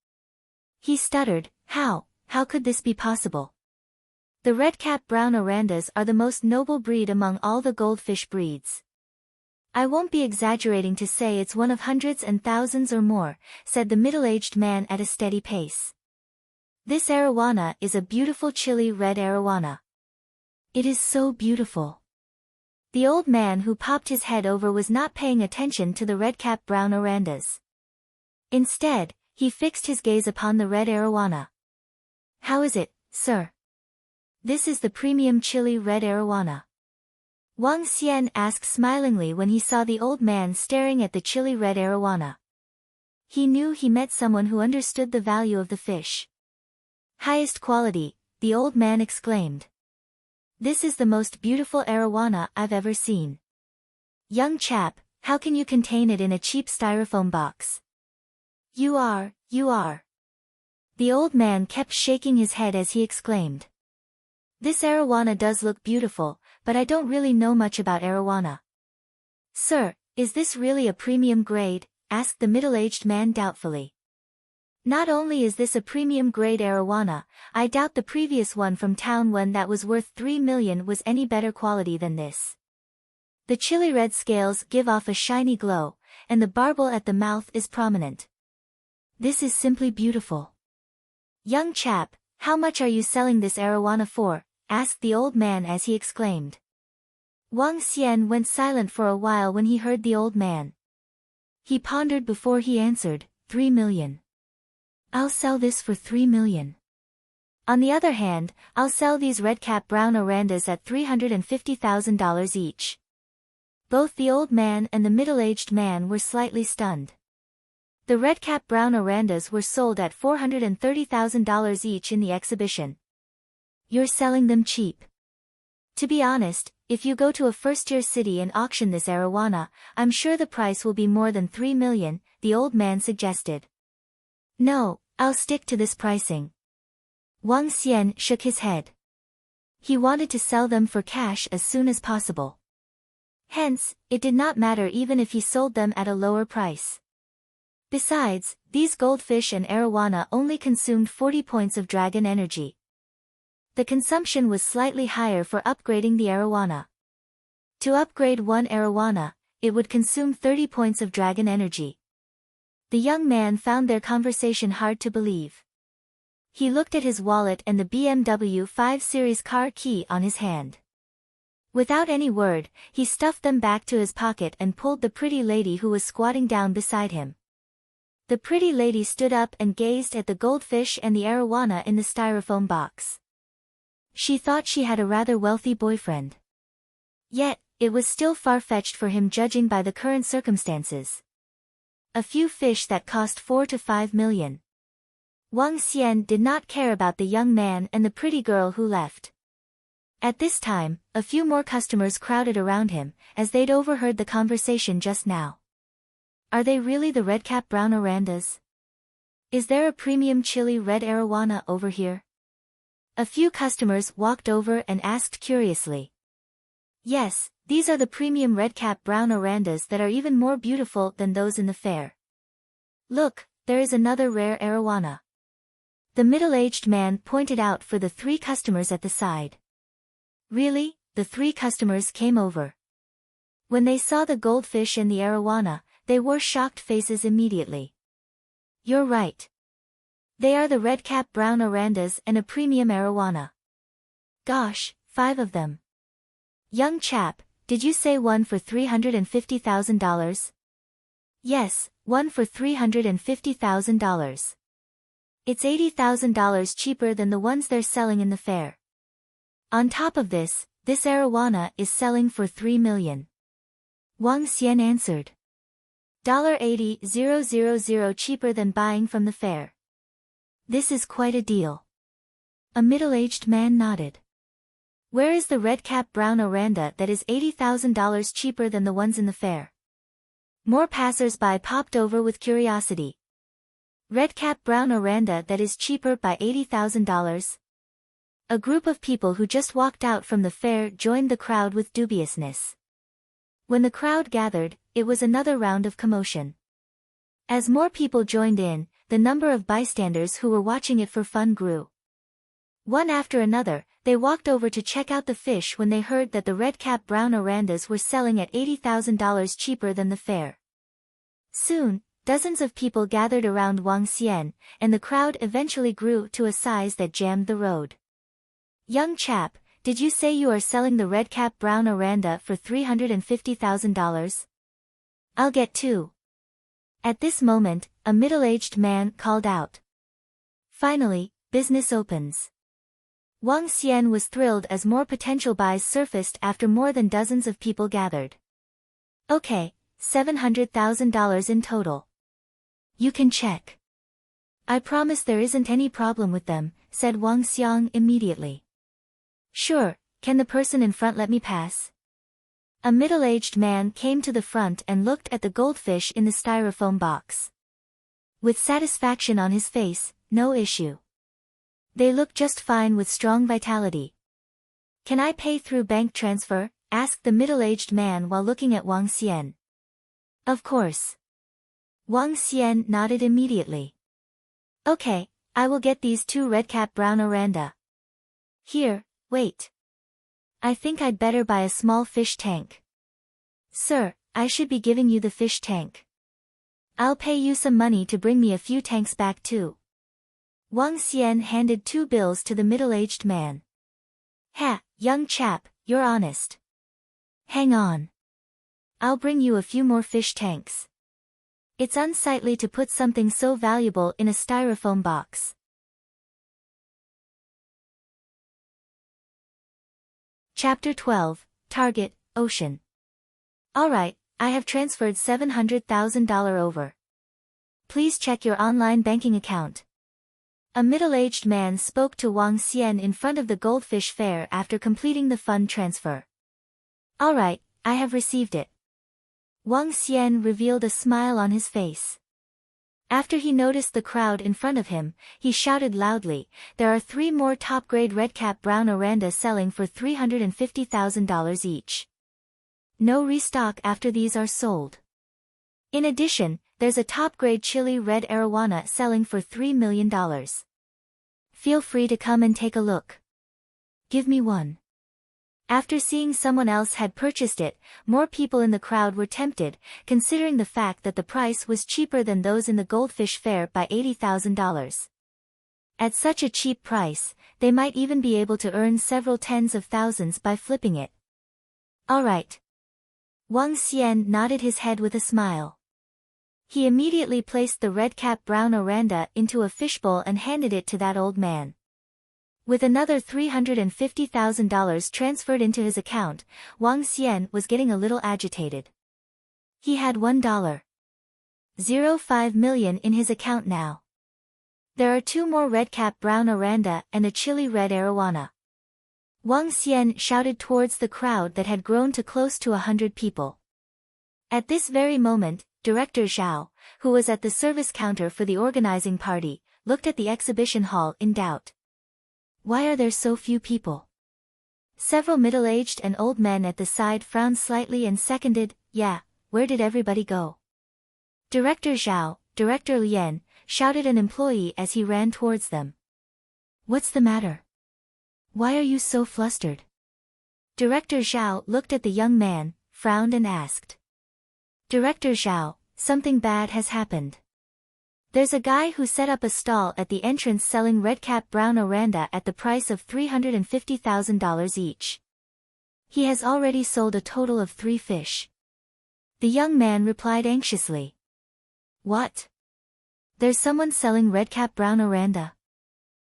He stuttered, How could this be possible? The Redcap brown Orandas are the most noble breed among all the goldfish breeds. I won't be exaggerating to say it's one of hundreds and thousands or more, said the middle-aged man at a steady pace. This arowana is a beautiful chili red arowana. It is so beautiful. The old man who popped his head over was not paying attention to the Redcap brown Orandas. Instead, he fixed his gaze upon the red arowana. How is it, sir? This is the premium chili red arowana. Wang Xian asked smilingly when he saw the old man staring at the chili red arowana. He knew he met someone who understood the value of the fish. Highest quality, the old man exclaimed. This is the most beautiful arowana I've ever seen. Young chap, how can you contain it in a cheap styrofoam box? You are. The old man kept shaking his head as he exclaimed. This arowana does look beautiful, but I don't really know much about arowana. Sir, is this really a premium grade? Asked the middle-aged man doubtfully. Not only is this a premium grade arowana, I doubt the previous one from town one that was worth 3 million was any better quality than this. The chili red scales give off a shiny glow, and the barbel at the mouth is prominent. This is simply beautiful. Young chap, how much are you selling this arowana for? Asked the old man as he exclaimed. Wang Xian went silent for a while when he heard the old man. He pondered before he answered, 3 million. I'll sell this for 3 million. On the other hand, I'll sell these Redcap brown Orandas at $350,000 each. Both the old man and the middle-aged man were slightly stunned. The Redcap brown Orandas were sold at $430,000 each in the exhibition. You're selling them cheap. To be honest, if you go to a first-tier city and auction this Arowana, I'm sure the price will be more than 3 million, the old man suggested. No, I'll stick to this pricing. Wang Xian shook his head. He wanted to sell them for cash as soon as possible. Hence, it did not matter even if he sold them at a lower price. Besides, these Goldfish and Arowana only consumed 40 points of dragon energy. The consumption was slightly higher for upgrading the Arowana. To upgrade one Arowana, it would consume 30 points of dragon energy. The young man found their conversation hard to believe. He looked at his wallet and the BMW 5 Series car key on his hand. Without any word, he stuffed them back to his pocket and pulled the pretty lady who was squatting down beside him. The pretty lady stood up and gazed at the Goldfish and the Arowana in the styrofoam box. She thought she had a rather wealthy boyfriend. Yet, it was still far-fetched for him judging by the current circumstances. A few fish that cost 4 to 5 million. Wang Xian did not care about the young man and the pretty girl who left. At this time, a few more customers crowded around him, as they'd overheard the conversation just now. Are they really the Redcap brown Orandas? Is there a premium chili red Arowana over here? A few customers walked over and asked curiously. Yes, these are the premium Redcap brown Orandas that are even more beautiful than those in the fair. Look, there is another rare Arowana. The middle-aged man pointed out for the 3 customers at the side. Really, the 3 customers came over. When they saw the Goldfish and the Arowana, they wore shocked faces immediately. You're right. They are the Redcap brown Orandas and a premium Arowana. Gosh, 5 of them. Young chap, did you say one for $350,000? Yes, one for $350,000. It's $80,000 cheaper than the ones they're selling in the fair. On top of this Arowana is selling for 3 million. Wang Xian answered. $80,000 cheaper than buying from the fair. This is quite a deal. A middle-aged man nodded. Where is the Redcap brown Oranda that is $80,000 cheaper than the ones in the fair? More passers-by popped over with curiosity. Redcap brown Oranda that is cheaper by $80,000? A group of people who just walked out from the fair joined the crowd with dubiousness. When the crowd gathered, it was another round of commotion. As more people joined in, the number of bystanders who were watching it for fun grew. One after another, they walked over to check out the fish when they heard that the Redcap brown Orandas were selling at $80,000 cheaper than the fair. Soon, dozens of people gathered around Wang Xian, and the crowd eventually grew to a size that jammed the road. Young chap, did you say you are selling the Redcap brown Oranda for $350,000? I'll get 2. At this moment, a middle-aged man called out. Finally, business opens. Wang Xian was thrilled as more potential buys surfaced after more than dozens of people gathered. Okay, $700,000 in total. You can check. I promise there isn't any problem with them, said Wang Xiang immediately. Sure, can the person in front let me pass? A middle-aged man came to the front and looked at the Goldfish in the styrofoam box. With satisfaction on his face, no issue. They look just fine with strong vitality. Can I pay through bank transfer? Asked the middle-aged man while looking at Wang Xian. Of course. Wang Xian nodded immediately. Okay, I will get these 2 Redcap brown Oranda. Here, wait. I think I'd better buy a small fish tank. Sir, I should be giving you the fish tank. I'll pay you some money to bring me a few tanks back too. Wang Xian handed 2 bills to the middle-aged man. Ha, young chap, you're honest. Hang on. I'll bring you a few more fish tanks. It's unsightly to put something so valuable in a styrofoam box. Chapter 12, Target, Ocean. Alright, I have transferred $700,000 over. Please check your online banking account. A middle-aged man spoke to Wang Xian in front of the Goldfish Fair after completing the fund transfer. Alright, I have received it. Wang Xian revealed a smile on his face. After he noticed the crowd in front of him, he shouted loudly, "There are 3 more top-grade Redcap brown Oranda selling for $350,000 each. No restock after these are sold. In addition, there's a top-grade chili red Arowana selling for $3 million. Feel free to come and take a look. Give me one." After seeing someone else had purchased it, more people in the crowd were tempted, considering the fact that the price was cheaper than those in the Goldfish Fair by $80,000. At such a cheap price, they might even be able to earn several tens of thousands by flipping it. Alright. Wang Xian nodded his head with a smile. He immediately placed the Redcap brown Oranda into a fishbowl and handed it to that old man. With another $350,000 transferred into his account, Wang Xian was getting a little agitated. He had $1.05 million in his account now. There are 2 more Redcap brown Oranda and a chili red Arowana. Wang Xian shouted towards the crowd that had grown to close to 100 people. At this very moment, Director Zhao, who was at the service counter for the organizing party, looked at the exhibition hall in doubt. Why are there so few people? Several middle-aged and old men at the side frowned slightly and seconded, "Yeah, where did everybody go?" Director Zhao, Director Lian, shouted an employee as he ran towards them. What's the matter? Why are you so flustered? Director Zhao looked at the young man, frowned and asked. Director Zhao, something bad has happened. There's a guy who set up a stall at the entrance selling Redcap brown Oranda at the price of $350,000 each. He has already sold a total of 3 fish. The young man replied anxiously. What? There's someone selling Redcap brown Oranda?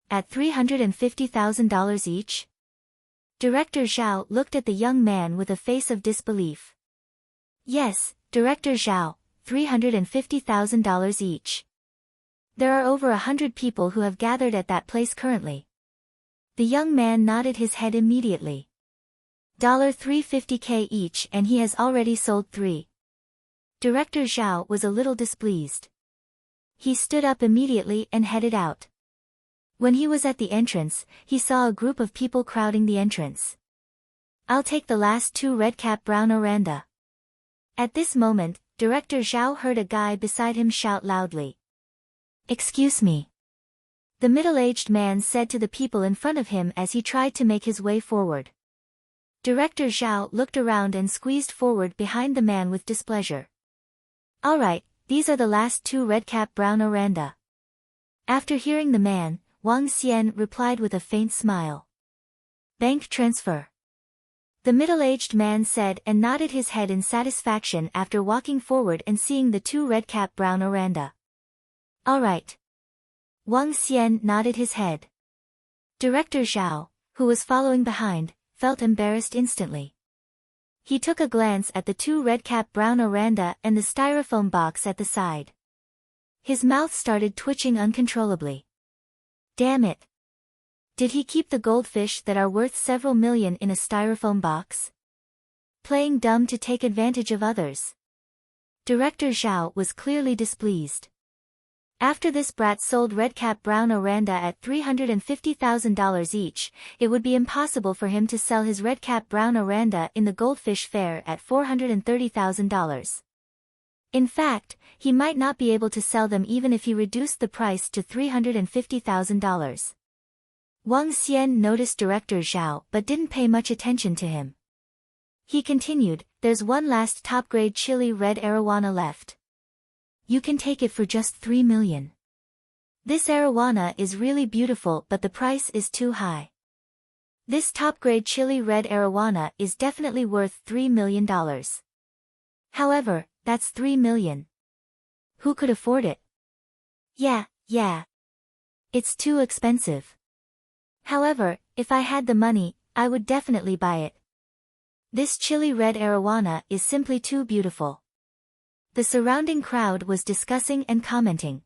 At $350,000 each? Director Zhao looked at the young man with a face of disbelief. Yes, Director Zhao, $350,000 each. There are over 100 people who have gathered at that place currently. The young man nodded his head immediately. $350K each and he has already sold 3. Director Zhao was a little displeased. He stood up immediately and headed out. When he was at the entrance, he saw a group of people crowding the entrance. I'll take the last 2 Redcap brown Oranda. At this moment, Director Zhao heard a guy beside him shout loudly. Excuse me. The middle-aged man said to the people in front of him as he tried to make his way forward. Director Zhao looked around and squeezed forward behind the man with displeasure. Alright, these are the last 2 Redcap brown Oranda. After hearing the man, Wang Xian replied with a faint smile. Bank transfer. The middle-aged man said and nodded his head in satisfaction after walking forward and seeing the 2 Redcap brown Oranda. Alright. Wang Xian nodded his head. Director Zhao, who was following behind, felt embarrassed instantly. He took a glance at the 2 Redcap brown Oranda and the styrofoam box at the side. His mouth started twitching uncontrollably. Damn it. Did he keep the goldfish that are worth several million in a styrofoam box? Playing dumb to take advantage of others. Director Zhao was clearly displeased. After this brat sold Redcap brown Oranda at $350,000 each, it would be impossible for him to sell his Redcap brown Oranda in the Goldfish Fair at $430,000. In fact, he might not be able to sell them even if he reduced the price to $350,000. Wang Xian noticed Director Zhao but didn't pay much attention to him. He continued, there's one last top-grade chili red Arowana left. You can take it for just $3 million. This Arowana is really beautiful but the price is too high. This top-grade chili red arowana is definitely worth $3 million. However, that's $3 million. Who could afford it? Yeah. It's too expensive. However, if I had the money, I would definitely buy it. This chili red arowana is simply too beautiful. The surrounding crowd was discussing and commenting.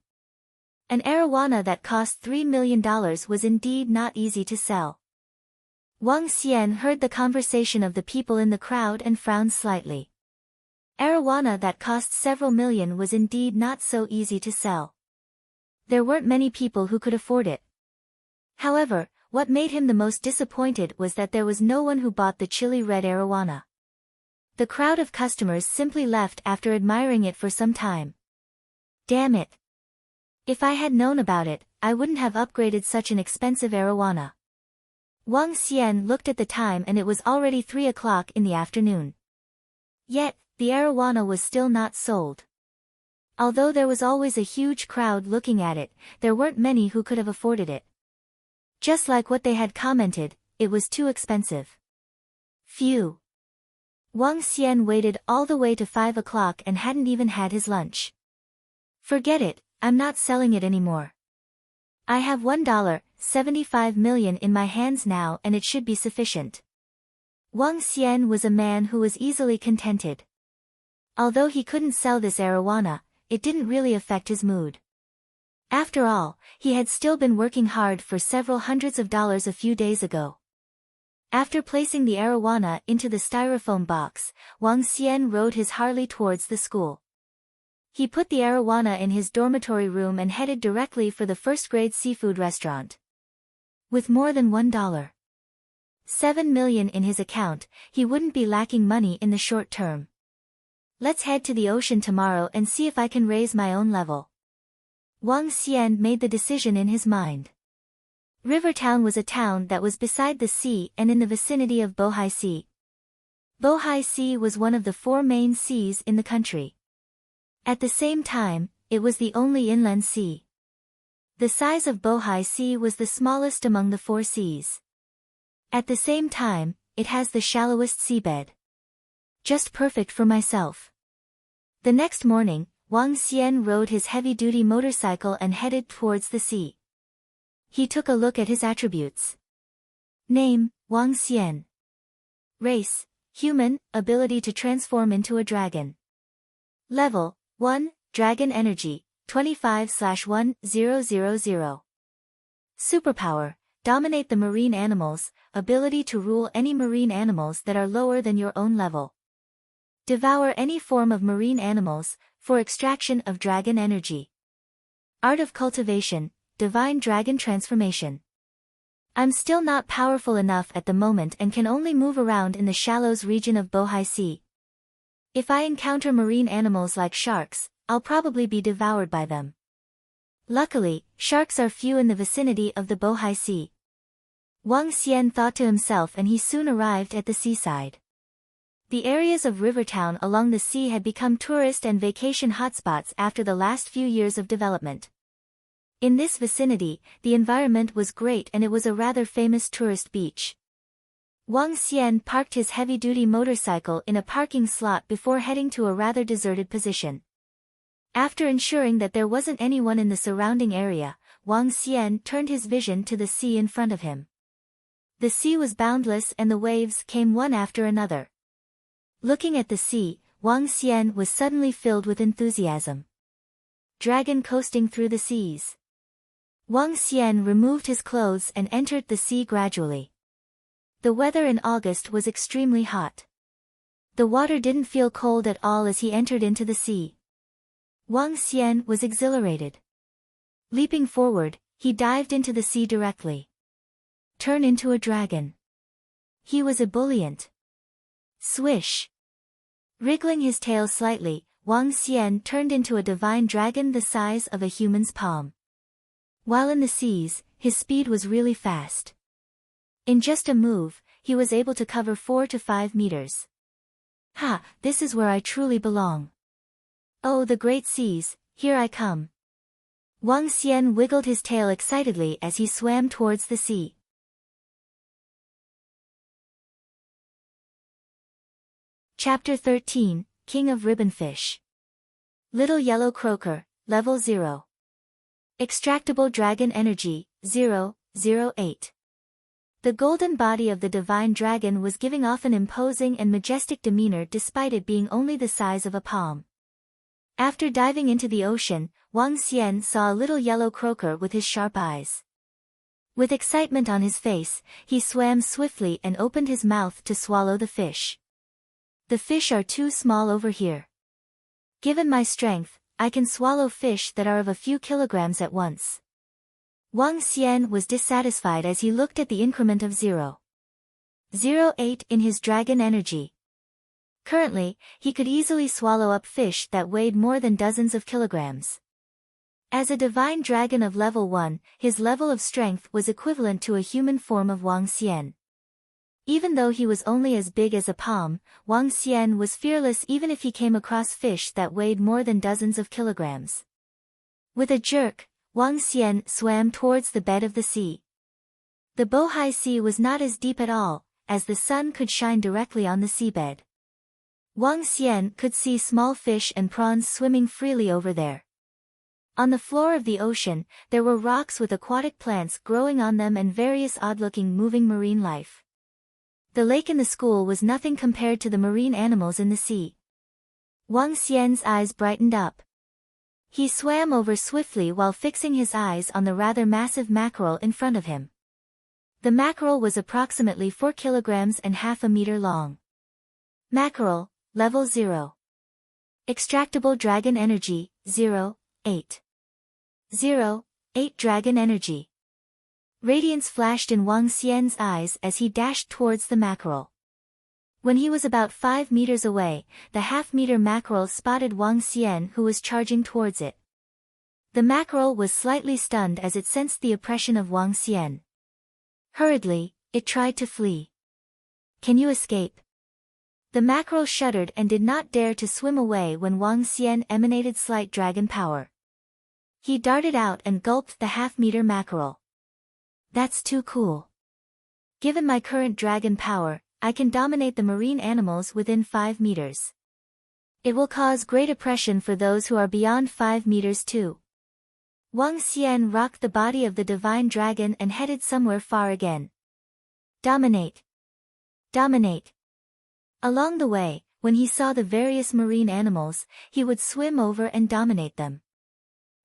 An arowana that cost $3 million was indeed not easy to sell. Wang Xian heard the conversation of the people in the crowd and frowned slightly. Arowana that cost several million was indeed not so easy to sell. There weren't many people who could afford it. However, what made him the most disappointed was that there was no one who bought the chili red arowana. The crowd of customers simply left after admiring it for some time. Damn it. If I had known about it, I wouldn't have upgraded such an expensive arowana. Wang Xian looked at the time and it was already 3 o'clock in the afternoon. Yet, the arowana was still not sold. Although there was always a huge crowd looking at it, there weren't many who could have afforded it. Just like what they had commented, it was too expensive. Phew. Wang Xian waited all the way to 5 o'clock and hadn't even had his lunch. Forget it, I'm not selling it anymore. I have $1.75 million in my hands now and it should be sufficient. Wang Xian was a man who was easily contented. Although he couldn't sell this arowana, it didn't really affect his mood. After all, he had still been working hard for several hundreds of dollars a few days ago. After placing the arowana into the styrofoam box, Wang Xian rode his Harley towards the school. He put the arowana in his dormitory room and headed directly for the first-grade seafood restaurant. With more than $1.7 million in his account, he wouldn't be lacking money in the short term. Let's head to the ocean tomorrow and see if I can raise my own level. Wang Xian made the decision in his mind. Rivertown was a town that was beside the sea and in the vicinity of Bohai Sea. Bohai Sea was one of the 4 main seas in the country. At the same time, it was the only inland sea. The size of Bohai Sea was the smallest among the 4 seas. At the same time, it has the shallowest seabed. Just perfect for myself. The next morning, Wang Xian rode his heavy-duty motorcycle and headed towards the sea. He took a look at his attributes. Name, Wang Xian. Race, human, ability to transform into a dragon. Level, 1, Dragon Energy, 25/1000. Superpower, dominate the marine animals, ability to rule any marine animals that are lower than your own level. Devour any form of marine animals, for extraction of dragon energy. Art of Cultivation, Divine Dragon Transformation. I'm still not powerful enough at the moment and can only move around in the shallows region of Bohai Sea. If I encounter marine animals like sharks, I'll probably be devoured by them. Luckily, sharks are few in the vicinity of the Bohai Sea. Wang Xian thought to himself and he soon arrived at the seaside. The areas of Rivertown along the sea had become tourist and vacation hotspots after the last few years of development. In this vicinity, the environment was great and it was a rather famous tourist beach. Wang Xian parked his heavy-duty motorcycle in a parking slot before heading to a rather deserted position. After ensuring that there wasn't anyone in the surrounding area, Wang Xian turned his vision to the sea in front of him. The sea was boundless and the waves came one after another. Looking at the sea, Wang Xian was suddenly filled with enthusiasm. Dragon coasting through the seas. Wang Xian removed his clothes and entered the sea gradually. The weather in August was extremely hot. The water didn't feel cold at all as he entered into the sea. Wang Xian was exhilarated. Leaping forward, he dived into the sea directly. Turn into a dragon. He was ebullient. Swish. Wriggling his tail slightly, Wang Xian turned into a divine dragon the size of a human's palm. While in the seas, his speed was really fast. In just a move, he was able to cover 4 to 5 meters. Ha, this is where I truly belong. Oh, the great seas, here I come. Wang Xian wiggled his tail excitedly as he swam towards the sea. Chapter 13, King of Ribbonfish. Little Yellow Croaker, Level 0. Extractable Dragon Energy, 008. The golden body of the divine dragon was giving off an imposing and majestic demeanor despite it being only the size of a palm. After diving into the ocean, Wang Xian saw a little yellow croaker with his sharp eyes. With excitement on his face, he swam swiftly and opened his mouth to swallow the fish. The fish are too small over here. Given my strength, I can swallow fish that are of a few kilograms at once. Wang Xian was dissatisfied as he looked at the increment of 0.08 in his dragon energy. Currently, he could easily swallow up fish that weighed more than dozens of kilograms. As a divine dragon of level 1, his level of strength was equivalent to a human form of Wang Xian. Even though he was only as big as a palm, Wang Xian was fearless even if he came across fish that weighed more than dozens of kilograms. With a jerk, Wang Xian swam towards the bed of the sea. The Bohai Sea was not as deep at all, as the sun could shine directly on the seabed. Wang Xian could see small fish and prawns swimming freely over there. On the floor of the ocean, there were rocks with aquatic plants growing on them and various odd-looking moving marine life. The lake in the school was nothing compared to the marine animals in the sea. Wang Xian's eyes brightened up. He swam over swiftly while fixing his eyes on the rather massive mackerel in front of him. The mackerel was approximately 4 kilograms and half a meter long. Mackerel, Level 0. Extractable Dragon Energy, 0.8. 0.8 Dragon Energy. Radiance flashed in Wang Xian's eyes as he dashed towards the mackerel. When he was about 5 meters away, the half-meter mackerel spotted Wang Xian who was charging towards it. The mackerel was slightly stunned as it sensed the oppression of Wang Xian. Hurriedly, it tried to flee. "Can you escape?" The mackerel shuddered and did not dare to swim away when Wang Xian emanated slight dragon power. He darted out and gulped the half-meter mackerel. "That's too cool. Given my current dragon power, I can dominate the marine animals within 5 meters. It will cause great oppression for those who are beyond 5 meters too." Wang Xian rocked the body of the divine dragon and headed somewhere far again. Dominate. Dominate. Along the way, when he saw the various marine animals, he would swim over and dominate them.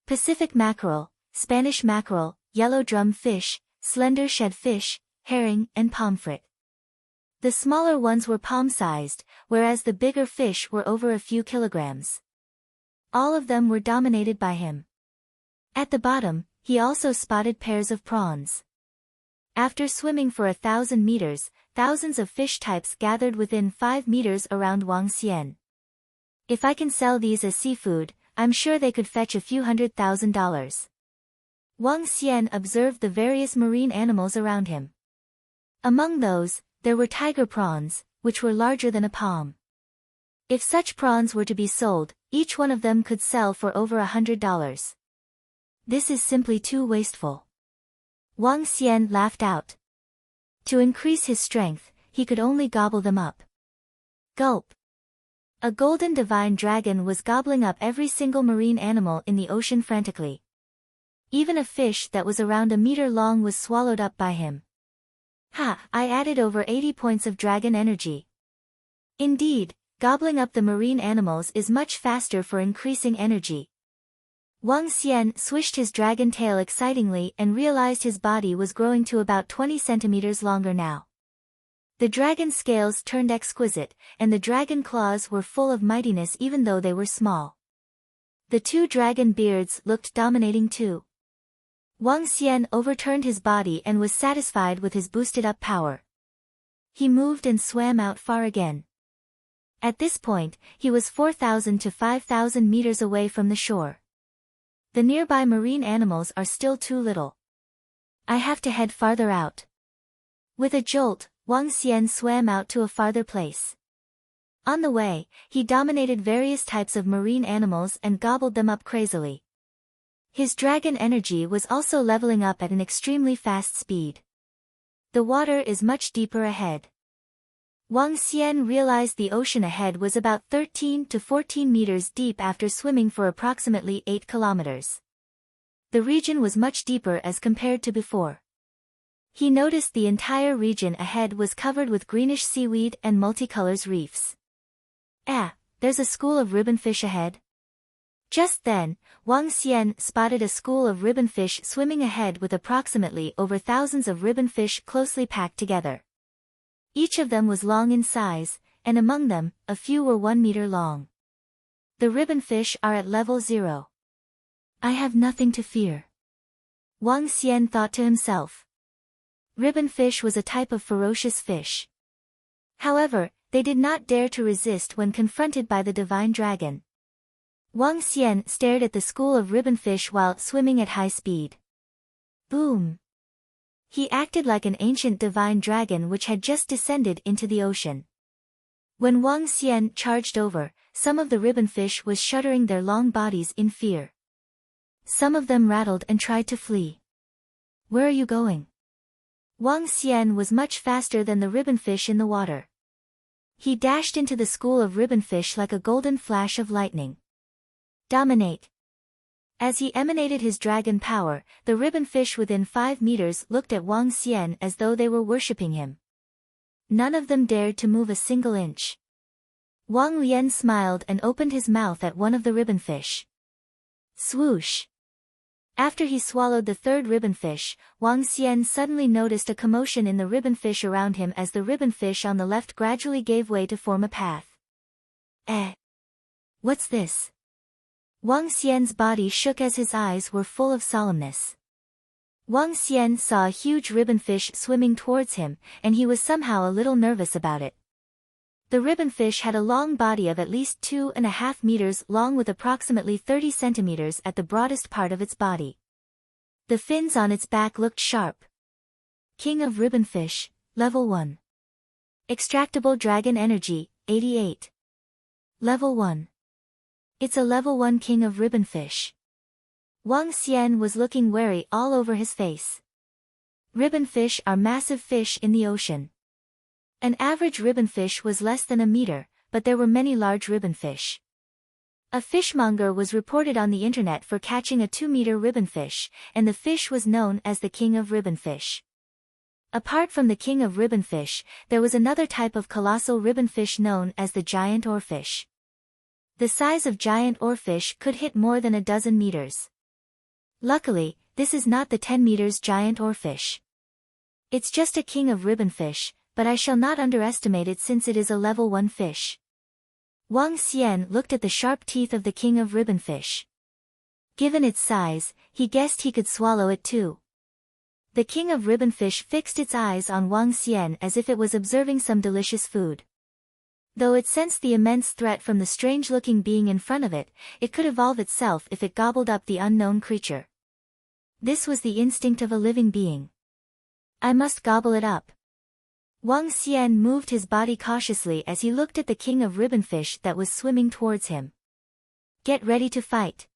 Pacific mackerel, Spanish mackerel, yellow drum fish, slender shellfish, herring, and pomfret. The smaller ones were palm-sized, whereas the bigger fish were over a few kilograms. All of them were dominated by him. At the bottom, he also spotted pairs of prawns. After swimming for 1,000 meters, thousands of fish types gathered within 5 meters around Wang Xian. "If I can sell these as seafood, I'm sure they could fetch a few $100,000. Wang Xian observed the various marine animals around him. Among those, there were tiger prawns, which were larger than a palm. If such prawns were to be sold, each one of them could sell for over $100. This is simply too wasteful. Wang Xian laughed out. To increase his strength, he could only gobble them up. Gulp. A golden divine dragon was gobbling up every single marine animal in the ocean frantically. Even a fish that was around a meter long was swallowed up by him. "Ha, I added over 80 points of dragon energy." Indeed, gobbling up the marine animals is much faster for increasing energy. Wang Xian swished his dragon tail excitingly and realized his body was growing to about 20 centimeters longer now. The dragon scales turned exquisite, and the dragon claws were full of mightiness even though they were small. The 2 dragon beards looked dominating too. Wang Xian overturned his body and was satisfied with his boosted-up power. He moved and swam out far again. At this point, he was 4,000 to 5,000 meters away from the shore. The nearby marine animals are still too little. I have to head farther out. With a jolt, Wang Xian swam out to a farther place. On the way, he dominated various types of marine animals and gobbled them up crazily. His dragon energy was also leveling up at an extremely fast speed. The water is much deeper ahead. Wang Xian realized the ocean ahead was about 13 to 14 meters deep after swimming for approximately 8 kilometers. The region was much deeper as compared to before. He noticed the entire region ahead was covered with greenish seaweed and multicolors reefs. Ah, there's a school of ribbonfish ahead. Just then, Wang Xian spotted a school of ribbonfish swimming ahead with approximately over thousands of ribbonfish closely packed together. Each of them was long in size, and among them, a few were 1 meter long. The ribbonfish are at level 0. I have nothing to fear. Wang Xian thought to himself. Ribbonfish was a type of ferocious fish. However, they did not dare to resist when confronted by the divine dragon. Wang Xian stared at the school of ribbonfish while swimming at high speed. Boom! He acted like an ancient divine dragon which had just descended into the ocean. When Wang Xian charged over, some of the ribbonfish was shuddering their long bodies in fear. Some of them rattled and tried to flee. Where are you going? Wang Xian was much faster than the ribbonfish in the water. He dashed into the school of ribbonfish like a golden flash of lightning. Dominate! As he emanated his dragon power, the ribbonfish within 5 meters looked at Wang Xian as though they were worshipping him. None of them dared to move a single inch. Wang Lian smiled and opened his mouth at one of the ribbonfish. Swoosh! After he swallowed the third ribbonfish, Wang Xian suddenly noticed a commotion in the ribbonfish around him as the ribbonfish on the left gradually gave way to form a path. What's this? Wang Xian's body shook as his eyes were full of solemnness. Wang Xian saw a huge ribbonfish swimming towards him, and he was somehow a little nervous about it. The ribbonfish had a long body of at least 2.5 meters long with approximately 30 centimeters at the broadest part of its body. The fins on its back looked sharp. King of Ribbonfish, Level 1. Extractable Dragon Energy, 88. Level 1. It's a level 1 king of ribbonfish. Wang Xian was looking wary all over his face. Ribbonfish are massive fish in the ocean. An average ribbonfish was less than a meter, but there were many large ribbonfish. A fishmonger was reported on the internet for catching a 2-meter ribbonfish, and the fish was known as the king of ribbonfish. Apart from the king of ribbonfish, there was another type of colossal ribbonfish known as the giant oarfish. The size of giant oarfish could hit more than a dozen meters. Luckily, this is not the 10 meters giant oarfish. It's just a king of ribbonfish, but I shall not underestimate it since it is a level 1 fish. Wang Xian looked at the sharp teeth of the king of ribbonfish. Given its size, he guessed he could swallow it too. The king of ribbonfish fixed its eyes on Wang Xian as if it was observing some delicious food. Though it sensed the immense threat from the strange-looking being in front of it, it could evolve itself if it gobbled up the unknown creature. This was the instinct of a living being. I must gobble it up. Wang Xian moved his body cautiously as he looked at the king of ribbonfish that was swimming towards him. Get ready to fight.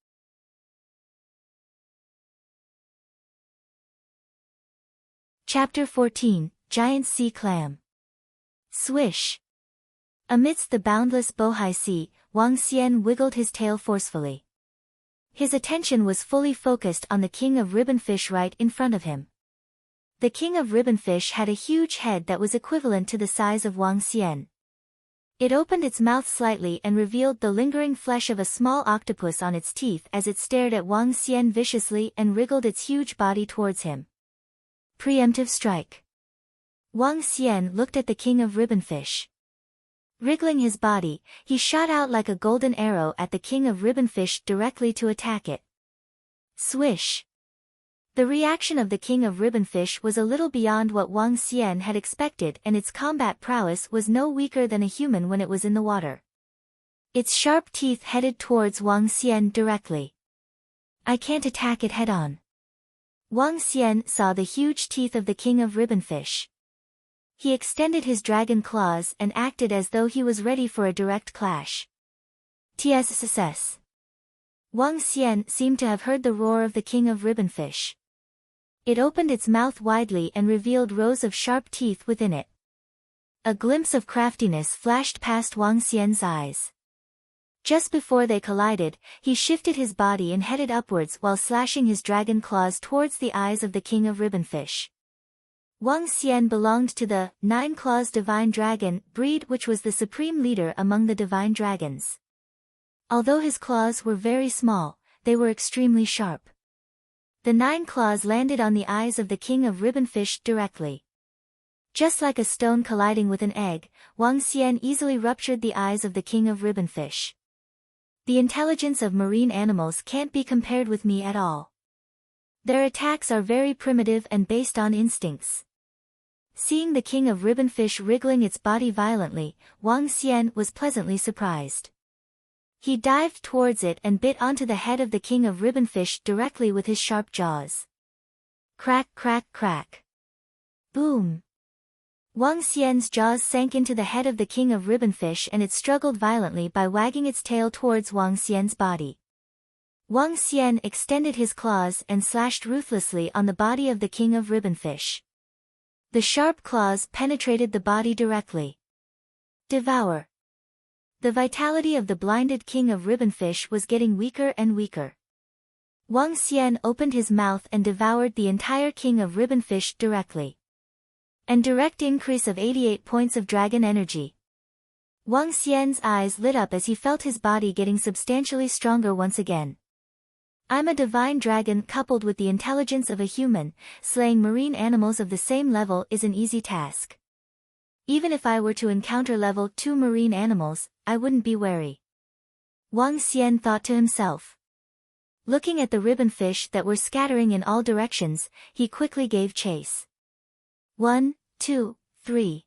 Chapter 14, Giant Sea Clam. Swish! Amidst the boundless Bohai Sea, Wang Xian wiggled his tail forcefully. His attention was fully focused on the king of ribbonfish right in front of him. The king of ribbonfish had a huge head that was equivalent to the size of Wang Xian. It opened its mouth slightly and revealed the lingering flesh of a small octopus on its teeth as it stared at Wang Xian viciously and wriggled its huge body towards him. Preemptive strike. Wang Xian looked at the king of ribbonfish. Wriggling his body, he shot out like a golden arrow at the king of ribbonfish directly to attack it. Swish! The reaction of the king of ribbonfish was a little beyond what Wang Xian had expected, and its combat prowess was no weaker than a human when it was in the water. Its sharp teeth headed towards Wang Xian directly. I can't attack it head-on. Wang Xian saw the huge teeth of the king of ribbonfish. He extended his dragon claws and acted as though he was ready for a direct clash. TSSS. Wang Xian seemed to have heard the roar of the king of ribbonfish. It opened its mouth widely and revealed rows of sharp teeth within it. A glimpse of craftiness flashed past Wang Xian's eyes. Just before they collided, he shifted his body and headed upwards while slashing his dragon claws towards the eyes of the king of Ribbonfish. Wang Xian belonged to the Nine-Claws Divine Dragon breed, which was the supreme leader among the divine dragons. Although his claws were very small, they were extremely sharp. The 9 claws landed on the eyes of the king of Ribbonfish directly. Just like a stone colliding with an egg, Wang Xian easily ruptured the eyes of the king of Ribbonfish. The intelligence of marine animals can't be compared with me at all. Their attacks are very primitive and based on instincts. Seeing the king of Ribbonfish wriggling its body violently, Wang Xian was pleasantly surprised. He dived towards it and bit onto the head of the king of Ribbonfish directly with his sharp jaws. Crack, crack, crack. Boom. Wang Xian's jaws sank into the head of the king of Ribbonfish and it struggled violently by wagging its tail towards Wang Xian's body. Wang Xian extended his claws and slashed ruthlessly on the body of the king of Ribbonfish. The sharp claws penetrated the body directly. Devour. The vitality of the blinded king of Ribbonfish was getting weaker and weaker. Wang Xian opened his mouth and devoured the entire king of Ribbonfish directly. And direct increase of 88 points of dragon energy. Wang Xian's eyes lit up as he felt his body getting substantially stronger once again. I'm a divine dragon coupled with the intelligence of a human, slaying marine animals of the same level is an easy task. Even if I were to encounter level 2 marine animals, I wouldn't be wary. Wang Xian thought to himself. Looking at the ribbonfish that were scattering in all directions, he quickly gave chase. 1, 2, 3.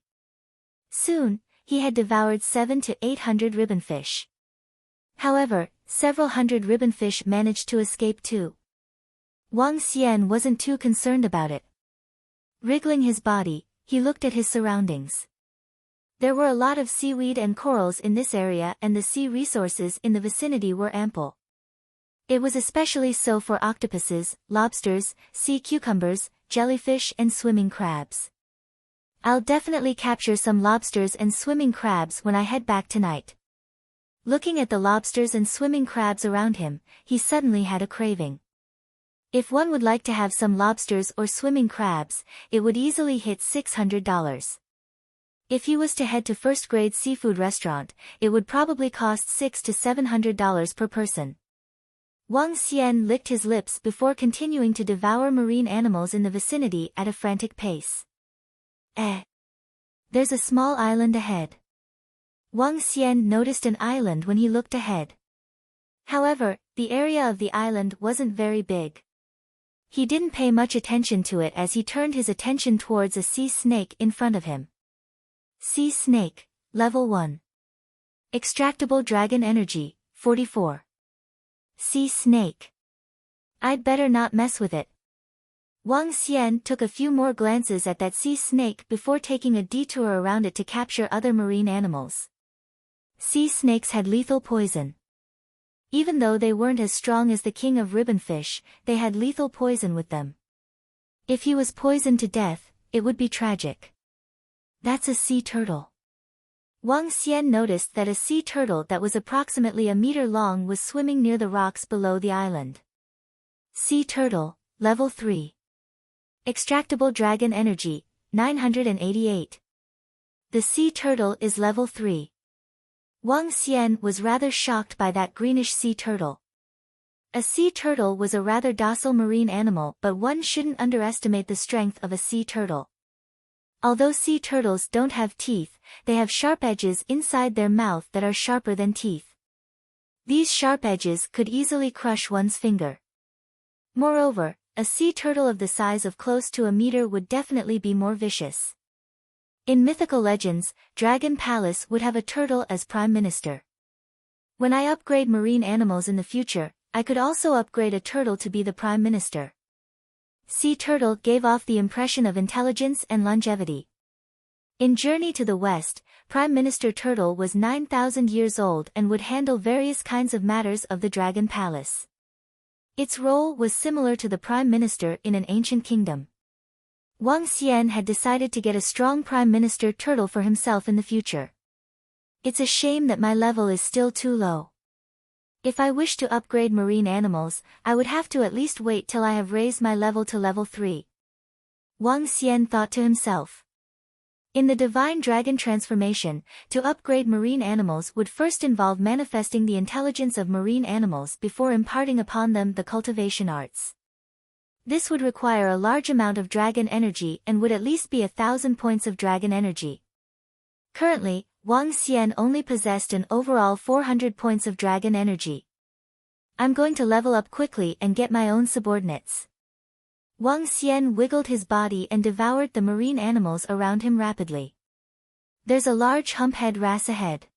Soon, he had devoured 700 to 800 ribbonfish. However, several hundred ribbonfish managed to escape too. Wang Xian wasn't too concerned about it. Wriggling his body, he looked at his surroundings. There were a lot of seaweed and corals in this area and the sea resources in the vicinity were ample. It was especially so for octopuses, lobsters, sea cucumbers, jellyfish and swimming crabs. I'll definitely capture some lobsters and swimming crabs when I head back tonight. Looking at the lobsters and swimming crabs around him, he suddenly had a craving. If one would like to have some lobsters or swimming crabs, it would easily hit $600. If he was to head to first-grade seafood restaurant, it would probably cost $600 to $700 per person. Wang Xian licked his lips before continuing to devour marine animals in the vicinity at a frantic pace. There's a small island ahead. Wang Xian noticed an island when he looked ahead. However, the area of the island wasn't very big. He didn't pay much attention to it as he turned his attention towards a sea snake in front of him. Sea snake, level 1. Extractable dragon energy, 44. Sea snake. I'd better not mess with it. Wang Xian took a few more glances at that sea snake before taking a detour around it to capture other marine animals. Sea snakes had lethal poison. Even though they weren't as strong as the king of ribbonfish, they had lethal poison with them. If he was poisoned to death, it would be tragic. That's a sea turtle. Wang Xian noticed that a sea turtle that was approximately a meter long was swimming near the rocks below the island. Sea turtle, level 3. Extractable dragon energy, 988. The sea turtle is level 3. Wang Xian was rather shocked by that greenish sea turtle. A sea turtle was a rather docile marine animal, but one shouldn't underestimate the strength of a sea turtle. Although sea turtles don't have teeth, they have sharp edges inside their mouth that are sharper than teeth. These sharp edges could easily crush one's finger. Moreover, a sea turtle of the size of close to a meter would definitely be more vicious. In mythical legends, Dragon Palace would have a turtle as prime minister. When I upgrade marine animals in the future, I could also upgrade a turtle to be the prime minister. Sea turtle gave off the impression of intelligence and longevity. In Journey to the West, Prime Minister Turtle was 9,000 years old and would handle various kinds of matters of the Dragon Palace. Its role was similar to the Prime Minister in an ancient kingdom. Wang Xian had decided to get a strong Prime Minister turtle for himself in the future. It's a shame that my level is still too low. If I wish to upgrade marine animals, I would have to at least wait till I have raised my level to level 3. Wang Xian thought to himself. In the Divine Dragon transformation, to upgrade marine animals would first involve manifesting the intelligence of marine animals before imparting upon them the cultivation arts. This would require a large amount of dragon energy and would at least be 1,000 points of dragon energy. Currently, Wang Xian only possessed an overall 400 points of dragon energy. I'm going to level up quickly and get my own subordinates. Wang Xian wiggled his body and devoured the marine animals around him rapidly. There's a large humphead wrasse ahead.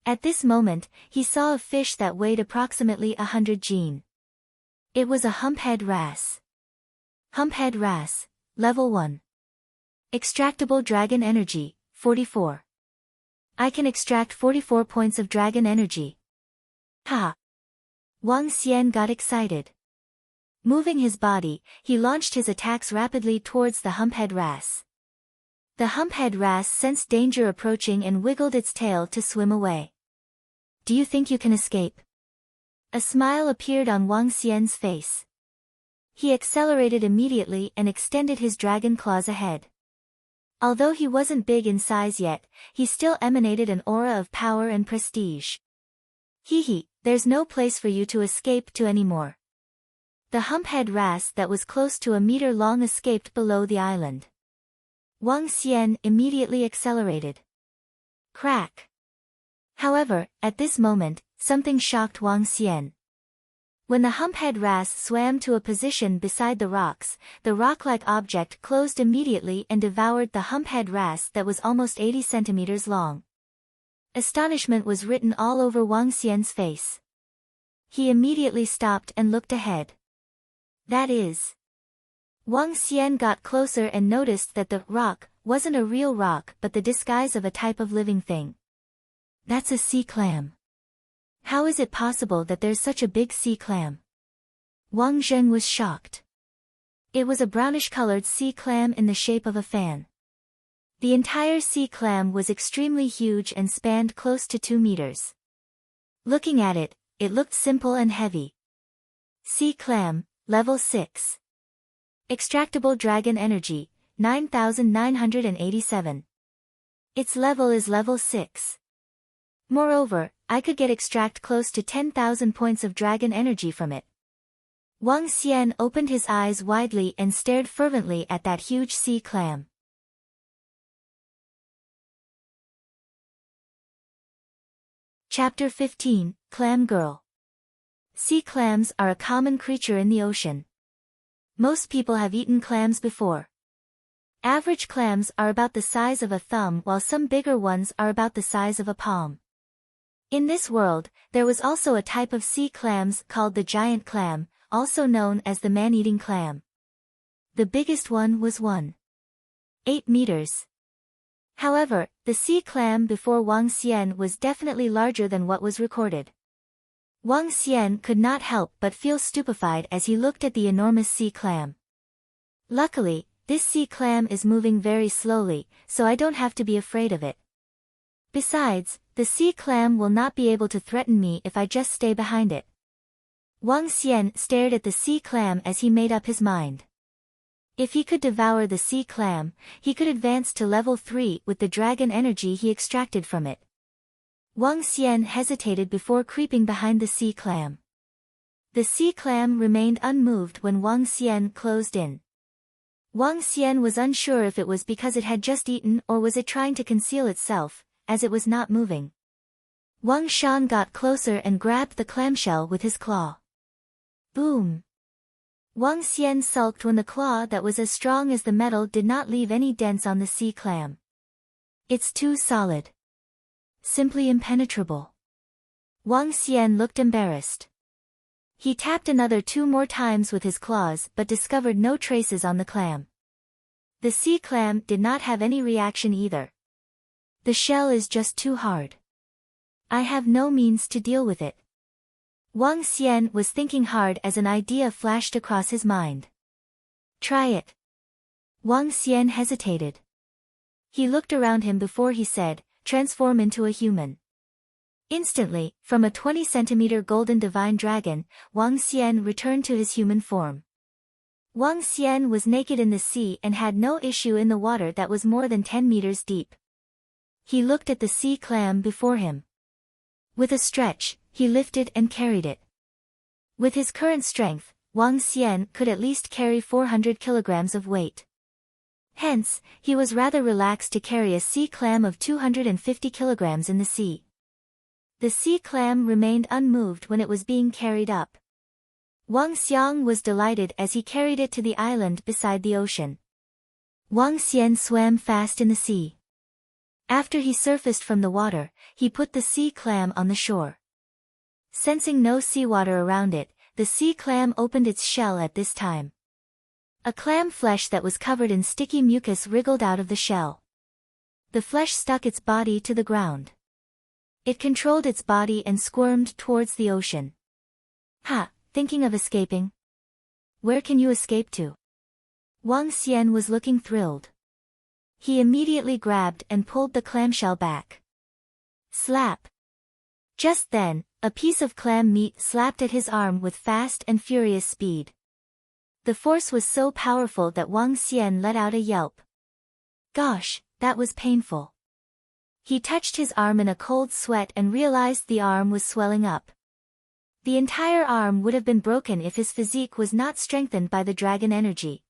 At this moment, he saw a fish that weighed approximately 100 jin. It was a humphead wrasse. Humphead wrasse, level 1. Extractable dragon energy, 44. I can extract 44 points of dragon energy. Ha! Wang Xian got excited. Moving his body, he launched his attacks rapidly towards the humphead wrasse. The humphead wrasse sensed danger approaching and wiggled its tail to swim away. Do you think you can escape? A smile appeared on Wang Xian's face. He accelerated immediately and extended his dragon claws ahead. Although he wasn't big in size yet, he still emanated an aura of power and prestige. Hee, there's no place for you to escape to anymore. The humphead wrasse that was close to a meter long escaped below the island. Wang Xian immediately accelerated. Crack! However, at this moment, something shocked Wang Xian. When the humphead wrasse swam to a position beside the rocks, the rock-like object closed immediately and devoured the humphead wrasse that was almost 80 centimeters long. Astonishment was written all over Wang Xian's face. He immediately stopped and looked ahead. That is. Wang Xian got closer and noticed that the rock wasn't a real rock but the disguise of a type of living thing. That's a sea clam. How is it possible that there's such a big sea clam? Wang Zheng was shocked. It was a brownish-colored sea clam in the shape of a fan. The entire sea clam was extremely huge and spanned close to 2 meters. Looking at it, it looked simple and heavy. Sea clam, level 6. Extractable dragon energy, 9,987. Its level is level 6. Moreover, I could extract close to 10,000 points of dragon energy from it. Wang Xian opened his eyes widely and stared fervently at that huge sea clam. Chapter 15, Clam Girl. Sea clams are a common creature in the ocean. Most people have eaten clams before. Average clams are about the size of a thumb while some bigger ones are about the size of a palm. In this world, there was also a type of sea clams called the giant clam, also known as the man-eating clam. The biggest one was 1.8 meters. However, the sea clam before Wang Xian was definitely larger than what was recorded. Wang Xian could not help but feel stupefied as he looked at the enormous sea clam. Luckily, this sea clam is moving very slowly, so I don't have to be afraid of it. Besides, the sea clam will not be able to threaten me if I just stay behind it. Wang Xian stared at the sea clam as he made up his mind. If he could devour the sea clam, he could advance to level 3 with the dragon energy he extracted from it. Wang Xian hesitated before creeping behind the sea clam. The sea clam remained unmoved when Wang Xian closed in. Wang Xian was unsure if it was because it had just eaten or was it trying to conceal itself, as it was not moving. Wang Shan got closer and grabbed the clamshell with his claw. Boom! Wang Xian sulked when the claw that was as strong as the metal did not leave any dents on the sea clam. It's too solid. Simply impenetrable. Wang Xian looked embarrassed. He tapped another 2 more times with his claws but discovered no traces on the clam. The sea clam did not have any reaction either. The shell is just too hard. I have no means to deal with it. Wang Xian was thinking hard as an idea flashed across his mind. Try it. Wang Xian hesitated. He looked around him before he said, "Transform into a human." Instantly, from a 20-centimeter golden divine dragon, Wang Xian returned to his human form. Wang Xian was naked in the sea and had no issue in the water that was more than 10 meters deep. He looked at the sea clam before him. With a stretch, he lifted and carried it. With his current strength, Wang Xian could at least carry 400 kilograms of weight. Hence, he was rather relaxed to carry a sea clam of 250 kilograms in the sea. The sea clam remained unmoved when it was being carried up. Wang Xiang was delighted as he carried it to the island beside the ocean. Wang Xian swam fast in the sea. After he surfaced from the water, he put the sea clam on the shore. Sensing no seawater around it, the sea clam opened its shell at this time. A clam flesh that was covered in sticky mucus wriggled out of the shell. The flesh stuck its body to the ground. It controlled its body and squirmed towards the ocean. "Ha, thinking of escaping? Where can you escape to?" Wang Xian was looking thrilled. He immediately grabbed and pulled the clamshell back. Slap! Just then, a piece of clam meat slapped at his arm with fast and furious speed. The force was so powerful that Wang Xian let out a yelp. Gosh, that was painful. He touched his arm in a cold sweat and realized the arm was swelling up. The entire arm would have been broken if his physique was not strengthened by the dragon energy.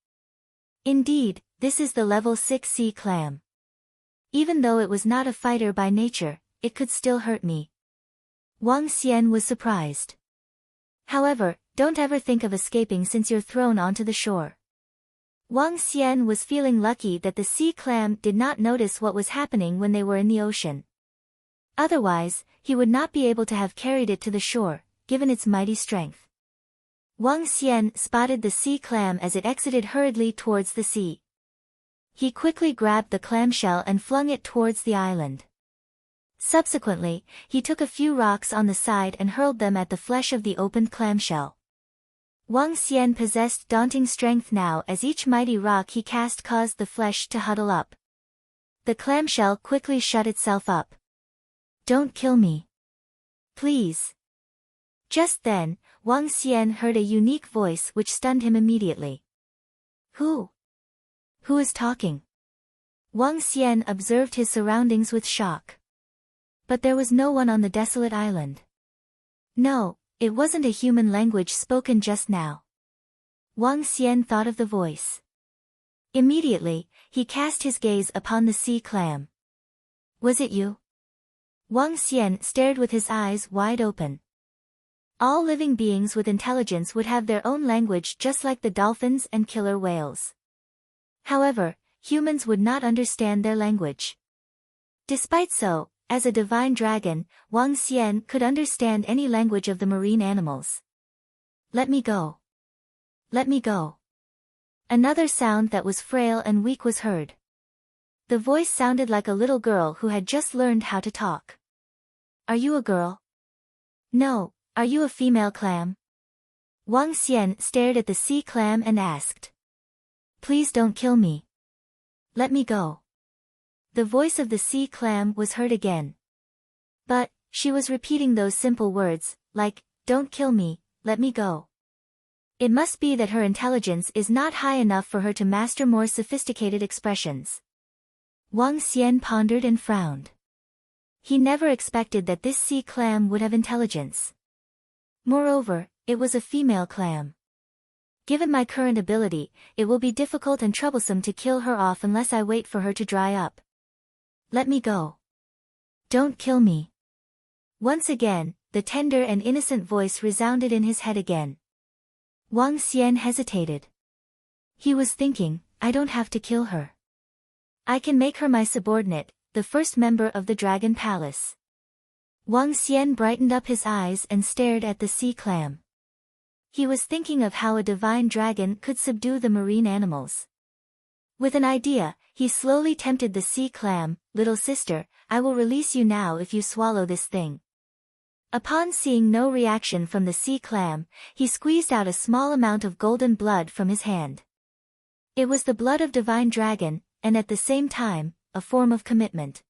Indeed, this is the level 6 sea clam. Even though it was not a fighter by nature, it could still hurt me. Wang Xian was surprised. However, don't ever think of escaping since you're thrown onto the shore. Wang Xian was feeling lucky that the sea clam did not notice what was happening when they were in the ocean. Otherwise, he would not be able to have carried it to the shore, given its mighty strength. Wang Xian spotted the sea clam as it exited hurriedly towards the sea. He quickly grabbed the clamshell and flung it towards the island. Subsequently, he took a few rocks on the side and hurled them at the flesh of the opened clamshell. Wang Xian possessed daunting strength now as each mighty rock he cast caused the flesh to huddle up. The clamshell quickly shut itself up. "Don't kill me. Please." Just then, Wang Xian heard a unique voice which stunned him immediately. Who is talking? Wang Xian observed his surroundings with shock. But there was no one on the desolate island. No, it wasn't a human language spoken just now. Wang Xian thought of the voice. Immediately, he cast his gaze upon the sea clam. Was it you? Wang Xian stared with his eyes wide open. All living beings with intelligence would have their own language just like the dolphins and killer whales. However, humans would not understand their language. Despite so, as a divine dragon, Wang Xian could understand any language of the marine animals. "Let me go. Let me go." Another sound that was frail and weak was heard. The voice sounded like a little girl who had just learned how to talk. "Are you a girl?" "No, are you a female clam?" Wang Xian stared at the sea clam and asked. "Please don't kill me. Let me go." The voice of the sea clam was heard again. But, she was repeating those simple words, like, "Don't kill me, let me go." It must be that her intelligence is not high enough for her to master more sophisticated expressions. Wang Xian pondered and frowned. He never expected that this sea clam would have intelligence. Moreover, it was a female clam. Given my current ability, it will be difficult and troublesome to kill her off unless I wait for her to dry up. Let me go. Don't kill me. Once again, the tender and innocent voice resounded in his head again. Wang Xian hesitated. He was thinking, I don't have to kill her. I can make her my subordinate, the first member of the Dragon Palace. Wang Xian brightened up his eyes and stared at the sea clam. He was thinking of how a divine dragon could subdue the marine animals. With an idea, he slowly tempted the sea clam, "Little sister, I will release you now if you swallow this thing." Upon seeing no reaction from the sea clam, he squeezed out a small amount of golden blood from his hand. It was the blood of Divine Dragon, and at the same time, a form of commitment.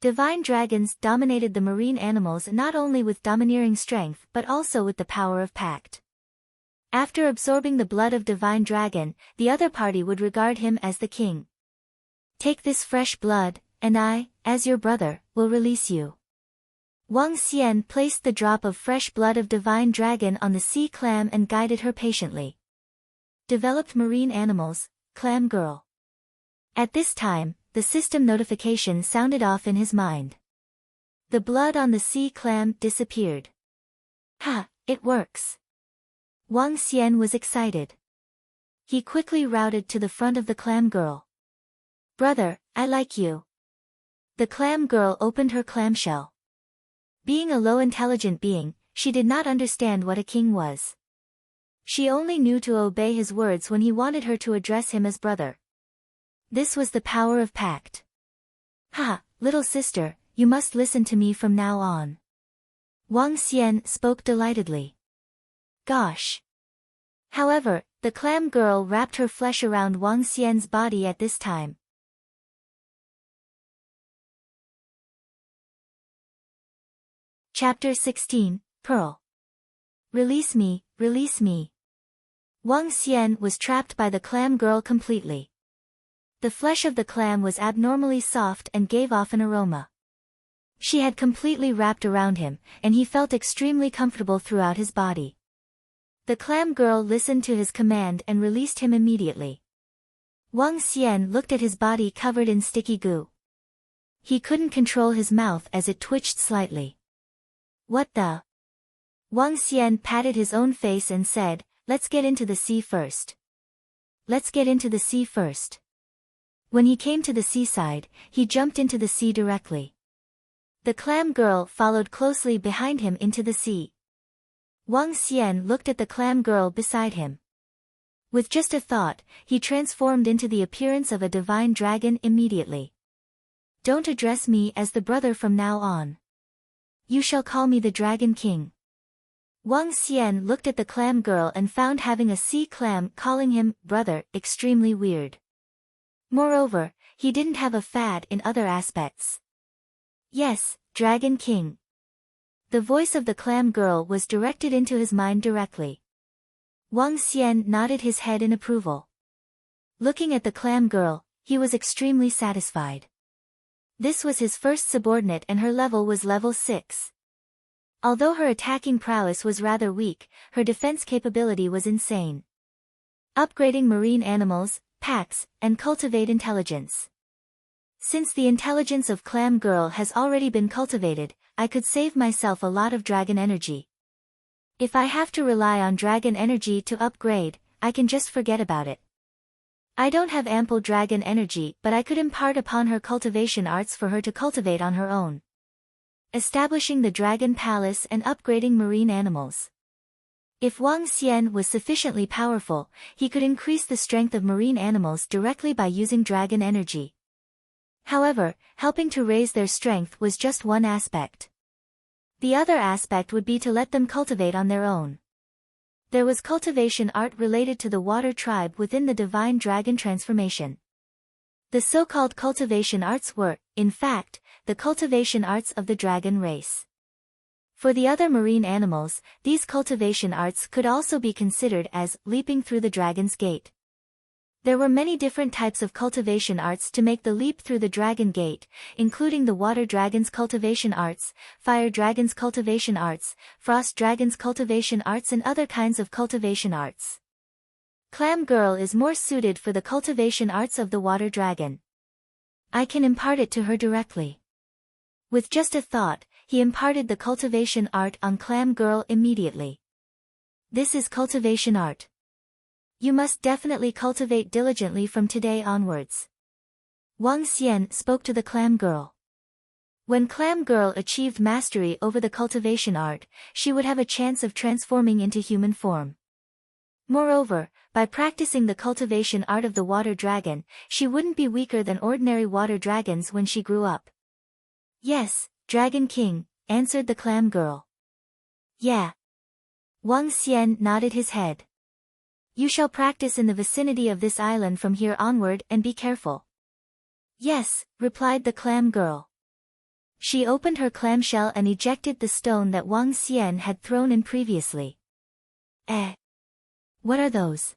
Divine dragons dominated the marine animals not only with domineering strength but also with the power of pact. After absorbing the blood of Divine Dragon, the other party would regard him as the king. Take this fresh blood, and I, as your brother, will release you. Wang Xian placed the drop of fresh blood of Divine Dragon on the sea clam and guided her patiently. Developed marine animals, Clam Girl. At this time, the system notification sounded off in his mind. The blood on the sea clam disappeared. Ha, it works. Wang Xian was excited. He quickly routed to the front of the Clam Girl. Brother, I like you. The Clam Girl opened her clamshell. Being a low-intelligent being, she did not understand what a king was. She only knew to obey his words when he wanted her to address him as brother. This was the power of pact. Ha, little sister, you must listen to me from now on. Wang Xian spoke delightedly. Gosh. However, the Clam Girl wrapped her flesh around Wang Xian's body at this time. Chapter 16, Pearl. Release me, release me. Wang Xian was trapped by the Clam Girl completely. The flesh of the clam was abnormally soft and gave off an aroma. She had completely wrapped around him, and he felt extremely comfortable throughout his body. The Clam Girl listened to his command and released him immediately. Wang Xian looked at his body covered in sticky goo. He couldn't control his mouth as it twitched slightly. What the? Wang Xian patted his own face and said, let's get into the sea first. Let's get into the sea first. When he came to the seaside, he jumped into the sea directly. The Clam Girl followed closely behind him into the sea. Wang Xian looked at the Clam Girl beside him. With just a thought, he transformed into the appearance of a divine dragon immediately. Don't address me as the brother from now on. You shall call me the Dragon King. Wang Xian looked at the Clam Girl and found having a sea clam calling him brother extremely weird. Moreover, he didn't have a fad in other aspects. Yes, Dragon King. The voice of the Clam Girl was directed into his mind directly. Wang Xian nodded his head in approval. Looking at the Clam Girl, he was extremely satisfied. This was his first subordinate and her level was level 6. Although her attacking prowess was rather weak, her defense capability was insane. Upgrading marine animals, packs, and cultivate intelligence. Since the intelligence of Clam Girl has already been cultivated, I could save myself a lot of dragon energy. If I have to rely on dragon energy to upgrade, I can just forget about it. I don't have ample dragon energy, but I could impart upon her cultivation arts for her to cultivate on her own. Establishing the Dragon Palace and upgrading marine animals. If Wang Xian was sufficiently powerful, he could increase the strength of marine animals directly by using dragon energy. However, helping to raise their strength was just one aspect. The other aspect would be to let them cultivate on their own. There was cultivation art related to the water tribe within the divine dragon transformation. The so-called cultivation arts were, in fact, the cultivation arts of the dragon race. For the other marine animals, these cultivation arts could also be considered as leaping through the dragon's gate. There were many different types of cultivation arts to make the leap through the dragon gate, including the water dragon's cultivation arts, fire dragon's cultivation arts, frost dragon's cultivation arts and other kinds of cultivation arts. Clam Girl is more suited for the cultivation arts of the water dragon. I can impart it to her directly. With just a thought, he imparted the cultivation art on Clam Girl immediately. This is cultivation art. You must definitely cultivate diligently from today onwards. Wang Xian spoke to the Clam Girl. When Clam Girl achieved mastery over the cultivation art, she would have a chance of transforming into human form. Moreover, by practicing the cultivation art of the water dragon, she wouldn't be weaker than ordinary water dragons when she grew up. Yes, Dragon King, answered the Clam Girl. Yeah. Wang Xian nodded his head. You shall practice in the vicinity of this island from here onward and be careful. Yes, replied the clam girl. She opened her clamshell and ejected the stone that Wang Xian had thrown in previously. What are those?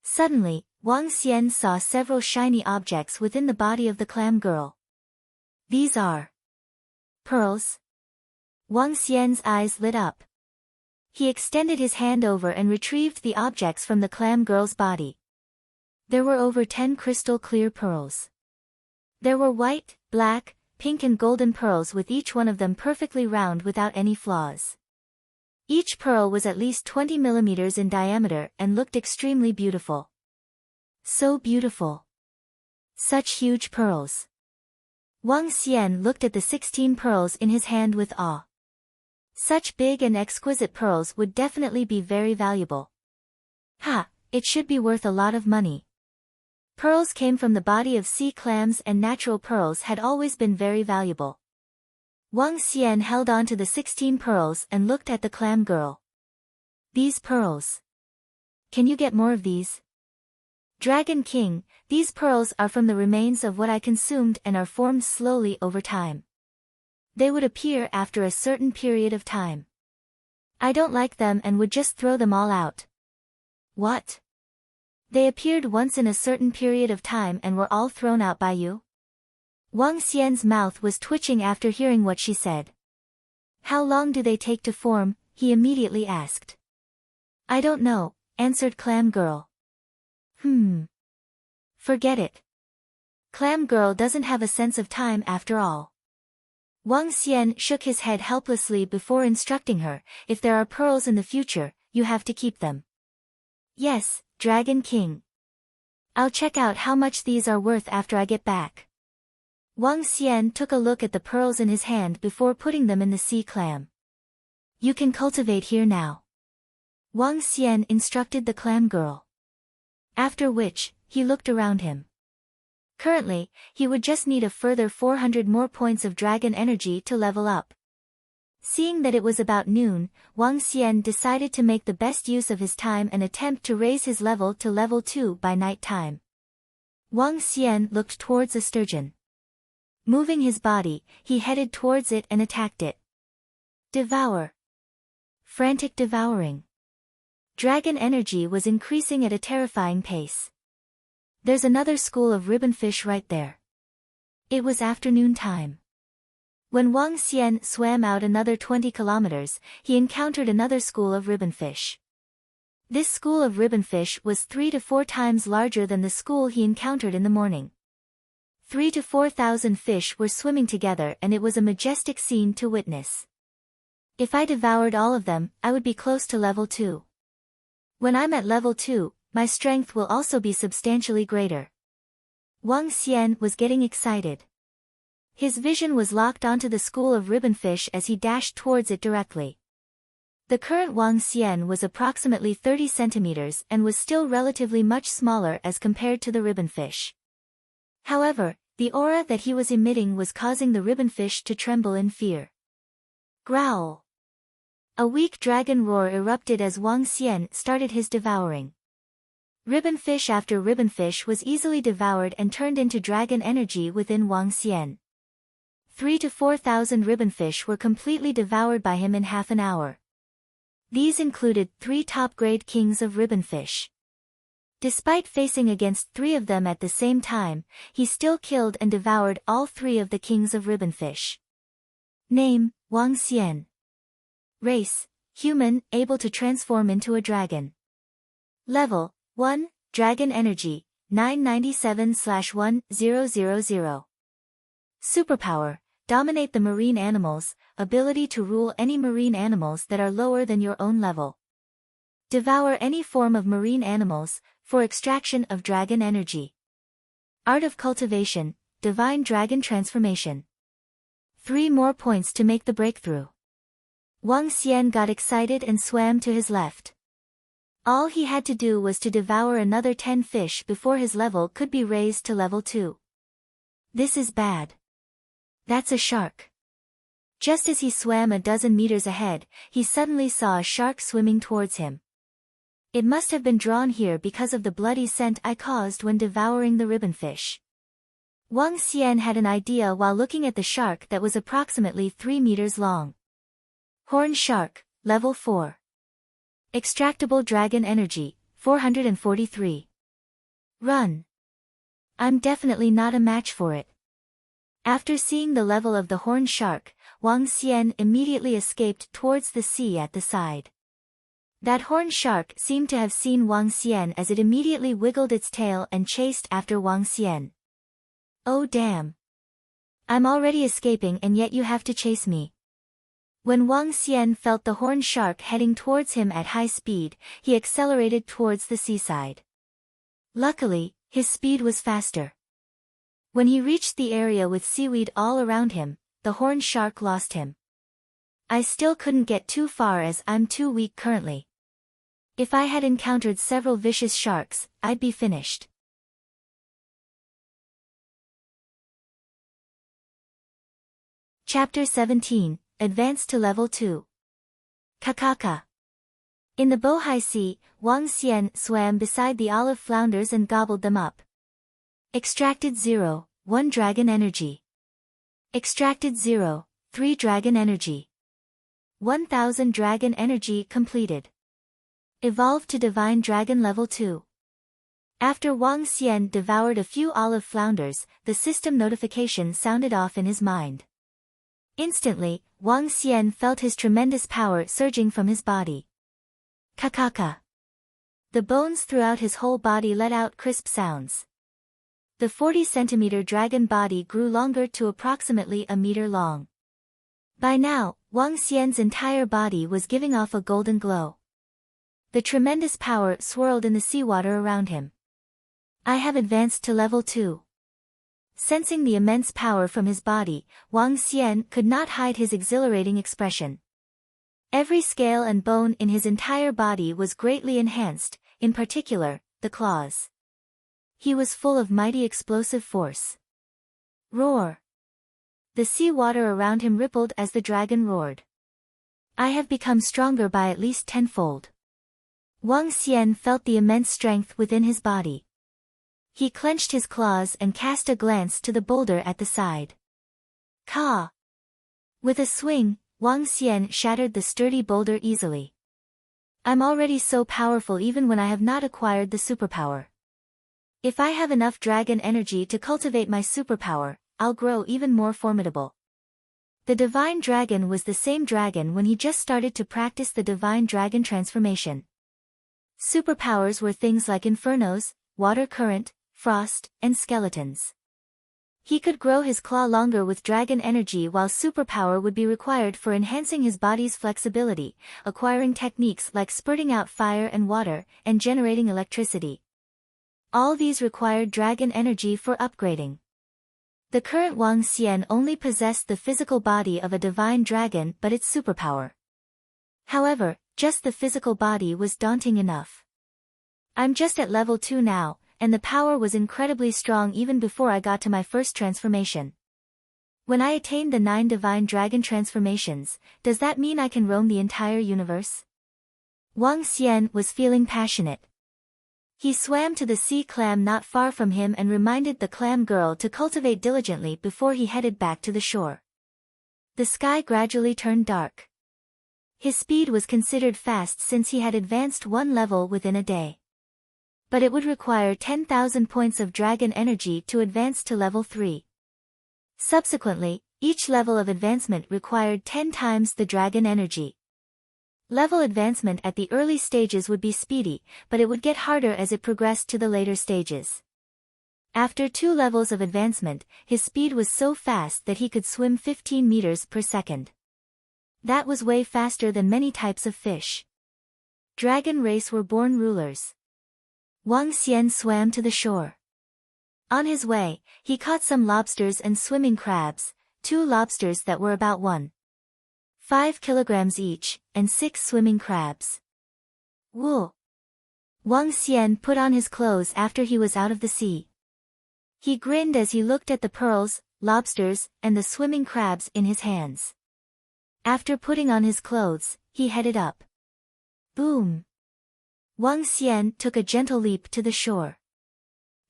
Suddenly, Wang Xian saw several shiny objects within the body of the clam girl. These are pearls. Wang Xian's eyes lit up. He extended his hand over and retrieved the objects from the clam girl's body. There were over 10 crystal clear pearls. There were white, black, pink and golden pearls with each one of them perfectly round without any flaws. Each pearl was at least 20 millimeters in diameter and looked extremely beautiful. So beautiful. Such huge pearls. Wang Xian looked at the 16 pearls in his hand with awe. Such big and exquisite pearls would definitely be very valuable. It should be worth a lot of money. Pearls came from the body of sea clams and natural pearls had always been very valuable. Wang Xian held on to the 16 pearls and looked at the clam girl. These pearls. Can you get more of these? Dragon King, these pearls are from the remains of what I consumed and are formed slowly over time. They would appear after a certain period of time. I don't like them and would just throw them all out. What? They appeared once in a certain period of time and were all thrown out by you? Wang Xian's mouth was twitching after hearing what she said. How long do they take to form? He immediately asked. I don't know, answered Clam Girl. Forget it. Clam Girl doesn't have a sense of time after all. Wang Xian shook his head helplessly before instructing her, if there are pearls in the future, you have to keep them. Yes, Dragon King. I'll check out how much these are worth after I get back. Wang Xian took a look at the pearls in his hand before putting them in the sea clam. You can cultivate here now. Wang Xian instructed the clam girl. After which, he looked around him. Currently, he would just need a further 400 more points of dragon energy to level up. Seeing that it was about noon, Wang Xian decided to make the best use of his time and attempt to raise his level to level 2 by night time. Wang Xian looked towards a sturgeon. Moving his body, he headed towards it and attacked it. Devour. Frantic devouring. Dragon energy was increasing at a terrifying pace. There's another school of ribbonfish right there. It was afternoon time. When Wang Xian swam out another 20 kilometers, he encountered another school of ribbonfish. This school of ribbonfish was 3 to 4 times larger than the school he encountered in the morning. 3,000 to 4,000 fish were swimming together and it was a majestic scene to witness. If I devoured all of them, I would be close to level 2. When I'm at level 2, my strength will also be substantially greater. Wang Xian was getting excited. His vision was locked onto the school of ribbonfish as he dashed towards it directly. The current Wang Xian was approximately 30 centimeters and was still relatively much smaller as compared to the ribbonfish. However, the aura that he was emitting was causing the ribbonfish to tremble in fear. Growl. A weak dragon roar erupted as Wang Xian started his devouring. Ribbonfish after ribbonfish was easily devoured and turned into dragon energy within Wang Xian. 3,000 to 4,000 ribbonfish were completely devoured by him in half an hour. These included 3 top-grade kings of ribbonfish. Despite facing against 3 of them at the same time, he still killed and devoured all 3 of the kings of ribbonfish. Name, Wang Xian. Race, human, able to transform into a dragon. Level, 1, Dragon Energy, 997/1000. Superpower, dominate the marine animals, ability to rule any marine animals that are lower than your own level. Devour any form of marine animals, for extraction of dragon energy. Art of Cultivation, Divine Dragon Transformation. 3 more points to make the breakthrough. Wang Xian got excited and swam to his left. All he had to do was to devour another 10 fish before his level could be raised to level 2. This is bad. That's a shark. Just as he swam a dozen meters ahead, he suddenly saw a shark swimming towards him. It must have been drawn here because of the bloody scent I caused when devouring the ribbonfish. Wang Xian had an idea while looking at the shark that was approximately 3 meters long. Horn Shark, Level 4. Extractable Dragon Energy, 443. Run. I'm definitely not a match for it. After seeing the level of the horn shark, Wang Xian immediately escaped towards the sea at the side. That horn shark seemed to have seen Wang Xian as it immediately wiggled its tail and chased after Wang Xian. Oh damn. I'm already escaping and yet you have to chase me. When Wang Xian felt the horn shark heading towards him at high speed, he accelerated towards the seaside. Luckily, his speed was faster. When he reached the area with seaweed all around him, the horn shark lost him. I still couldn't get too far as I'm too weak currently. If I had encountered several vicious sharks, I'd be finished. Chapter 17, Advance to Level 2. Kakaka. In the Bohai Sea, Wang Xian swam beside the olive flounders and gobbled them up. Extracted 0, 1 Dragon Energy. Extracted 0, 3 Dragon Energy. 1000 Dragon Energy completed. Evolved to Divine Dragon Level 2. After Wang Xian devoured a few olive flounders, the system notification sounded off in his mind. Instantly, Wang Xian felt his tremendous power surging from his body. Kakaka. The bones throughout his whole body let out crisp sounds. The 40-centimeter dragon body grew longer to approximately a meter long. By now, Wang Xian's entire body was giving off a golden glow. The tremendous power swirled in the seawater around him. I have advanced to level 2. Sensing the immense power from his body, Wang Xian could not hide his exhilarating expression. Every scale and bone in his entire body was greatly enhanced, in particular, the claws. He was full of mighty explosive force. Roar! The sea water around him rippled as the dragon roared. I have become stronger by at least tenfold. Wang Xian felt the immense strength within his body. He clenched his claws and cast a glance to the boulder at the side. Ka! With a swing, Wang Xian shattered the sturdy boulder easily. I'm already so powerful even when I have not acquired the superpower. If I have enough dragon energy to cultivate my superpower, I'll grow even more formidable. The divine dragon was the same dragon when he just started to practice the divine dragon transformation. Superpowers were things like infernos, water current, frost, and skeletons. He could grow his claw longer with dragon energy while superpower would be required for enhancing his body's flexibility, acquiring techniques like spurting out fire and water, and generating electricity. All these required dragon energy for upgrading. The current Wang Xian only possessed the physical body of a divine dragon but its superpower. However, just the physical body was daunting enough. I'm just at level 2 now, and the power was incredibly strong even before I got to my first transformation. When I attained the 9 divine dragon transformations, does that mean I can roam the entire universe? Wang Xian was feeling passionate. He swam to the sea clam not far from him and reminded the clam girl to cultivate diligently before he headed back to the shore. The sky gradually turned dark. His speed was considered fast since he had advanced 1 level within a day. But it would require 10,000 points of dragon energy to advance to level 3. Subsequently, each level of advancement required 10 times the dragon energy. Level advancement at the early stages would be speedy, but it would get harder as it progressed to the later stages. After 2 levels of advancement, his speed was so fast that he could swim 15 meters per second. That was way faster than many types of fish. Dragon race were born rulers. Wang Xian swam to the shore. On his way, he caught some lobsters and swimming crabs, 2 lobsters that were about 1.5 kilograms each, and 6 swimming crabs. Wool! Wang Xian put on his clothes after he was out of the sea. He grinned as he looked at the pearls, lobsters, and the swimming crabs in his hands. After putting on his clothes, he headed up. Boom! Wang Xian took a gentle leap to the shore.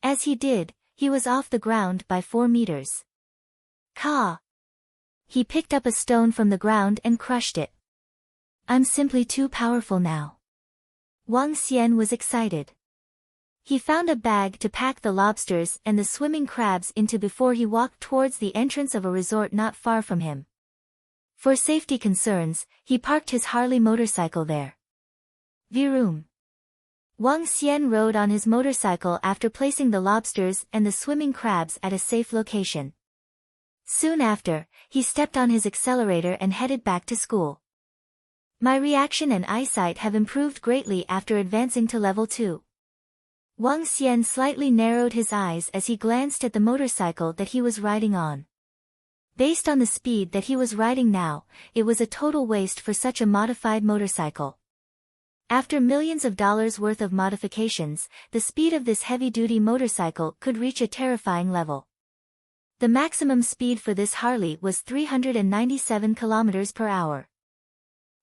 As he did, he was off the ground by 4 meters. Caw! He picked up a stone from the ground and crushed it. I'm simply too powerful now. Wang Xian was excited. He found a bag to pack the lobsters and the swimming crabs into before he walked towards the entrance of a resort not far from him. For safety concerns, he parked his Harley motorcycle there. Vroom. Wang Xian rode on his motorcycle after placing the lobsters and the swimming crabs at a safe location. Soon after, he stepped on his accelerator and headed back to school. My reaction and eyesight have improved greatly after advancing to level 2. Wang Xian slightly narrowed his eyes as he glanced at the motorcycle that he was riding on. Based on the speed that he was riding now, it was a total waste for such a modified motorcycle. After millions of dollars worth of modifications, the speed of this heavy-duty motorcycle could reach a terrifying level. The maximum speed for this Harley was 397 km per hour.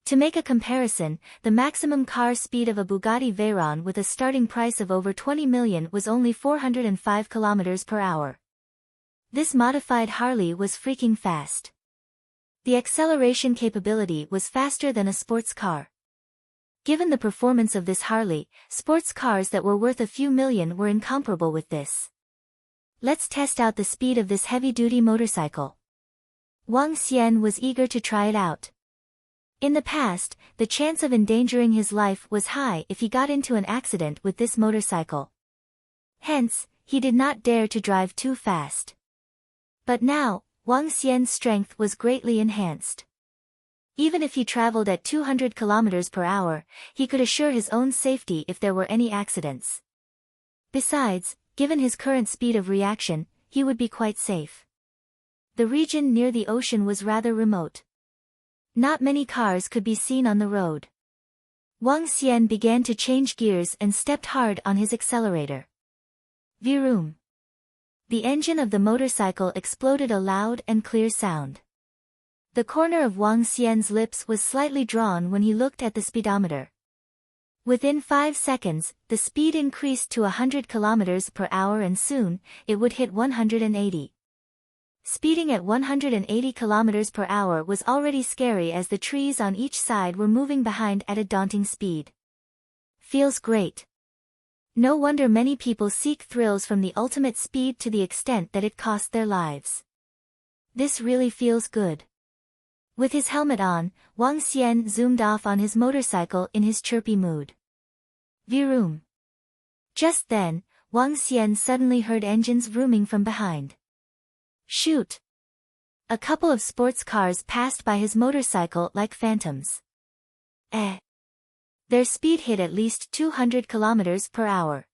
To make a comparison, the maximum car speed of a Bugatti Veyron with a starting price of over 20 million was only 405 km per hour. This modified Harley was freaking fast. The acceleration capability was faster than a sports car. Given the performance of this Harley, sports cars that were worth a few million were incomparable with this. Let's test out the speed of this heavy-duty motorcycle. Wang Xian was eager to try it out. In the past, the chance of endangering his life was high if he got into an accident with this motorcycle. Hence, he did not dare to drive too fast. But now, Wang Xian's strength was greatly enhanced. Even if he traveled at 200 km per hour, he could assure his own safety if there were any accidents. Besides, given his current speed of reaction, he would be quite safe. The region near the ocean was rather remote. Not many cars could be seen on the road. Wang Xian began to change gears and stepped hard on his accelerator. Vroom. The engine of the motorcycle exploded a loud and clear sound. The corner of Wang Xian's lips was slightly drawn when he looked at the speedometer. Within 5 seconds, the speed increased to 100 km per hour and soon, it would hit 180. Speeding at 180 km per hour was already scary as the trees on each side were moving behind at a daunting speed. Feels great. No wonder many people seek thrills from the ultimate speed to the extent that it costs their lives. This really feels good. With his helmet on, Wang Xian zoomed off on his motorcycle in his chirpy mood. Vroom. Just then, Wang Xian suddenly heard engines vrooming from behind. Shoot! A couple of sports cars passed by his motorcycle like phantoms. Their speed hit at least 200 km per hour.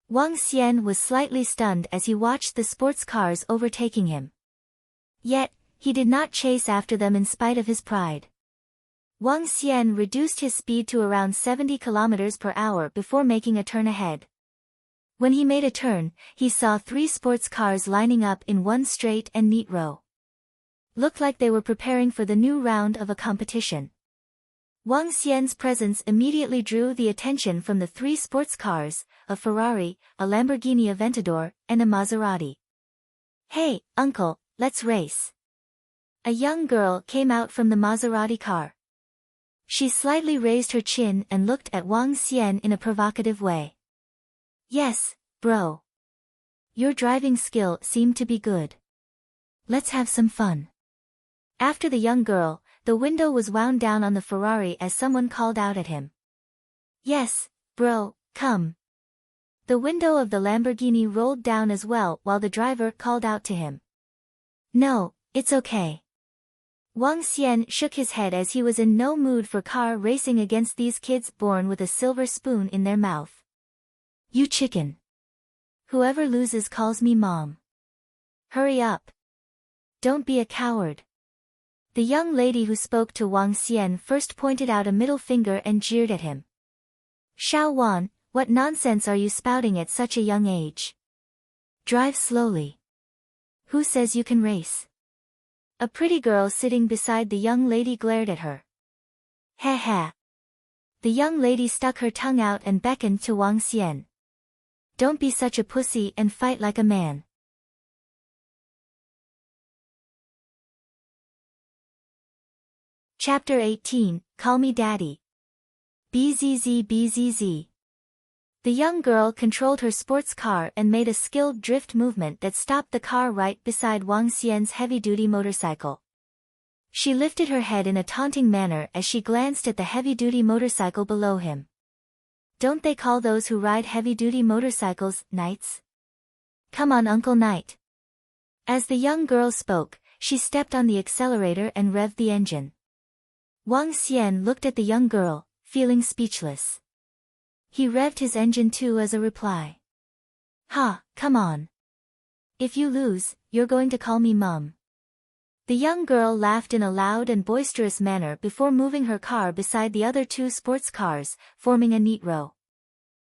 Wang Xian was slightly stunned as he watched the sports cars overtaking him. Yet, he did not chase after them in spite of his pride. Wang Xian reduced his speed to around 70 km per hour before making a turn ahead. When he made a turn, he saw 3 sports cars lining up in one straight and neat row. Looked like they were preparing for the new round of a competition. Wang Xian's presence immediately drew the attention from the 3 sports cars, a Ferrari, a Lamborghini Aventador, and a Maserati. Hey, uncle, let's race. A young girl came out from the Maserati car. She slightly raised her chin and looked at Wang Xian in a provocative way. Yes, bro. Your driving skill seemed to be good. Let's have some fun. After the young girl, the window was wound down on the Ferrari as someone called out at him. Yes, bro, come. The window of the Lamborghini rolled down as well while the driver called out to him. No, it's okay. Wang Xian shook his head as he was in no mood for car racing against these kids born with a silver spoon in their mouth. You chicken. Whoever loses calls me mom. Hurry up. Don't be a coward. The young lady who spoke to Wang Xian first pointed out a middle finger and jeered at him. Xiao Wan, what nonsense are you spouting at such a young age? Drive slowly. Who says you can race? A pretty girl sitting beside the young lady glared at her. Ha ha. The young lady stuck her tongue out and beckoned to Wang Xian. Don't be such a pussy and fight like a man. Chapter 18, Call Me Daddy. BZZ BZZ. The young girl controlled her sports car and made a skilled drift movement that stopped the car right beside Wang Xian's heavy-duty motorcycle. She lifted her head in a taunting manner as she glanced at the heavy-duty motorcycle below him. Don't they call those who ride heavy-duty motorcycles knights? Come on, Uncle Knight. As the young girl spoke, she stepped on the accelerator and revved the engine. Wang Xian looked at the young girl, feeling speechless. He revved his engine too as a reply. Ha, come on. If you lose, you're going to call me Mum. The young girl laughed in a loud and boisterous manner before moving her car beside the other two sports cars, forming a neat row.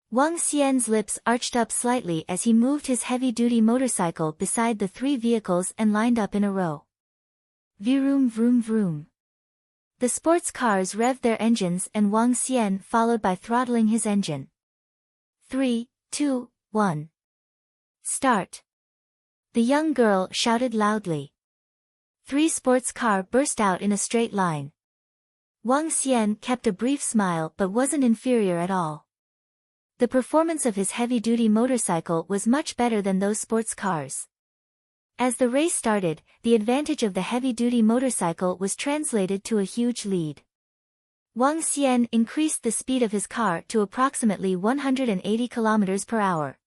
Wang Xian's lips arched up slightly as he moved his heavy-duty motorcycle beside the three vehicles and lined up in a row. Vroom vroom vroom. The sports cars revved their engines and Wang Xian followed by throttling his engine. 3, 2, 1. Start. The young girl shouted loudly. 3 sports cars burst out in a straight line. Wang Xian kept a brief smile but wasn't inferior at all. The performance of his heavy-duty motorcycle was much better than those sports cars. As the race started, the advantage of the heavy-duty motorcycle was translated to a huge lead. Wang Xian increased the speed of his car to approximately 180 km per hour.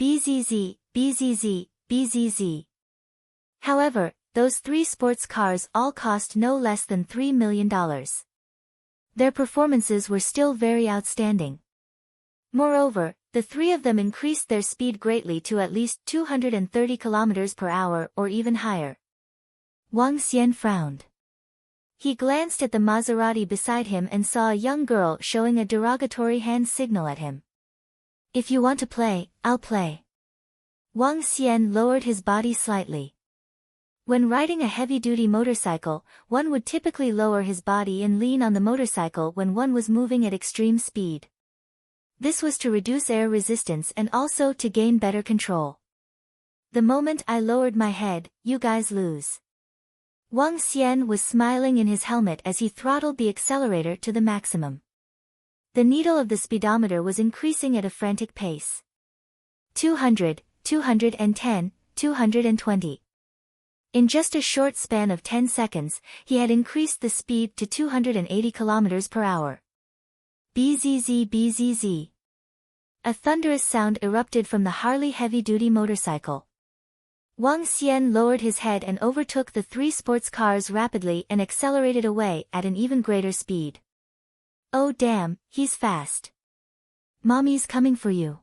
BZZ, BZZ, BZZ. However, those 3 sports cars all cost no less than $3 million. Their performances were still very outstanding. Moreover, the 3 of them increased their speed greatly to at least 230 km per hour or even higher. Wang Xian frowned. He glanced at the Maserati beside him and saw a young girl showing a derogatory hand signal at him. If you want to play, I'll play. Wang Xian lowered his body slightly. When riding a heavy-duty motorcycle, one would typically lower his body and lean on the motorcycle when one was moving at extreme speed. This was to reduce air resistance and also to gain better control. The moment I lowered my head, you guys lose. Wang Xian was smiling in his helmet as he throttled the accelerator to the maximum. The needle of the speedometer was increasing at a frantic pace. 200, 210, 220. In just a short span of 10 seconds, he had increased the speed to 280 km per hour. BZZ BZZ. A thunderous sound erupted from the Harley heavy-duty motorcycle. Wang Xian lowered his head and overtook the 3 sports cars rapidly and accelerated away at an even greater speed. Oh damn, he's fast. Mommy's coming for you.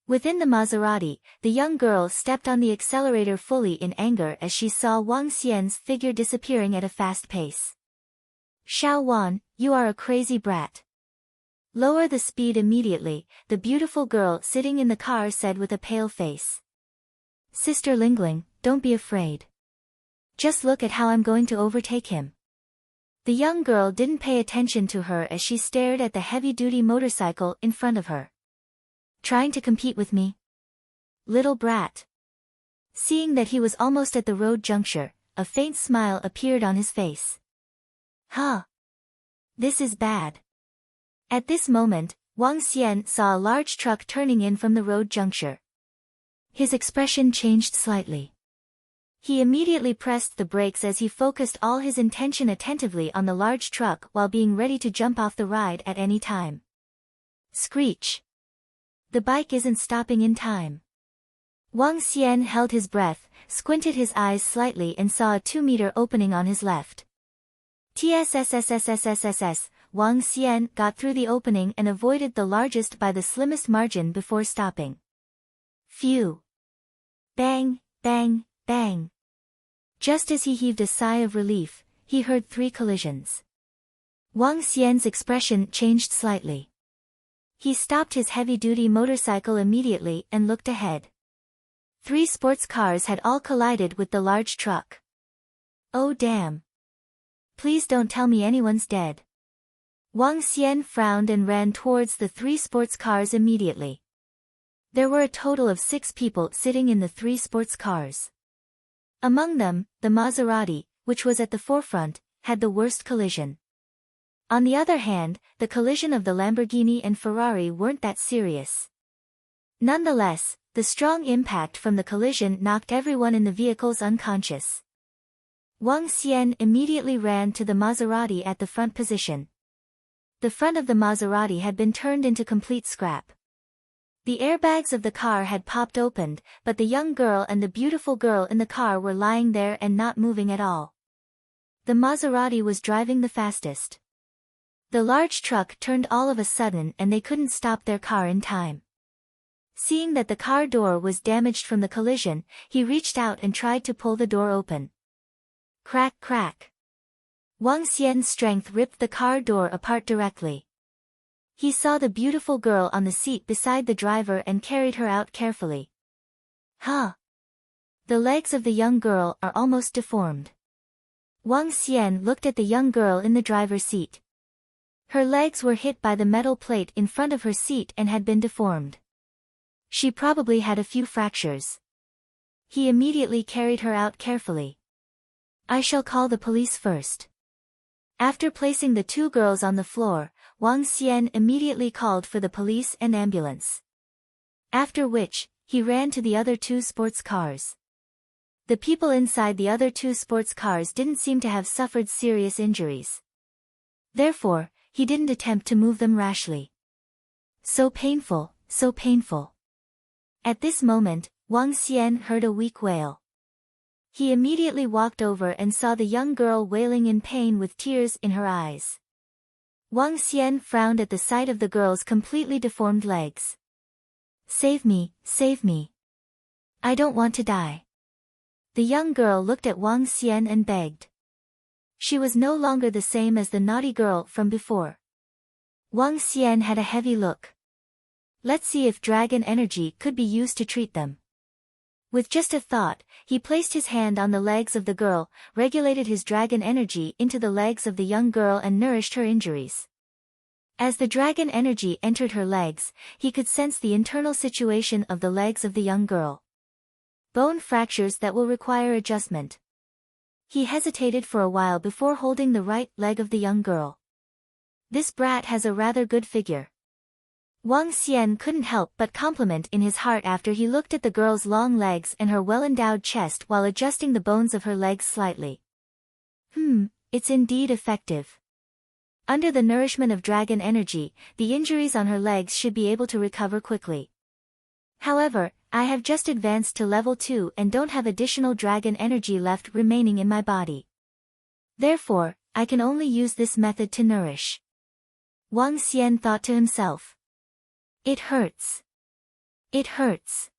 Within the Maserati, the young girl stepped on the accelerator fully in anger as she saw Wang Xian's figure disappearing at a fast pace. Xiao Wan, you are a crazy brat. Lower the speed immediately, the beautiful girl sitting in the car said with a pale face. Sister Lingling, don't be afraid. Just look at how I'm going to overtake him. The young girl didn't pay attention to her as she stared at the heavy-duty motorcycle in front of her. Trying to compete with me? Little brat. Seeing that he was almost at the road juncture, a faint smile appeared on his face. Huh. This is bad. At this moment, Wang Xian saw a large truck turning in from the road juncture. His expression changed slightly. He immediately pressed the brakes as he focused all his attention attentively on the large truck while being ready to jump off the ride at any time. Screech. The bike isn't stopping in time. Wang Xian held his breath, squinted his eyes slightly and saw a 2-meter opening on his left. TSSSSSSSS. Wang Xian got through the opening and avoided the largest by the slimmest margin before stopping. Phew. Bang, bang, bang. Just as he heaved a sigh of relief, he heard 3 collisions. Wang Xian's expression changed slightly. He stopped his heavy-duty motorcycle immediately and looked ahead. 3 sports cars had all collided with the large truck. Oh damn. Please don't tell me anyone's dead. Wang Xian frowned and ran towards the 3 sports cars immediately. There were a total of 6 people sitting in the 3 sports cars. Among them, the Maserati, which was at the forefront, had the worst collision. On the other hand, the collision of the Lamborghini and Ferrari weren't that serious. Nonetheless, the strong impact from the collision knocked everyone in the vehicles unconscious. Wang Xian immediately ran to the Maserati at the front position. The front of the Maserati had been turned into complete scrap. The airbags of the car had popped open, but the young girl and the beautiful girl in the car were lying there and not moving at all. The Maserati was driving the fastest. The large truck turned all of a sudden and they couldn't stop their car in time. Seeing that the car door was damaged from the collision, he reached out and tried to pull the door open. Crack crack. Wang Xian's strength ripped the car door apart directly. He saw the beautiful girl on the seat beside the driver and carried her out carefully. Huh! The legs of the young girl are almost deformed. Wang Xian looked at the young girl in the driver's seat. Her legs were hit by the metal plate in front of her seat and had been deformed. She probably had a few fractures. He immediately carried her out carefully. I shall call the police first. After placing the 2 girls on the floor, Wang Xian immediately called for the police and ambulance. After which, he ran to the other 2 sports cars. The people inside the other 2 sports cars didn't seem to have suffered serious injuries. Therefore, he didn't attempt to move them rashly. So painful, so painful. At this moment, Wang Xian heard a weak wail. He immediately walked over and saw the young girl wailing in pain with tears in her eyes. Wang Xian frowned at the sight of the girl's completely deformed legs. Save me, save me. I don't want to die. The young girl looked at Wang Xian and begged. She was no longer the same as the naughty girl from before. Wang Xian had a heavy look. Let's see if dragon energy could be used to treat them. With just a thought, he placed his hand on the legs of the girl, regulated his dragon energy into the legs of the young girl and nourished her injuries. As the dragon energy entered her legs, he could sense the internal situation of the legs of the young girl. Bone fractures that will require adjustment. He hesitated for a while before holding the right leg of the young girl. This brat has a rather good figure. Wang Xian couldn't help but compliment in his heart after he looked at the girl's long legs and her well-endowed chest while adjusting the bones of her legs slightly. It's indeed effective. Under the nourishment of dragon energy, the injuries on her legs should be able to recover quickly. However, I have just advanced to level 2 and don't have additional dragon energy left remaining in my body. Therefore, I can only use this method to nourish. Wang Xian thought to himself. It hurts. It hurts.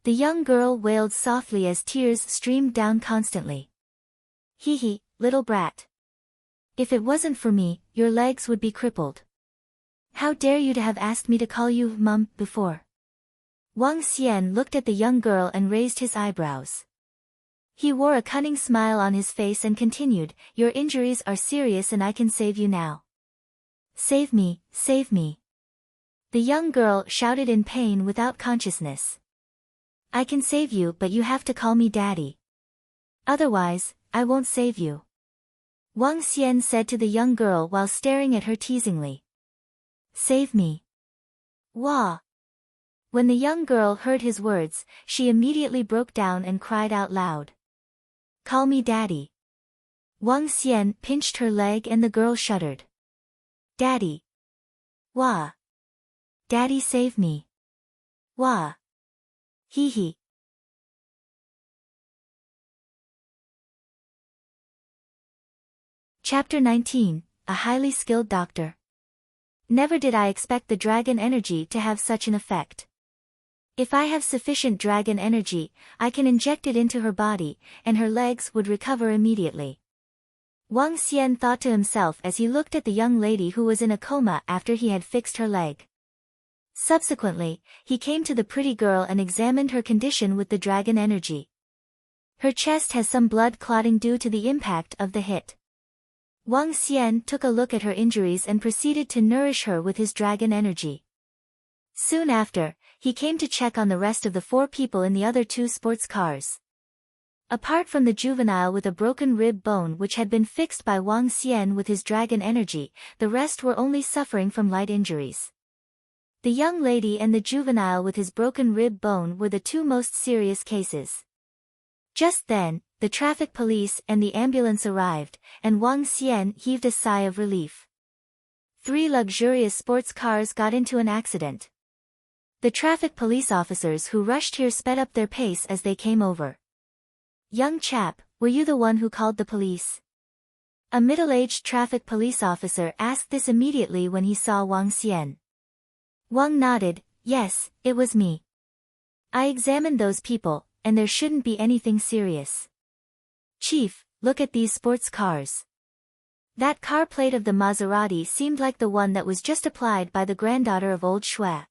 The young girl wailed softly as tears streamed down constantly. Hee, little brat. If it wasn't for me, your legs would be crippled. How dare you to have asked me to call you Mum before? Wang Xian looked at the young girl and raised his eyebrows. He wore a cunning smile on his face and continued, your injuries are serious and I can save you now. Save me, save me. The young girl shouted in pain without consciousness. I can save you but you have to call me daddy. Otherwise, I won't save you. Wang Xian said to the young girl while staring at her teasingly. Save me. Wah! When the young girl heard his words, she immediately broke down and cried out loud. Call me daddy. Wang Xian pinched her leg and the girl shuddered. Daddy. Wah! Daddy save me. Wah! Hee. Chapter 19, A Highly Skilled Doctor. Never did I expect the dragon energy to have such an effect. If I have sufficient dragon energy, I can inject it into her body, and her legs would recover immediately. Wang Xian thought to himself as he looked at the young lady who was in a coma after he had fixed her leg. Subsequently, he came to the pretty girl and examined her condition with the dragon energy. Her chest has some blood clotting due to the impact of the hit. Wang Xian took a look at her injuries and proceeded to nourish her with his dragon energy. Soon after, he came to check on the rest of the 4 people in the other 2 sports cars. Apart from the juvenile with a broken rib bone which had been fixed by Wang Xian with his dragon energy, the rest were only suffering from light injuries. The young lady and the juvenile with his broken rib bone were the 2 most serious cases. Just then, the traffic police and the ambulance arrived, and Wang Xian heaved a sigh of relief. 3 luxurious sports cars got into an accident. The traffic police officers who rushed here sped up their pace as they came over. "Young chap, were you the one who called the police?" A middle-aged traffic police officer asked this immediately when he saw Wang Xian. Wang nodded, "Yes, it was me. I examined those people, and there shouldn't be anything serious." "Chief, look at these sports cars. That car plate of the Maserati seemed like the one that was just applied by the granddaughter of old Shui."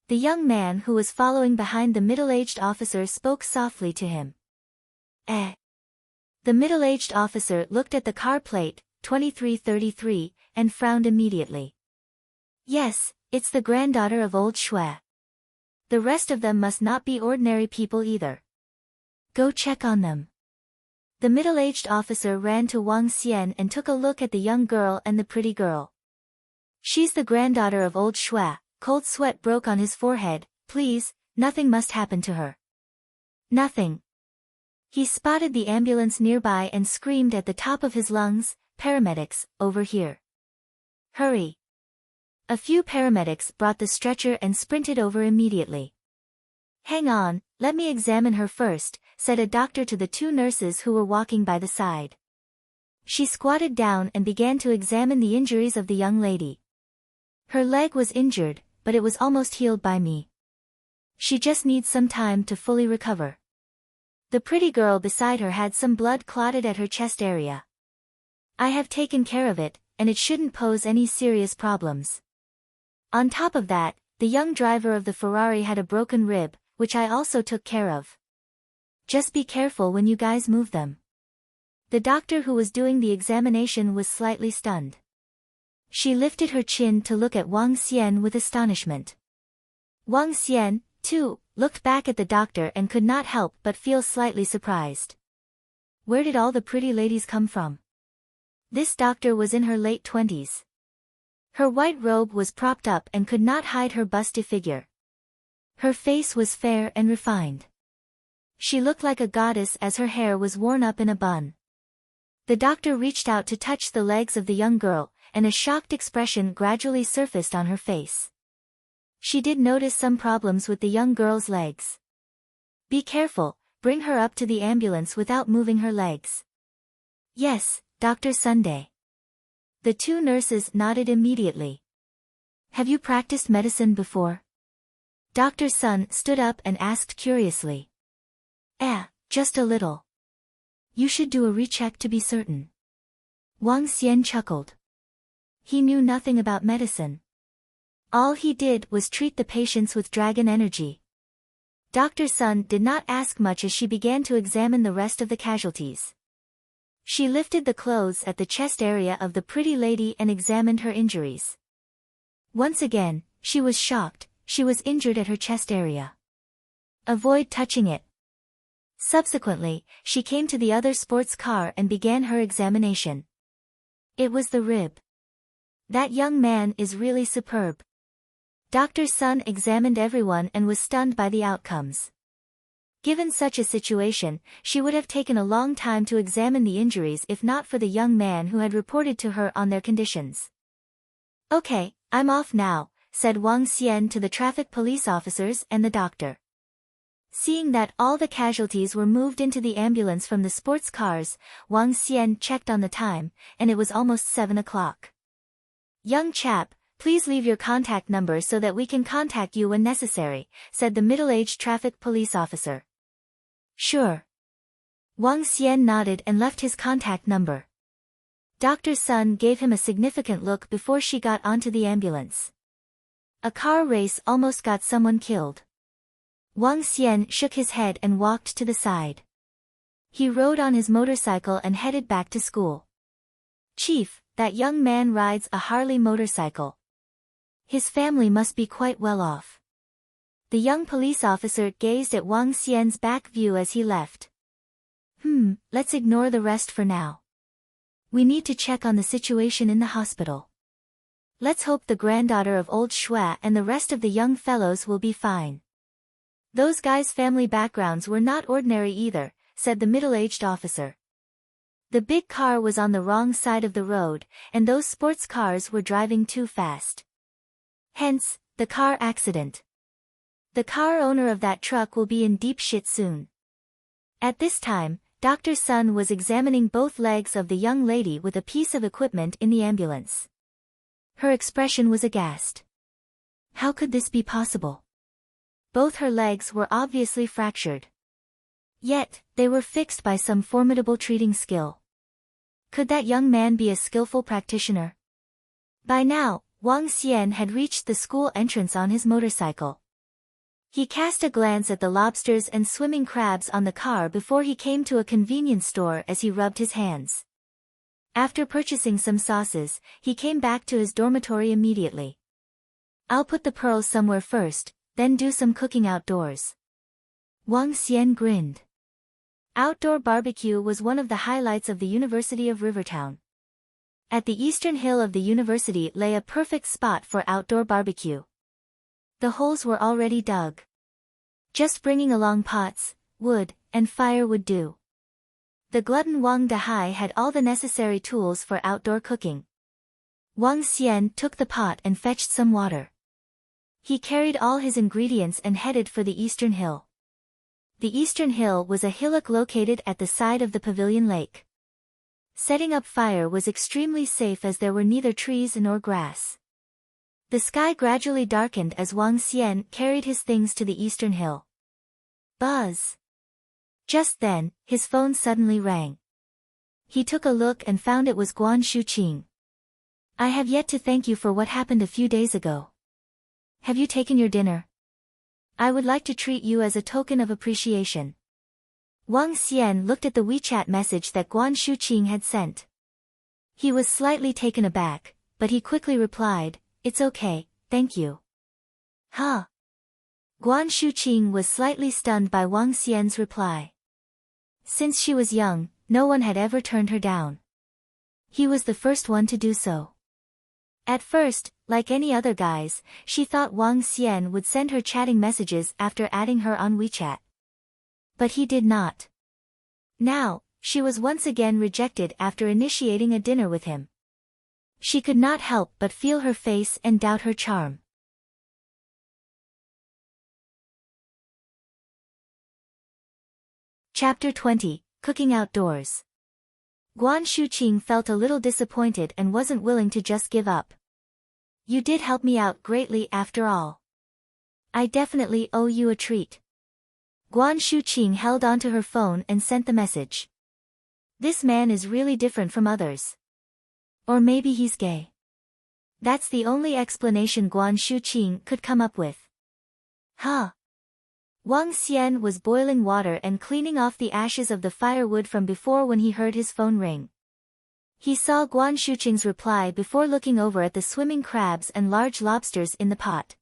The young man who was following behind the middle-aged officer spoke softly to him. "Eh?" The middle-aged officer looked at the car plate, 2333, and frowned immediately. "Yes, it's the granddaughter of old Shui. The rest of them must not be ordinary people either. Go check on them." The middle-aged officer ran to Wang Xian and took a look at the young girl and the pretty girl. "She's the granddaughter of old Shui." Cold sweat broke on his forehead. "Please, nothing must happen to her." "Nothing." He spotted the ambulance nearby and screamed at the top of his lungs, "Paramedics, over here. Hurry." A few paramedics brought the stretcher and sprinted over immediately. "Hang on, let me examine her first," said a doctor to the 2 nurses who were walking by the side. She squatted down and began to examine the injuries of the young lady. "Her leg was injured, but it was almost healed by me. She just needs some time to fully recover." The pretty girl beside her had some blood clotted at her chest area. "I have taken care of it, and it shouldn't pose any serious problems. On top of that, the young driver of the Ferrari had a broken rib, which I also took care of. Just be careful when you guys move them." The doctor who was doing the examination was slightly stunned. She lifted her chin to look at Wang Xian with astonishment. Wang Xian, too, looked back at the doctor and could not help but feel slightly surprised. Where did all the pretty ladies come from? This doctor was in her late 20s. Her white robe was propped up and could not hide her busty figure. Her face was fair and refined. She looked like a goddess as her hair was worn up in a bun. The doctor reached out to touch the legs of the young girl, and a shocked expression gradually surfaced on her face. She did notice some problems with the young girl's legs. "Be careful, bring her up to the ambulance without moving her legs." "Yes, Dr. Sunday." The 2 nurses nodded immediately. "Have you practiced medicine before?" Dr. Sun stood up and asked curiously. Just a little. You should do a recheck to be certain." Wang Xian chuckled. He knew nothing about medicine. All he did was treat the patients with dragon energy. Dr. Sun did not ask much as she began to examine the rest of the casualties. She lifted the clothes at the chest area of the pretty lady and examined her injuries. Once again, she was shocked. She was injured at her chest area. "Avoid touching it." Subsequently, she came to the other sports car and began her examination. It was the rib. "That young man is really superb." Dr. Sun examined everyone and was stunned by the outcomes. Given such a situation, she would have taken a long time to examine the injuries if not for the young man who had reported to her on their conditions. "Okay, I'm off now," said Wang Xian to the traffic police officers and the doctor. Seeing that all the casualties were moved into the ambulance from the sports cars, Wang Xian checked on the time, and it was almost 7 o'clock. "Young chap, please leave your contact number so that we can contact you when necessary," said the middle-aged traffic police officer. "Sure." Wang Xian nodded and left his contact number. Dr. Sun gave him a significant look before she got onto the ambulance. A car race almost got someone killed. Wang Xian shook his head and walked to the side. He rode on his motorcycle and headed back to school. "Chief, that young man rides a Harley motorcycle. His family must be quite well off." The young police officer gazed at Wang Xian's back view as he left. Let's ignore the rest for now. We need to check on the situation in the hospital. Let's hope the granddaughter of old Shua and the rest of the young fellows will be fine. Those guys' family backgrounds were not ordinary either, said the middle-aged officer. The big car was on the wrong side of the road, and those sports cars were driving too fast. Hence, the car accident. The car owner of that truck will be in deep shit soon. At this time, Dr. Sun was examining both legs of the young lady with a piece of equipment in the ambulance. Her expression was aghast. How could this be possible? Both her legs were obviously fractured. Yet, they were fixed by some formidable treating skill. Could that young man be a skillful practitioner? By now, Wang Xian had reached the school entrance on his motorcycle. He cast a glance at the lobsters and swimming crabs on the car before he came to a convenience store as he rubbed his hands. After purchasing some sauces, he came back to his dormitory immediately. I'll put the pearls somewhere first, then do some cooking outdoors. Wang Xian grinned. Outdoor barbecue was one of the highlights of the University of Rivertown. At the eastern hill of the university lay a perfect spot for outdoor barbecue. The holes were already dug. Just bringing along pots, wood, and fire would do. The glutton Wang Dahai had all the necessary tools for outdoor cooking. Wang Xian took the pot and fetched some water. He carried all his ingredients and headed for the eastern hill. The eastern hill was a hillock located at the side of the pavilion lake. Setting up fire was extremely safe as there were neither trees nor grass. The sky gradually darkened as Wang Xian carried his things to the eastern hill. Buzz! Just then, his phone suddenly rang. He took a look and found it was Guan Shuqing. I have yet to thank you for what happened a few days ago. Have you taken your dinner? I would like to treat you as a token of appreciation. Wang Xian looked at the WeChat message that Guan Shuqing had sent. He was slightly taken aback, but he quickly replied, It's okay, thank you. Huh? Guan Shuqing was slightly stunned by Wang Xian's reply. Since she was young, no one had ever turned her down. He was the first one to do so. At first, like any other guys, she thought Wang Xian would send her chatting messages after adding her on WeChat. But he did not. Now, she was once again rejected after initiating a dinner with him. She could not help but feel her face and doubt her charm. Chapter 20, Cooking Outdoors. Guan Shuqing felt a little disappointed and wasn't willing to just give up. You did help me out greatly after all. I definitely owe you a treat. Guan Shuqing held onto her phone and sent the message. This man is really different from others. Or maybe he's gay. That's the only explanation Guan Shuqing could come up with. Huh? Wang Xian was boiling water and cleaning off the ashes of the firewood from before when he heard his phone ring. He saw Guan Shuqing's reply before looking over at the swimming crabs and large lobsters in the pot.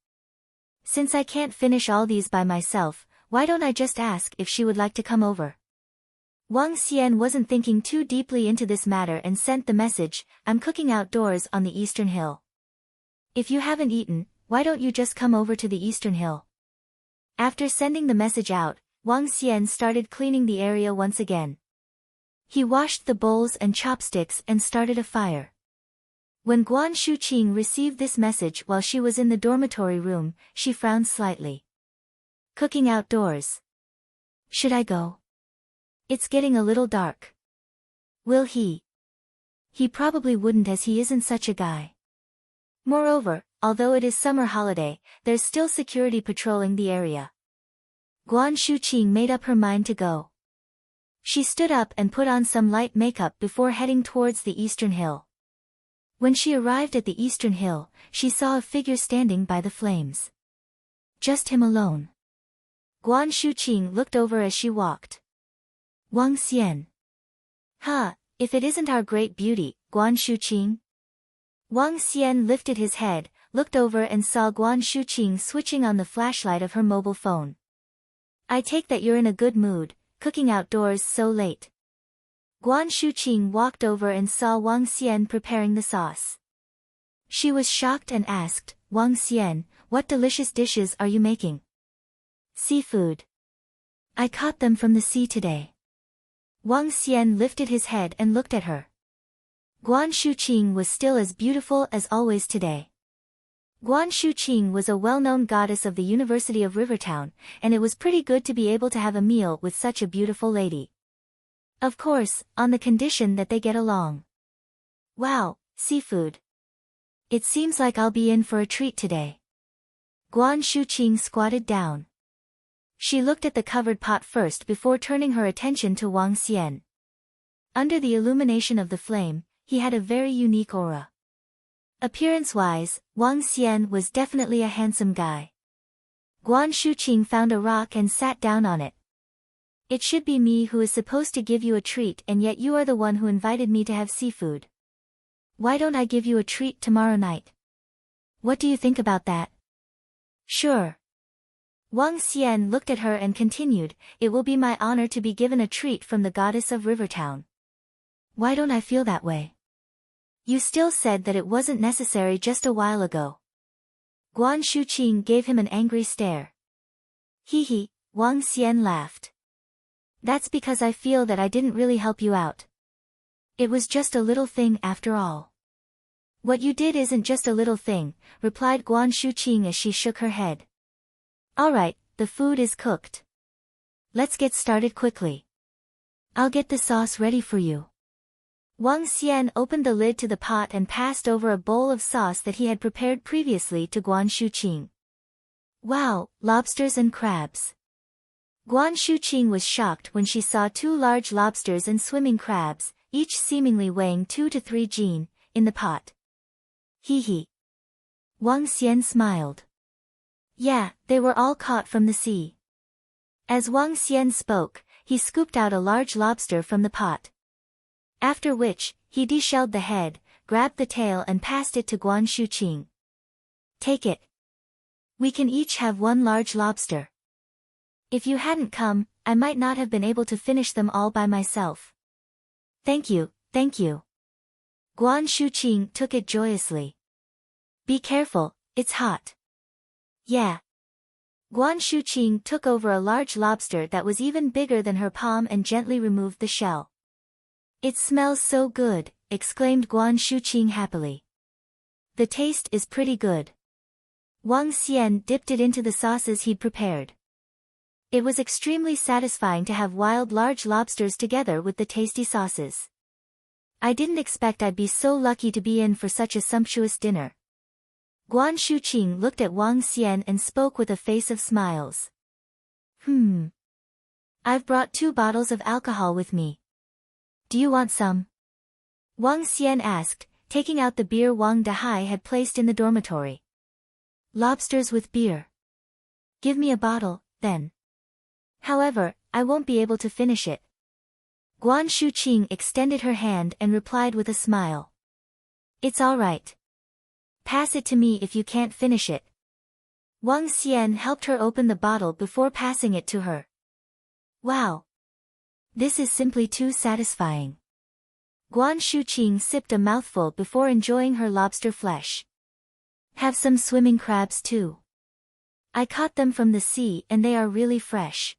Since I can't finish all these by myself, why don't I just ask if she would like to come over? Wang Xian wasn't thinking too deeply into this matter and sent the message, I'm cooking outdoors on the eastern hill. If you haven't eaten, why don't you just come over to the eastern hill? After sending the message out, Wang Xian started cleaning the area once again. He washed the bowls and chopsticks and started a fire. When Guan Shuqing received this message while she was in the dormitory room, she frowned slightly. Cooking outdoors. Should I go? It's getting a little dark. Will he? He probably wouldn't as he isn't such a guy. Moreover, although it is summer holiday, there's still security patrolling the area. Guan Shuqing made up her mind to go. She stood up and put on some light makeup before heading towards the eastern hill. When she arrived at the eastern hill, she saw a figure standing by the flames. Just him alone. Guan Shuqing looked over as she walked. Wang Xian. Huh, If it isn't our great beauty, Guan Shuqing? Wang Xian lifted his head, looked over and saw Guan Shuqing switching on the flashlight of her mobile phone. I take that you're in a good mood, cooking outdoors so late. Guan Shuqing walked over and saw Wang Xian preparing the sauce. She was shocked and asked, Wang Xian, what delicious dishes are you making? Seafood. I caught them from the sea today. Wang Xian lifted his head and looked at her. Guan Shuqing was still as beautiful as always today. Guan Shuqing was a well-known goddess of the University of Rivertown, and it was pretty good to be able to have a meal with such a beautiful lady. Of course, on the condition that they get along. Wow, seafood. It seems like I'll be in for a treat today. Guan Shuqing squatted down. She looked at the covered pot first before turning her attention to Wang Xian. Under the illumination of the flame, he had a very unique aura. Appearance-wise, Wang Xian was definitely a handsome guy. Guan Shuqing found a rock and sat down on it. It should be me who is supposed to give you a treat, and yet you are the one who invited me to have seafood. Why don't I give you a treat tomorrow night? What do you think about that? Sure. Wang Xian looked at her and continued, it will be my honor to be given a treat from the goddess of Rivertown. Why don't I feel that way? You still said that it wasn't necessary just a while ago. Guan Shuqing gave him an angry stare. Hee, Wang Xian laughed. That's because I feel that I didn't really help you out. It was just a little thing after all. What you did isn't just a little thing, replied Guan Shuqing as she shook her head. Alright, the food is cooked. Let's get started quickly. I'll get the sauce ready for you. Wang Xian opened the lid to the pot and passed over a bowl of sauce that he had prepared previously to Guan Shuqing. Wow, lobsters and crabs. Guan Shuqing was shocked when she saw 2 large lobsters and swimming crabs, each seemingly weighing 2 to 3 jin, in the pot. Hee. Wang Xian smiled. Yeah, they were all caught from the sea. As Wang Xian spoke, he scooped out a large lobster from the pot. After which, he deshelled the head, grabbed the tail and passed it to Guan Shuqing. Take it. We can each have 1 large lobster. If you hadn't come, I might not have been able to finish them all by myself. Thank you. Guan Shuqing took it joyously. Be careful, it's hot. Yeah. Guan Shuqing took over a large lobster that was even bigger than her palm and gently removed the shell. It smells so good, exclaimed Guan Shuqing happily. The taste is pretty good. Wang Xian dipped it into the sauces he'd prepared. It was extremely satisfying to have wild large lobsters together with the tasty sauces. I didn't expect I'd be so lucky to be in for such a sumptuous dinner. Guan Shuqing looked at Wang Xian and spoke with a face of smiles. I've brought 2 bottles of alcohol with me. Do you want some? Wang Xian asked, taking out the beer Wang Dahai had placed in the dormitory. Lobsters with beer. Give me a bottle, then. However, I won't be able to finish it. Guan Shuqing extended her hand and replied with a smile. It's all right. Pass it to me if you can't finish it. Wang Xian helped her open the bottle before passing it to her. Wow. This is simply too satisfying. Guan Shuqing sipped a mouthful before enjoying her lobster flesh. Have some swimming crabs too. I caught them from the sea and they are really fresh.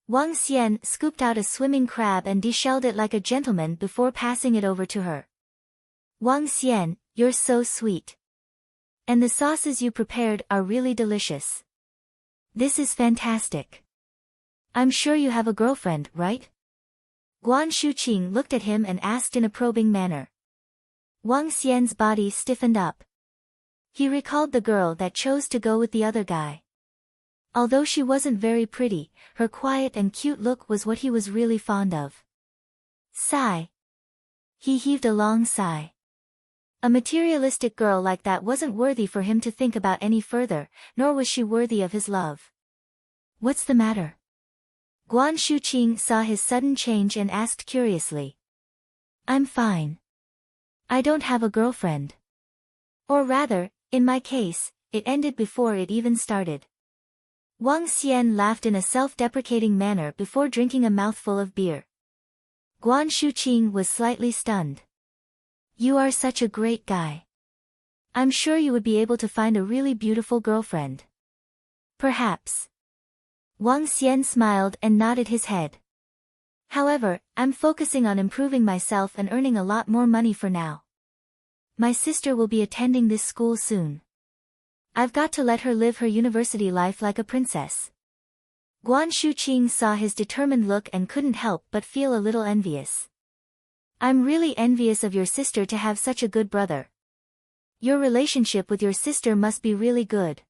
Wang Xian scooped out a swimming crab and deshelled it like a gentleman before passing it over to her. Wang Xian, you're so sweet. And the sauces you prepared are really delicious. This is fantastic. I'm sure you have a girlfriend, right? Guan Shuqing looked at him and asked in a probing manner. Wang Xian's body stiffened up. He recalled the girl that chose to go with the other guy. Although she wasn't very pretty, her quiet and cute look was what he was really fond of. Sigh. He heaved a long sigh. A materialistic girl like that wasn't worthy for him to think about any further, nor was she worthy of his love. What's the matter? Guan Shuqing saw his sudden change and asked curiously. I'm fine. I don't have a girlfriend. Or rather, in my case, it ended before it even started. Wang Xian laughed in a self-deprecating manner before drinking a mouthful of beer. Guan Shuqing was slightly stunned. You are such a great guy. I'm sure you would be able to find a really beautiful girlfriend. Perhaps. Wang Xian smiled and nodded his head. However, I'm focusing on improving myself and earning a lot more money for now. My sister will be attending this school soon. I've got to let her live her university life like a princess. Guan Shuqing saw his determined look and couldn't help but feel a little envious. I'm really envious of your sister to have such a good brother. Your relationship with your sister must be really good.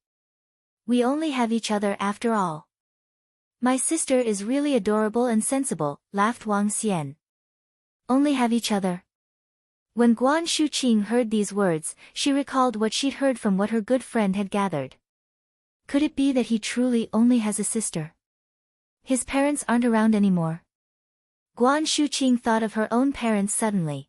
We only have each other after all. My sister is really adorable and sensible, laughed Wang Xian. Only have each other. When Guan Shuqing heard these words, she recalled what she'd heard from what her good friend had gathered. Could it be that he truly only has a sister? His parents aren't around anymore. Guan Shuqing thought of her own parents suddenly.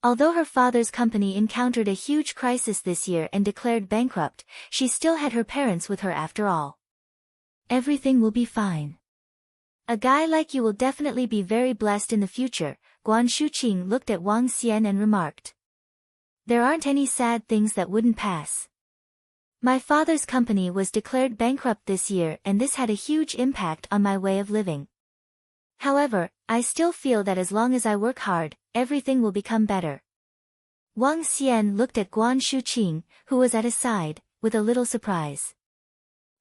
Although her father's company encountered a huge crisis this year and declared bankrupt, she still had her parents with her after all. Everything will be fine. A guy like you will definitely be very blessed in the future, Guan Shuqing looked at Wang Xian and remarked. There aren't any sad things that wouldn't pass. My father's company was declared bankrupt this year and this had a huge impact on my way of living. However, I still feel that as long as I work hard, everything will become better. Wang Xian looked at Guan Shuqing, who was at his side, with a little surprise.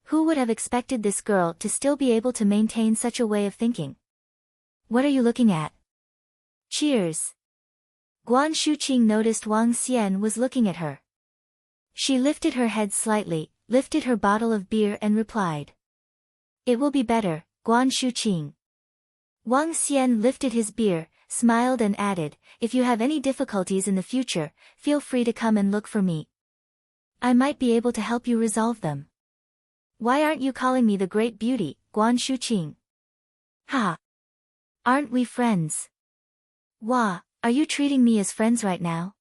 Who would have expected this girl to still be able to maintain such a way of thinking? What are you looking at? Cheers. Guan Shuqing noticed Wang Xian was looking at her. She lifted her head slightly, lifted her bottle of beer and replied. It will be better, Guan Shuqing. Wang Xian lifted his beer, smiled and added, if you have any difficulties in the future, feel free to come and look for me. I might be able to help you resolve them. Why aren't you calling me the great beauty, Guan Shuqing? Ha! Aren't we friends? Wah, are you treating me as friends right now?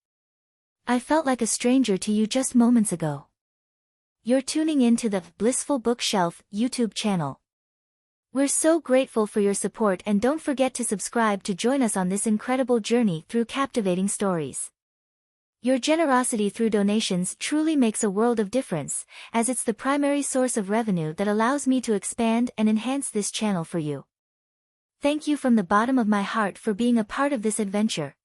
I felt like a stranger to you just moments ago. You're tuning in to the Blissful Bookshelf YouTube channel. We're so grateful for your support and don't forget to subscribe to join us on this incredible journey through captivating stories. Your generosity through donations truly makes a world of difference, as it's the primary source of revenue that allows me to expand and enhance this channel for you. Thank you from the bottom of my heart for being a part of this adventure.